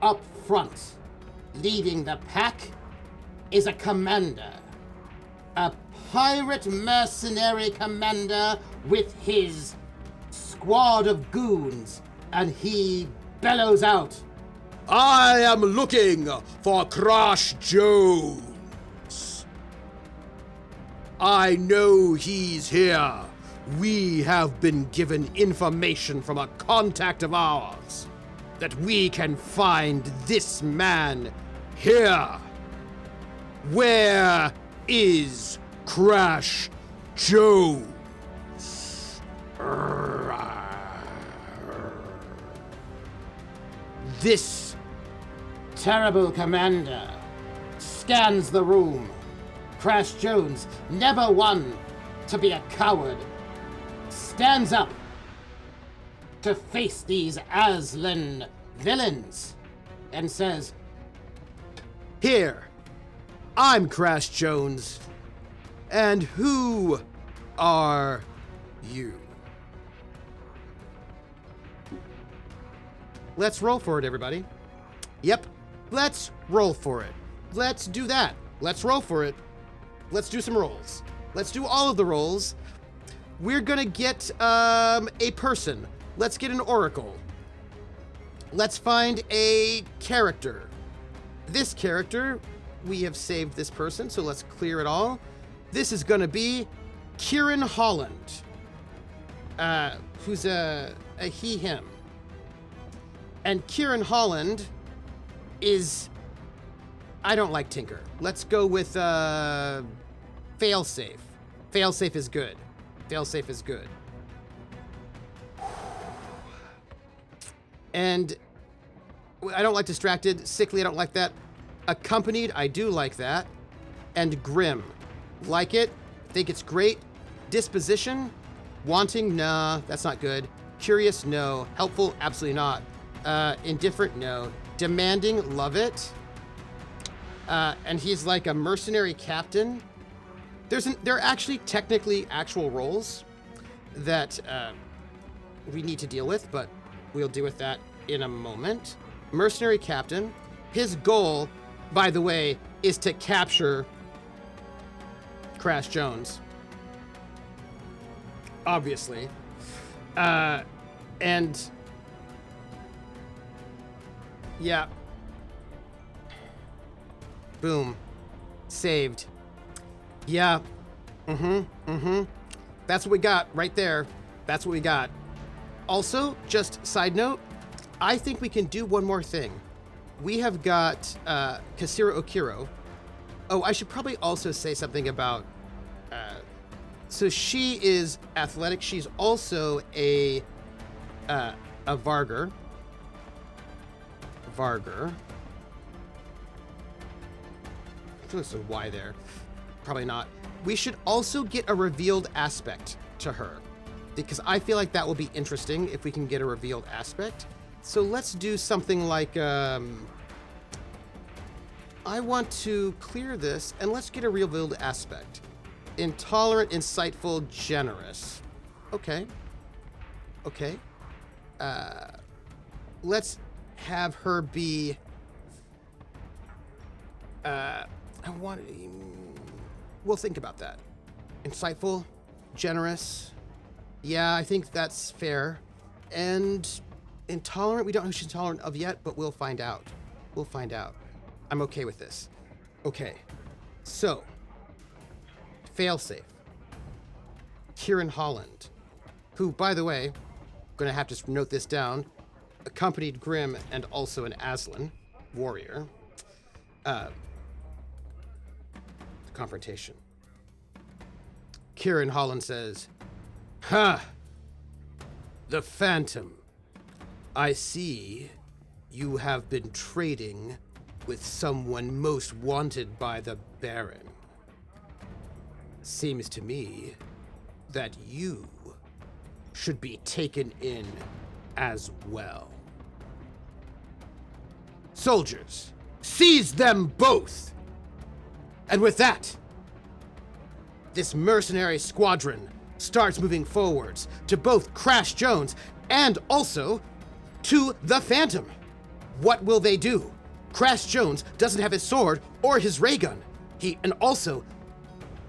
Up front, leading the pack, is a commander. A pirate mercenary commander with his squad of goons, and he bellows out, I am looking for Crash Jones. I know he's here. We have been given information from a contact of ours that we can find this man here. Where is Crash Jones? This terrible commander scans the room. Crash Jones, never one to be a coward, stands up to face these Aslan villains and says, Here, I'm Crash Jones. And who are you? Let's roll for it, everybody. Yep, let's roll for it. Let's do that. Let's roll for it. Let's do some rolls. Let's do all of the rolls. We're gonna get a person. Let's get an oracle. Let's find a character. This character, we have saved this person, so let's clear it all. This is gonna be Kieran Holland, who's a he, him. And Kieran Holland is, I don't like Tinker. Let's go with Failsafe. Failsafe is good. Failsafe is good. And I don't like Distracted. Sickly, I don't like that. Accompanied, I do like that. And Grim. Like it. Think it's great. Disposition. Wanting, nah, that's not good. Curious, no. Helpful, absolutely not. Indifferent, no. Demanding, love it. And he's like a mercenary captain. There are actually technically actual roles that we need to deal with, but we'll deal with that in a moment. Mercenary captain. His goal, by the way, is to capture Crash Jones. Obviously. And yeah. Boom. Saved. Yeah. That's what we got right there. That's what we got. Also, just side note, I think we can do one more thing. We have got Quasira Okiro. Oh, I should probably also say something about... so she is athletic. She's also a Varger. Varger. I feel like there's a Y there. Probably not. We should also get a revealed aspect to her, because I feel like that will be interesting if we can get a revealed aspect. So let's do something like, I want to clear this, and let's get a revealed aspect. Intolerant, insightful, generous. Okay. Okay. Let's have her be, we'll think about that. Insightful, generous. Yeah, I think that's fair. And intolerant, we don't know who she's intolerant of yet, but we'll find out. We'll find out. I'm okay with this. Okay. So, failsafe. Kieran Holland, who, by the way, gonna have to note this down, accompanied Grimm and also an Aslan warrior. Confrontation. Kieran Holland says, "Ha! The Phantom. I see you have been trading with someone most wanted by the Baron. Seems to me that you should be taken in as well. Soldiers, seize them both!" And with that, this mercenary squadron starts moving forwards to both Crash Jones and also to the Phantom. What will they do? Crash Jones doesn't have his sword or his ray gun. And also,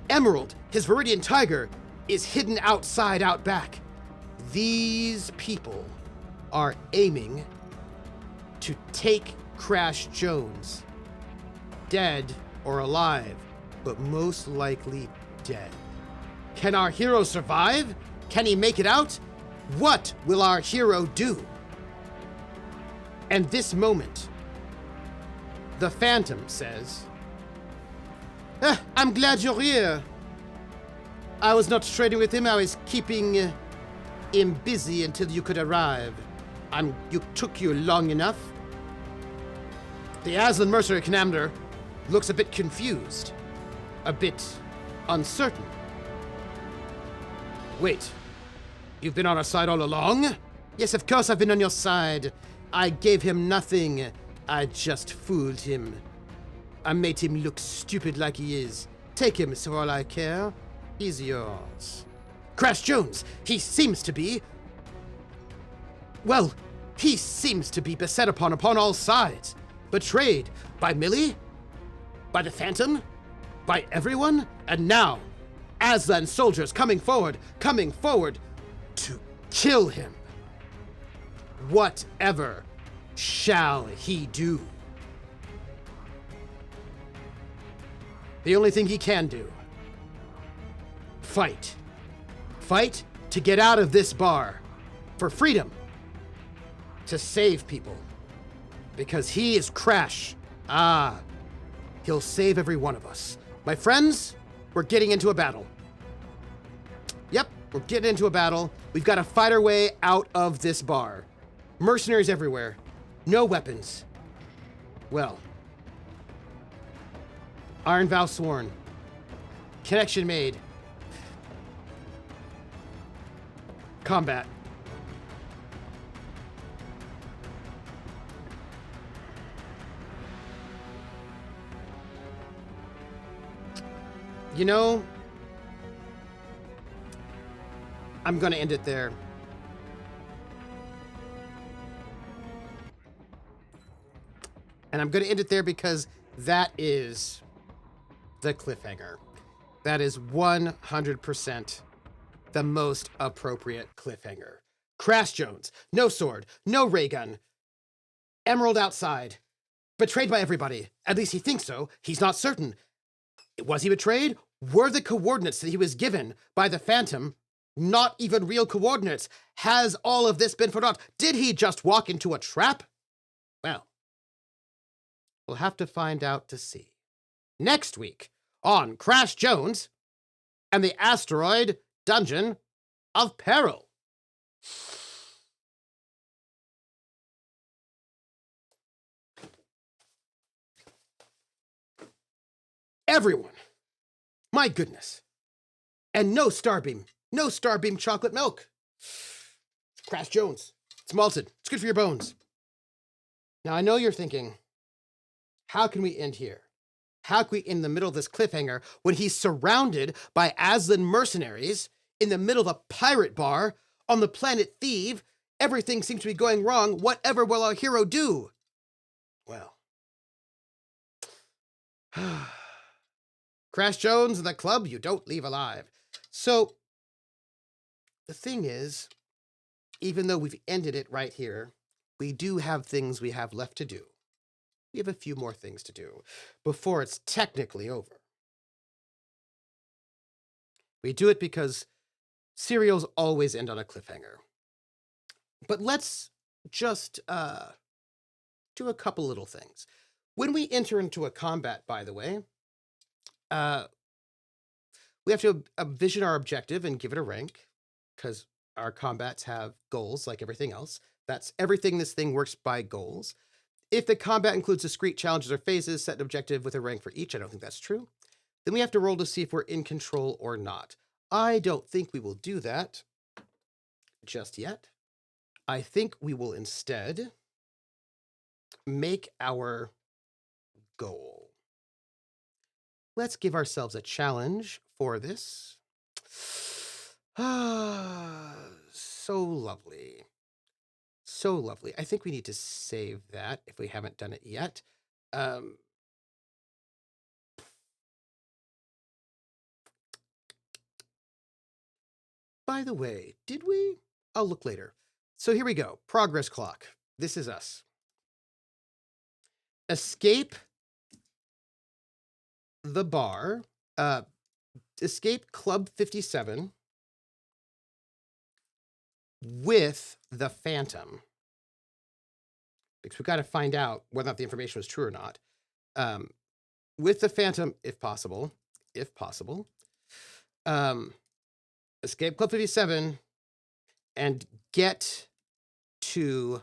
Emerald, his Viridian Tiger, is hidden outside out back. These people are aiming to take Crash Jones, dead or alive, but most likely dead. Can our hero survive? Can he make it out? What will our hero do? And this moment, the Phantom says, "I'm glad you're here. I was not trading with him, I was keeping him busy until you could arrive. You took you long enough." The Aslan mercenary commander looks a bit confused, a bit uncertain. "Wait, you've been on our side all along?" "Yes, of course I've been on your side. I gave him nothing. I just fooled him. I made him look stupid like he is. Take him, for all I care. He's yours." Crash Jones, he seems to be beset upon all sides. Betrayed by Millie, by the Phantom, by everyone, and now Aslan soldiers coming forward to kill him. Whatever shall he do? The only thing he can do. Fight. Fight to get out of this bar. For freedom. To save people. Because he is Crash. He'll save every one of us. My friends, we're getting into a battle. Yep, we're getting into a battle. We've got to fight our way out of this bar. Mercenaries everywhere. No weapons. Well. Iron vow sworn. Connection made. Combat. You know, I'm gonna end it there. And I'm gonna end it there because that is the cliffhanger. That is 100% the most appropriate cliffhanger. Crash Jones, no sword, no ray gun. Emerald outside. Betrayed by everybody. At least he thinks so. He's not certain. Was he betrayed? Were the coordinates that he was given by the Phantom not even real coordinates? Has all of this been for naught? Did he just walk into a trap? Well, we'll have to find out to see. Next week on Crash Jones and the Asteroid Dungeon of Peril. Everyone. My goodness. And no Starbeam. No Starbeam chocolate milk. Crash Jones. It's malted. It's good for your bones. Now, I know you're thinking, how can we end here? How can we end in the middle of this cliffhanger when he's surrounded by Aslan mercenaries in the middle of a pirate bar on the planet Theev? Everything seems to be going wrong. Whatever will our hero do? Well. Crash Jones and the club you don't leave alive. So, the thing is, even though we've ended it right here, we do have things we have left to do. We have a few more things to do before it's technically over. We do it because serials always end on a cliffhanger. But let's just do a couple little things. When we enter into a combat, by the way, we have to vision our objective and give it a rank, because our combats have goals like everything else. That's everything. This thing works by goals. If the combat includes discrete challenges or phases, set an objective with a rank for each. I don't think that's true. Then we have to roll to see if we're in control or not. I don't think we will do that just yet. I think we will instead make our goal. Let's give ourselves a challenge for this. So lovely. So lovely. I think we need to save that if we haven't done it yet. By the way, did we? I'll look later. So here we go. Progress clock. This is us. Escape the bar. Escape Club 57 with the Phantom. Because we've got to find out whether or not the information was true or not. With the Phantom, if possible. If possible. Escape Club 57 and get to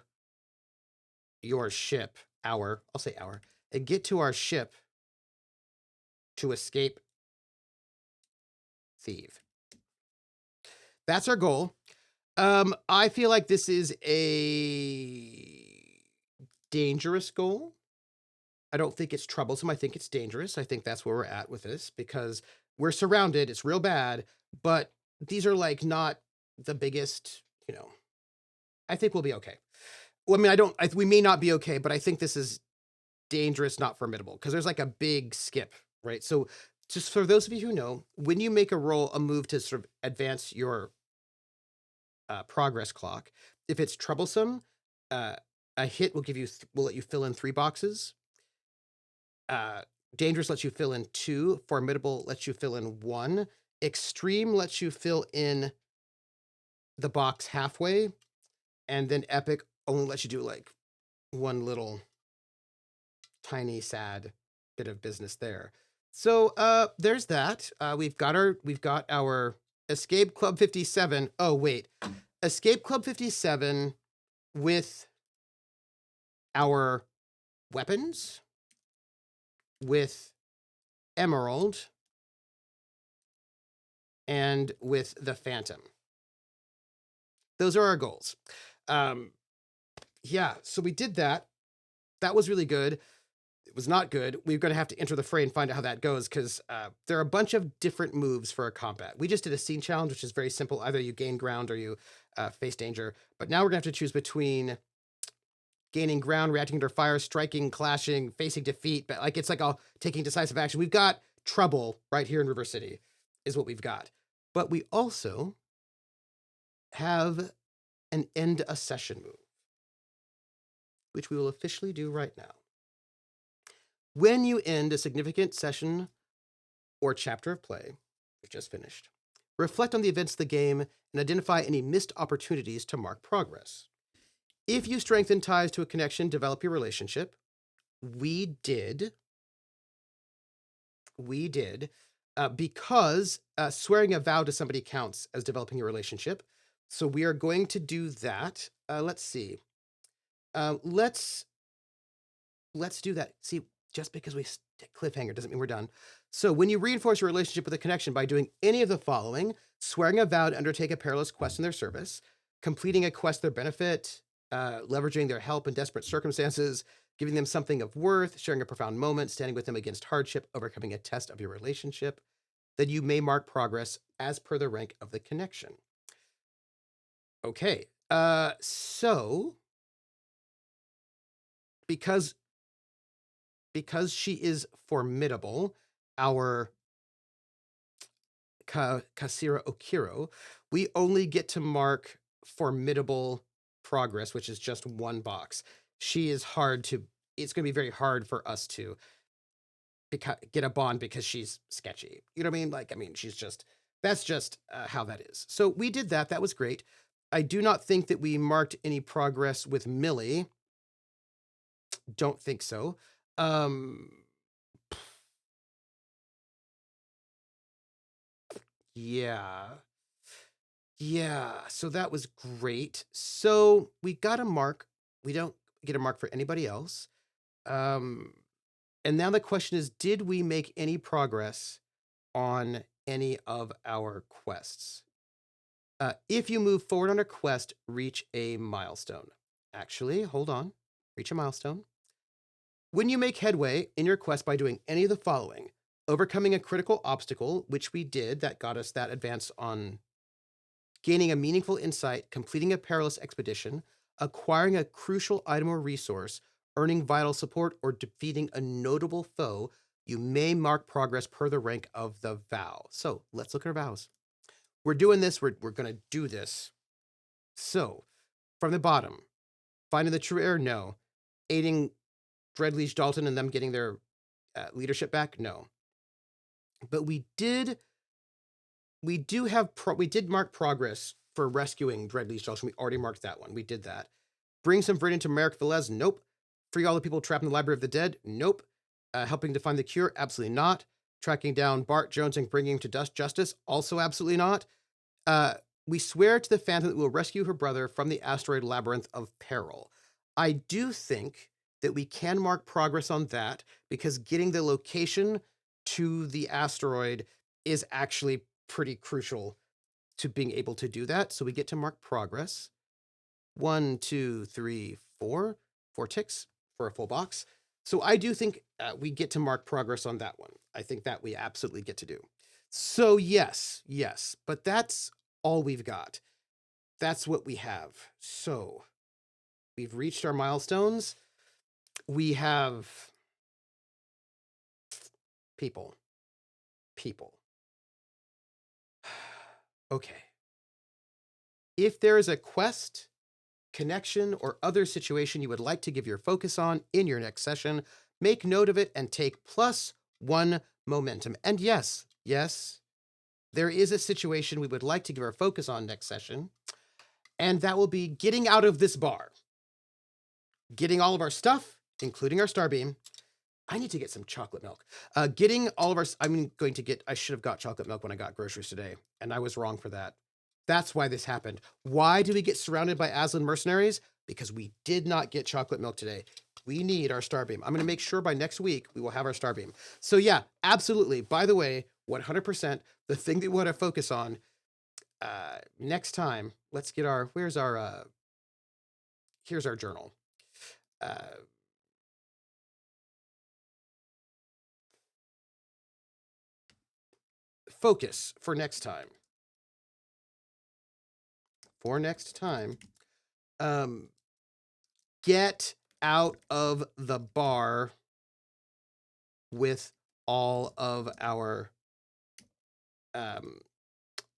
your ship. I'll say our. And get to our ship to escape Theev. That's our goal. I feel like this is a dangerous goal. I don't think it's troublesome. I think it's dangerous. I think that's where we're at with this because we're surrounded. It's real bad, but these are like not the biggest, I think we'll be okay. Well, I mean, we may not be okay, but I think this is dangerous, not formidable, because there's like a big skip, right? So just for those of you who know, when you make a move to sort of advance your progress clock, if it's troublesome, a hit will let you fill in 3 boxes. Dangerous lets you fill in 2. Formidable lets you fill in 1. Extreme lets you fill in the box halfway. And then epic only lets you do like one little tiny sad bit of business there. So there's that. We've got our Escape Club 57. Oh wait. Escape Club 57 with our weapons, with Emerald, and with the Phantom. Those are our goals. Yeah, so we did that. That was really good. It was not good. We're going to have to enter the fray and find out how that goes, because there are a bunch of different moves for a combat. We just did a scene challenge, which is very simple. Either you gain ground or you face danger. But now we're going to have to choose between gaining ground, reacting under fire, striking, clashing, facing defeat. But like, it's like all taking decisive action. We've got trouble right here in River City is what we've got. But we also have an end a session move, which we will officially do right now. When you end a significant session or chapter of play, we just finished, reflect on the events of the game and identify any missed opportunities to mark progress. If you strengthen ties to a connection, develop your relationship. We did, because swearing a vow to somebody counts as developing a relationship. So we are going to do that. Let's see. Let's do that. See, just because we stick cliffhanger doesn't mean we're done. So when you reinforce your relationship with a connection by doing any of the following: swearing a vow to undertake a perilous quest in their service, completing a quest their benefit, leveraging their help in desperate circumstances, giving them something of worth, sharing a profound moment, standing with them against hardship, overcoming a test of your relationship, then you may mark progress as per the rank of the connection. Okay, so because she is formidable, our Quasira Okiro, we only get to mark formidable progress, which is just one box. She is hard to, it's going to be very hard for us to get a bond because she's sketchy. You know what I mean? Like, I mean, she's just, that's just how that is. So we did that. That was great. I do not think that we marked any progress with Millie. Don't think so. Yeah. Yeah, so that was great. So we got a mark. We don't get a mark for anybody else. And now the question is, did we make any progress on any of our quests? If you move forward on a quest, reach a milestone. Actually, hold on. Reach a milestone. When you make headway in your quest by doing any of the following: overcoming a critical obstacle, which we did, that got us that advance on gaining a meaningful insight, completing a perilous expedition, acquiring a crucial item or resource, earning vital support, or defeating a notable foe, you may mark progress per the rank of the vow. So let's look at our vows. We're doing this. We're going to do this. So from the bottom, finding the true heir, no. Aiding Dreadleash Dalton and them getting their leadership back, no. But we did mark progress for rescuing Dreadleash Dalton. We already marked that one. We did that. Bring some Viridian to Merrick Velez, nope. Free all the people trapped in the Library of the Dead, nope. Helping to find the cure, absolutely not. Tracking down Bart Jones and bringing him to justice, also absolutely not. We swear to the Phantom that we will rescue her brother from the asteroid labyrinth of peril. I do think that we can mark progress on that, because getting the location to the asteroid is actually pretty crucial to being able to do that. So we get to mark progress. 1, 2, 3, 4 ticks for a full box. So I do think we get to mark progress on that one. I think that we absolutely get to do. So yes, but that's all we've got. That's what we have. So we've reached our milestones. We have people. Okay. If there is a quest, connection, or other situation you would like to give your focus on in your next session, make note of it and take +1 momentum. And yes, there is a situation we would like to give our focus on next session, and that will be getting out of this bar. Getting all of our stuff, including our Starbeam. I need to get some chocolate milk. Getting all of our, I should have got chocolate milk when I got groceries today, and I was wrong for that. That's why this happened. Why do we get surrounded by Aslan mercenaries? Because we did not get chocolate milk today. We need our Starbeam. I'm going to make sure by next week we will have our Starbeam. So yeah, absolutely. By the way, 100%. The thing that we want to focus on next time. Let's get our, here's our journal. Focus for next time. Get out of the bar with all of our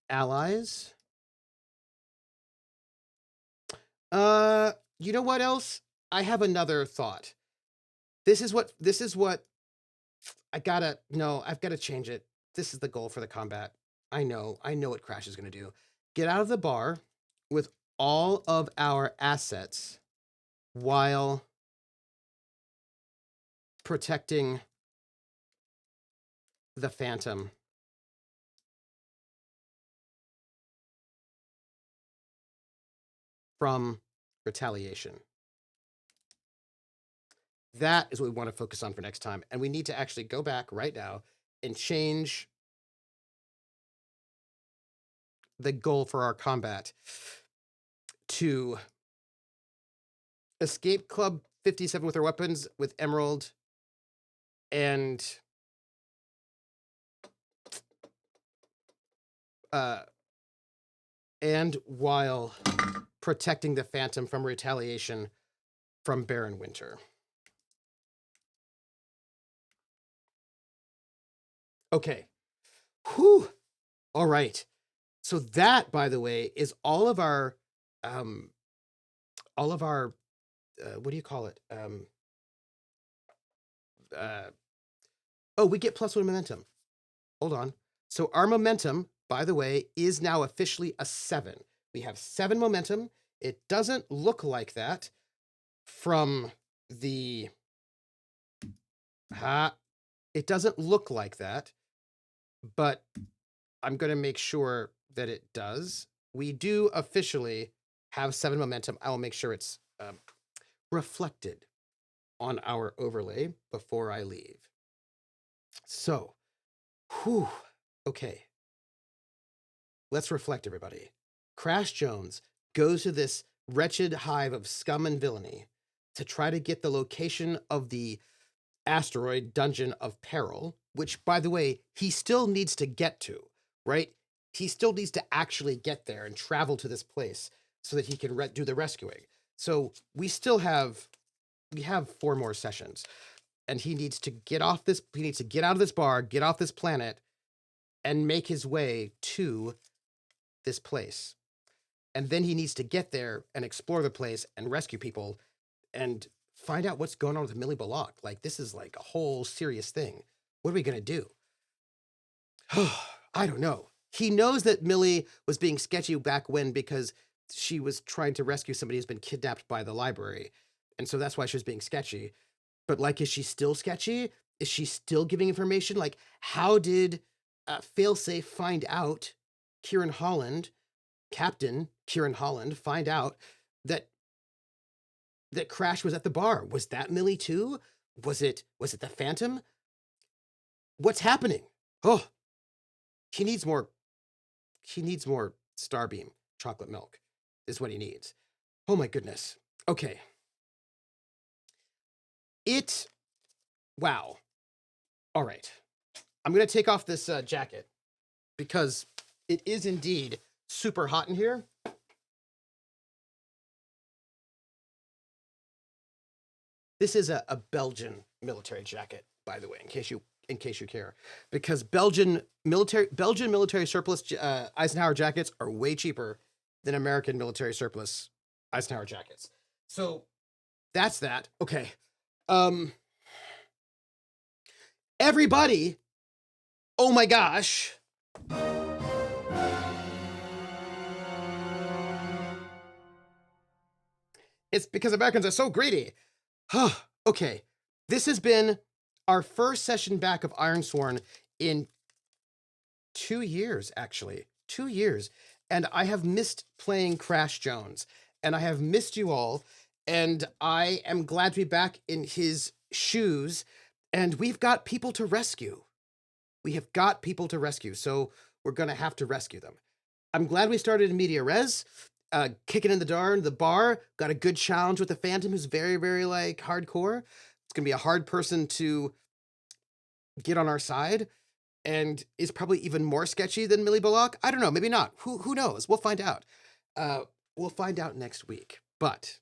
allies. You know what else? I have another thought. This is what I've got to change it. This is the goal for the combat. I know what Crash is going to do. Get out of the bar with all of our assets while protecting the Phantom from retaliation. That is what we want to focus on for next time. And we need to actually go back right now and change the goal for our combat to escape Club 57 with our weapons with Emerald and while protecting the Phantom from retaliation from Baron Winter. Okay. Whew. All right. So that, by the way, is all of our what do you call it? We get +1 momentum. Hold on. So our momentum, by the way, is now officially a 7. We have 7 momentum. It doesn't look like that from the... It doesn't look like that, but I'm going to make sure that it does. We do officially have 7 momentum. I will make sure it's reflected on our overlay before I leave. So, okay. Let's reflect, everybody. Crash Jones goes to this wretched hive of scum and villainy to try to get the location of the Asteroid Dungeon of Peril, which, by the way, he still needs to get to, right? He still needs to actually get there and travel to this place so that he can do the rescuing. So we have 4 more sessions, and he needs to get out of this bar, get off this planet, and make his way to this place. And then he needs to get there and explore the place and rescue people and find out what's going on with Millie Belloq. Like, this is like a whole serious thing. What are we going to do? I don't know. He knows that Millie was being sketchy back when because she was trying to rescue somebody who's been kidnapped by the library. And so that's why she was being sketchy. But, like, is she still sketchy? Is she still giving information? Like, how did Failsafe find out, Captain Kieran Holland, find out that Crash was at the bar? Was that Millie too? Was it the Phantom? What's happening? Oh, he needs more Starbeam chocolate milk is what he needs. Oh my goodness. Okay. Wow. All right. I'm going to take off this jacket because it is indeed super hot in here. This is a Belgian military jacket, by the way, in case you care, because Belgian military surplus Eisenhower jackets are way cheaper than American military surplus Eisenhower jackets. So that's that. Okay. Everybody, oh my gosh. It's because Americans are so greedy. Okay, this has been our first session back of Ironsworn in 2 years, actually. 2 years. And I have missed playing Crash Jones. And I have missed you all. And I am glad to be back in his shoes. And we've got people to rescue. We have got people to rescue, so we're gonna have to rescue them. I'm glad we started in media res, kicking in the bar, got a good challenge with the Phantom, who's very, very, like, hardcore. It's gonna be a hard person to get on our side, and is probably even more sketchy than Millie Belloq. I don't know, maybe not. Who knows? We'll find out. We'll find out next week. But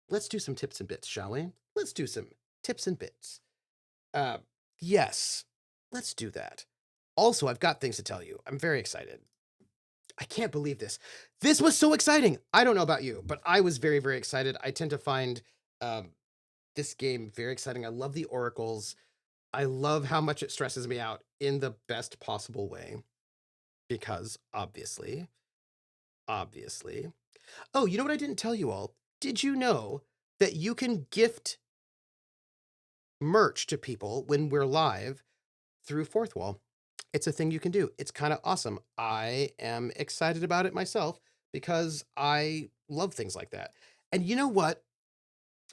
let's do some tips and bits, shall we? Let's do some tips and bits. Uh, yes, let's do that. Also, I've got things to tell you. I'm very excited. I can't believe this. This was so exciting. I don't know about you, but I was very, very excited. I tend to find this game very exciting. I love the oracles. I love how much it stresses me out in the best possible way. Because obviously. Oh, you know what I didn't tell you all? Did you know that you can gift merch to people when we're live through Fourth Wall? It's a thing you can do. It's kind of awesome. I am excited about it myself because I love things like that. And you know what?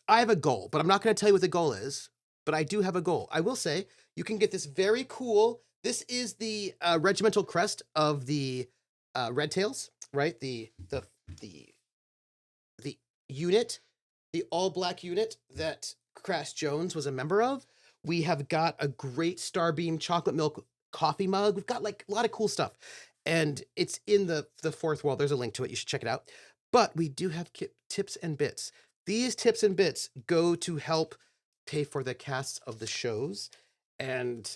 I have a goal, but I'm not going to tell you what the goal is, but I do have a goal. I will say you can get this very cool. This is the regimental crest of the Red Tails, right? The unit, the all black unit that Crash Jones was a member of. We have got a great Starbeam chocolate milk coffee mug. We've got like a lot of cool stuff, and it's in the Fourth Wall. There's a link to it. You should check it out. But we do have tips and bits. These tips and bits go to help pay for the casts of the shows, and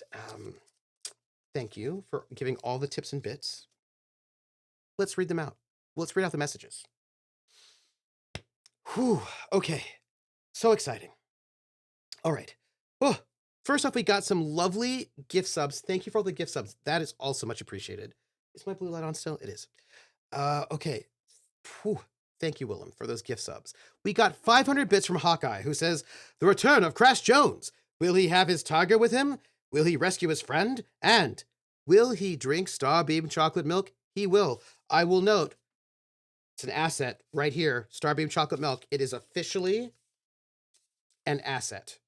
thank you for giving all the tips and bits. Let's read them out. Let's read out the messages. Whew. Okay. So exciting. All right. Oh, first off, we got some lovely gift subs. Thank you for all the gift subs. That is also much appreciated. Is my blue light on still? It is. Okay. Whew. Thank you, Willem, for those gift subs. We got 500 bits from Hawkeye, who says, "The return of Crash Jones. Will he have his tiger with him? Will he rescue his friend? And will he drink Starbeam chocolate milk? He will. I will note, it's an asset right here, Starbeam chocolate milk. It is officially an asset.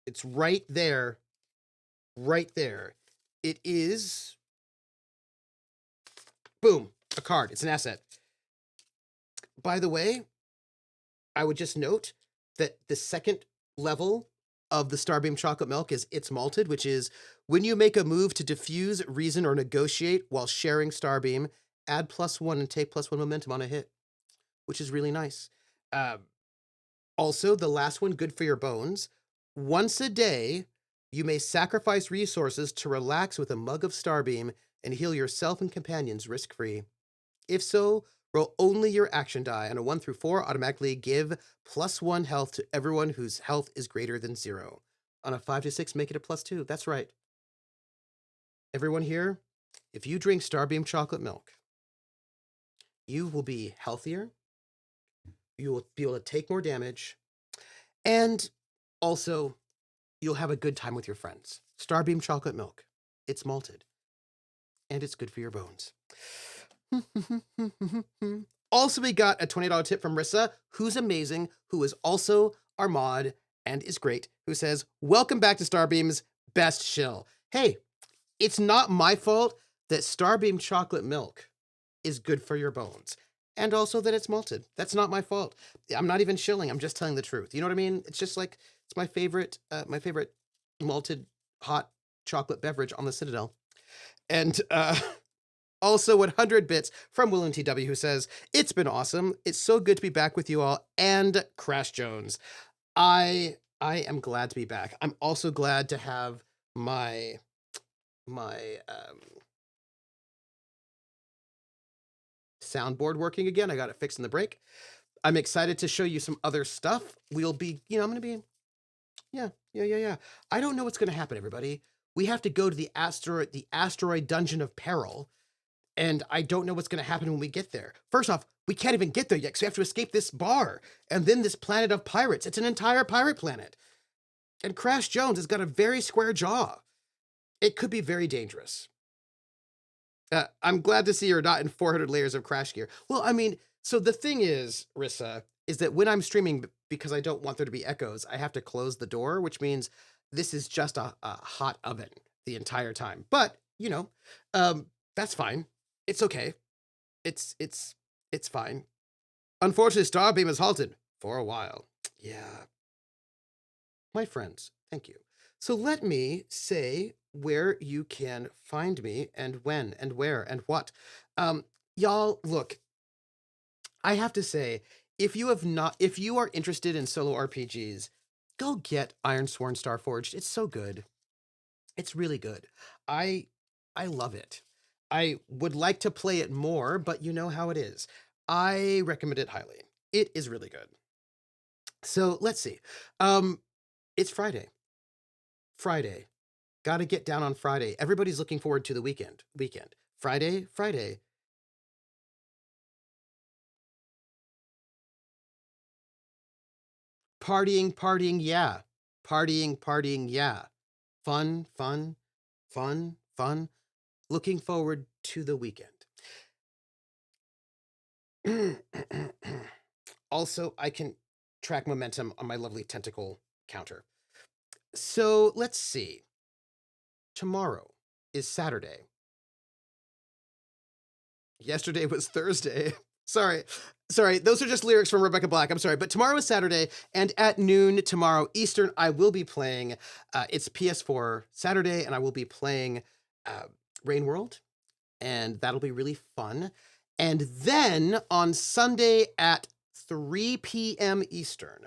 It's right there. Right there. It is, boom, a card. It's an asset. By the way, I would just note that the second level of the Starbeam chocolate milk is It's Malted, which is when you make a move to diffuse, reason, or negotiate while sharing Starbeam, add +1 and take +1 momentum on a hit, which is really nice. Also, the last one, Good for Your Bones. Once a day, you may sacrifice resources to relax with a mug of Starbeam and heal yourself and companions risk-free. If so, roll only your action die. On a 1 through 4, automatically give +1 health to everyone whose health is greater than 0. On a 5 to 6, make it a +2. That's right. Everyone here, if you drink Starbeam chocolate milk, you will be healthier, you will be able to take more damage, and also you'll have a good time with your friends. Starbeam chocolate milk. It's malted. And it's good for your bones. Also, we got a $20 tip from Rissa, who's amazing, who is also our mod and is great, who says, "Welcome back to Starbeam's best shill." Hey, it's not my fault that Starbeam chocolate milk is good for your bones. And also that it's malted. That's not my fault. I'm not even shilling. I'm just telling the truth. You know what I mean? It's just like, it's my favorite malted hot chocolate beverage on the Citadel. And also 100 bits from William TW, who says, "It's been awesome. It's so good to be back with you all and Crash Jones. I am glad to be back. I'm also glad to have my soundboard working again. I got it fixed in the break. I'm excited to show you some other stuff. We'll be, I'm going to be, yeah. I don't know what's going to happen, everybody. We have to go to the Asteroid Dungeon of Peril, and I don't know what's going to happen when we get there. First off, we can't even get there yet, because we have to escape this bar, and then this planet of pirates. It's an entire pirate planet. And Crash Jones has got a very square jaw. It could be very dangerous. I'm glad to see you're not in 400 layers of Crash gear. Well, I mean, so the thing is, Rissa, is that when I'm streaming, because I don't want there to be echoes, I have to close the door, which means this is just a hot oven. the entire time. But, that's fine. It's okay. It's fine. Unfortunately, Starbeam has halted for a while. Yeah. My friends, thank you. So let me say where you can find me and when and where and what. Y'all, look, I have to say, if you are interested in solo RPGs, go get Ironsworn Starforged. It's so good. It's really good. I I love it. I would like to play it more, but you know how it is. I recommend it highly. It is really good. So let's see. Um, it's Friday. Friday. Gotta get down on Friday. Everybody's looking forward to the weekend. Weekend. Friday, Friday. Partying, partying, yeah. Partying, partying, yeah. Fun, fun, fun, fun. Looking forward to the weekend. Also, I can track momentum on my lovely tentacle counter. So let's see. Tomorrow is Saturday. Yesterday was Thursday. Sorry. Sorry, those are just lyrics from Rebecca Black. I'm sorry, but tomorrow is Saturday, and at noon tomorrow Eastern, I will be playing. It's PS4 Saturday, and I will be playing Rain World, and that'll be really fun. And then on Sunday at 3 p.m. Eastern,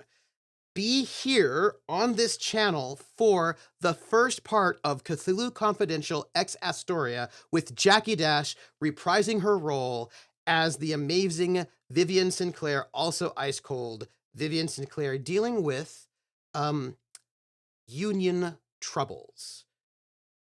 be here on this channel for the first part of Cthulhu Confidential X Astoria with Jackie Dash reprising her role as the amazing Vivian Sinclair, also ice cold Vivian Sinclair, dealing with um, union troubles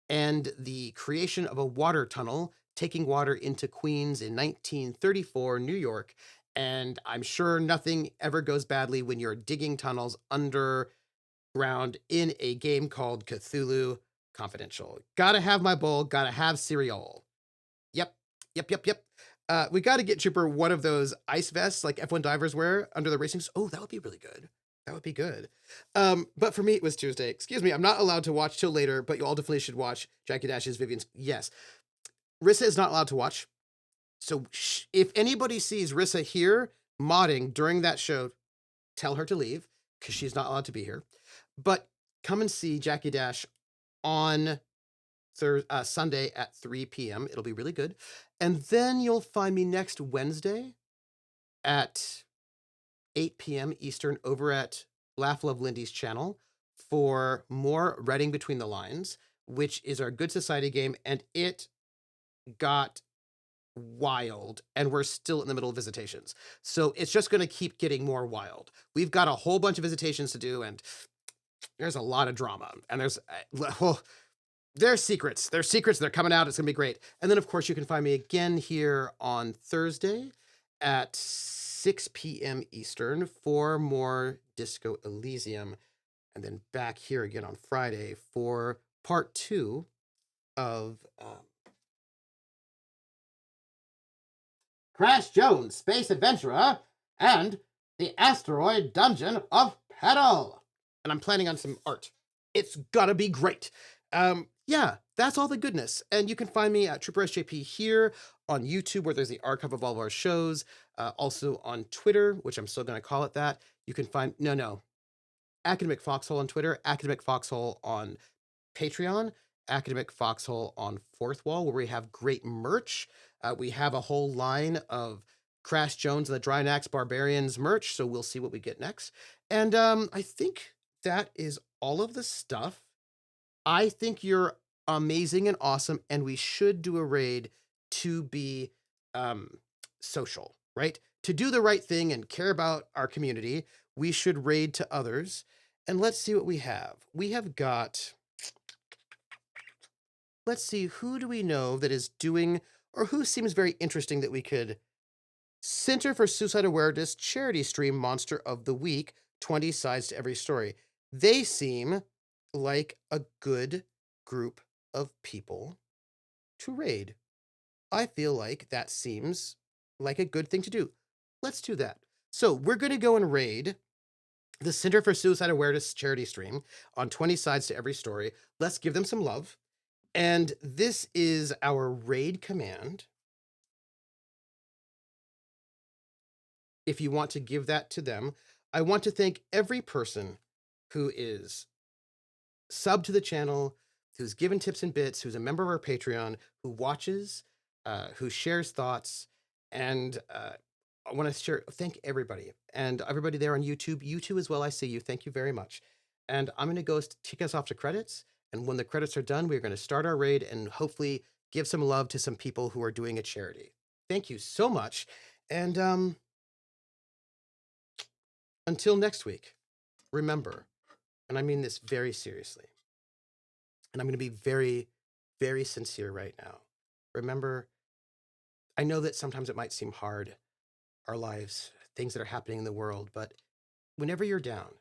and the creation of a water tunnel taking water into Queens in 1934 New York. And I'm sure nothing ever goes badly when you're digging tunnels underground in a game called Cthulhu Confidential. Gotta have my bowl, gotta have cereal. Yep, yep. We gotta get Trooper one of those ice vests like F1 divers wear under the racing. Oh, that would be really good. That would be good. But for me, it was Tuesday. Excuse me, I'm not allowed to watch till later, but you all definitely should watch Jackie Dash's Vivian's. Yes. Rissa is not allowed to watch. So if anybody sees Rissa here modding during that show, tell her to leave because she's not allowed to be here. But come and see Jackie Dash on Sunday at 3 p.m. It'll be really good. And then you'll find me next Wednesday at 8 p.m. Eastern over at Laugh Love Lindy's channel for more Reading Between the Lines, which is our Good Society game. And it got wild, and we're still in the middle of visitations. So it's just going to keep getting more wild. We've got a whole bunch of visitations to do, and there's a lot of drama. And well, there's secrets. There's secrets. They're coming out. It's going to be great. And then, of course, you can find me again here on Thursday at 6 p.m. Eastern for more Disco Elysium. And then back here again on Friday for part 2 of Crash Jones, Space Adventurer, and the Asteroid Dungeon of Peril. And I'm planning on some art. It's gotta be great. Yeah, that's all the goodness. And you can find me at Trooper SJP here on YouTube, where there's the archive of all of our shows. Also on Twitter, which I'm still gonna call it that. You can find, no, Academic Foxhole on Twitter, Academic Foxhole on Patreon, Academic Foxhole on Fourth Wall, where we have great merch. We have a whole line of Crash Jones and the Drynax Barbarians merch, so we'll see what we get next. And I think that is all of the stuff. I think you're amazing and awesome, and we should do a raid to be social, right? To do the right thing and care about our community, we should raid to others. And let's see what we have. We have got, let's see, who do we know that is doing, or who seems very interesting that we could Center for Suicide Awareness charity stream Monster of the Week, 20 sides to every story. They seem like a good group of people to raid. I feel like that seems like a good thing to do. Let's do that. So we're going to go and raid the Center for Suicide Awareness charity stream on 20 sides to every story. Let's give them some love. And this is our raid command. If you want to give that to them, I want to thank every person who is sub to the channel, who's given tips and bits, who's a member of our Patreon, who watches, who shares thoughts, and I want to thank everybody and everybody there on YouTube. You too as well. I see you. Thank you very much. And I'm going to go take us off to credits. And when the credits are done, we're going to start our raid and hopefully give some love to some people who are doing a charity. Thank you so much. And until next week, remember, and I mean this very seriously, and I'm going to be very, very sincere right now. Remember, I know that sometimes it might seem hard, our lives, things that are happening in the world, but whenever you're down,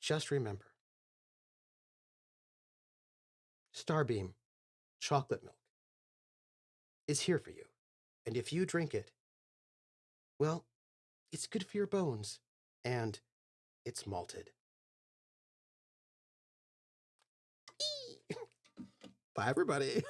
just remember, Starbeam chocolate milk is here for you. And if you drink it, well, it's good for your bones, and it's malted. Bye, everybody.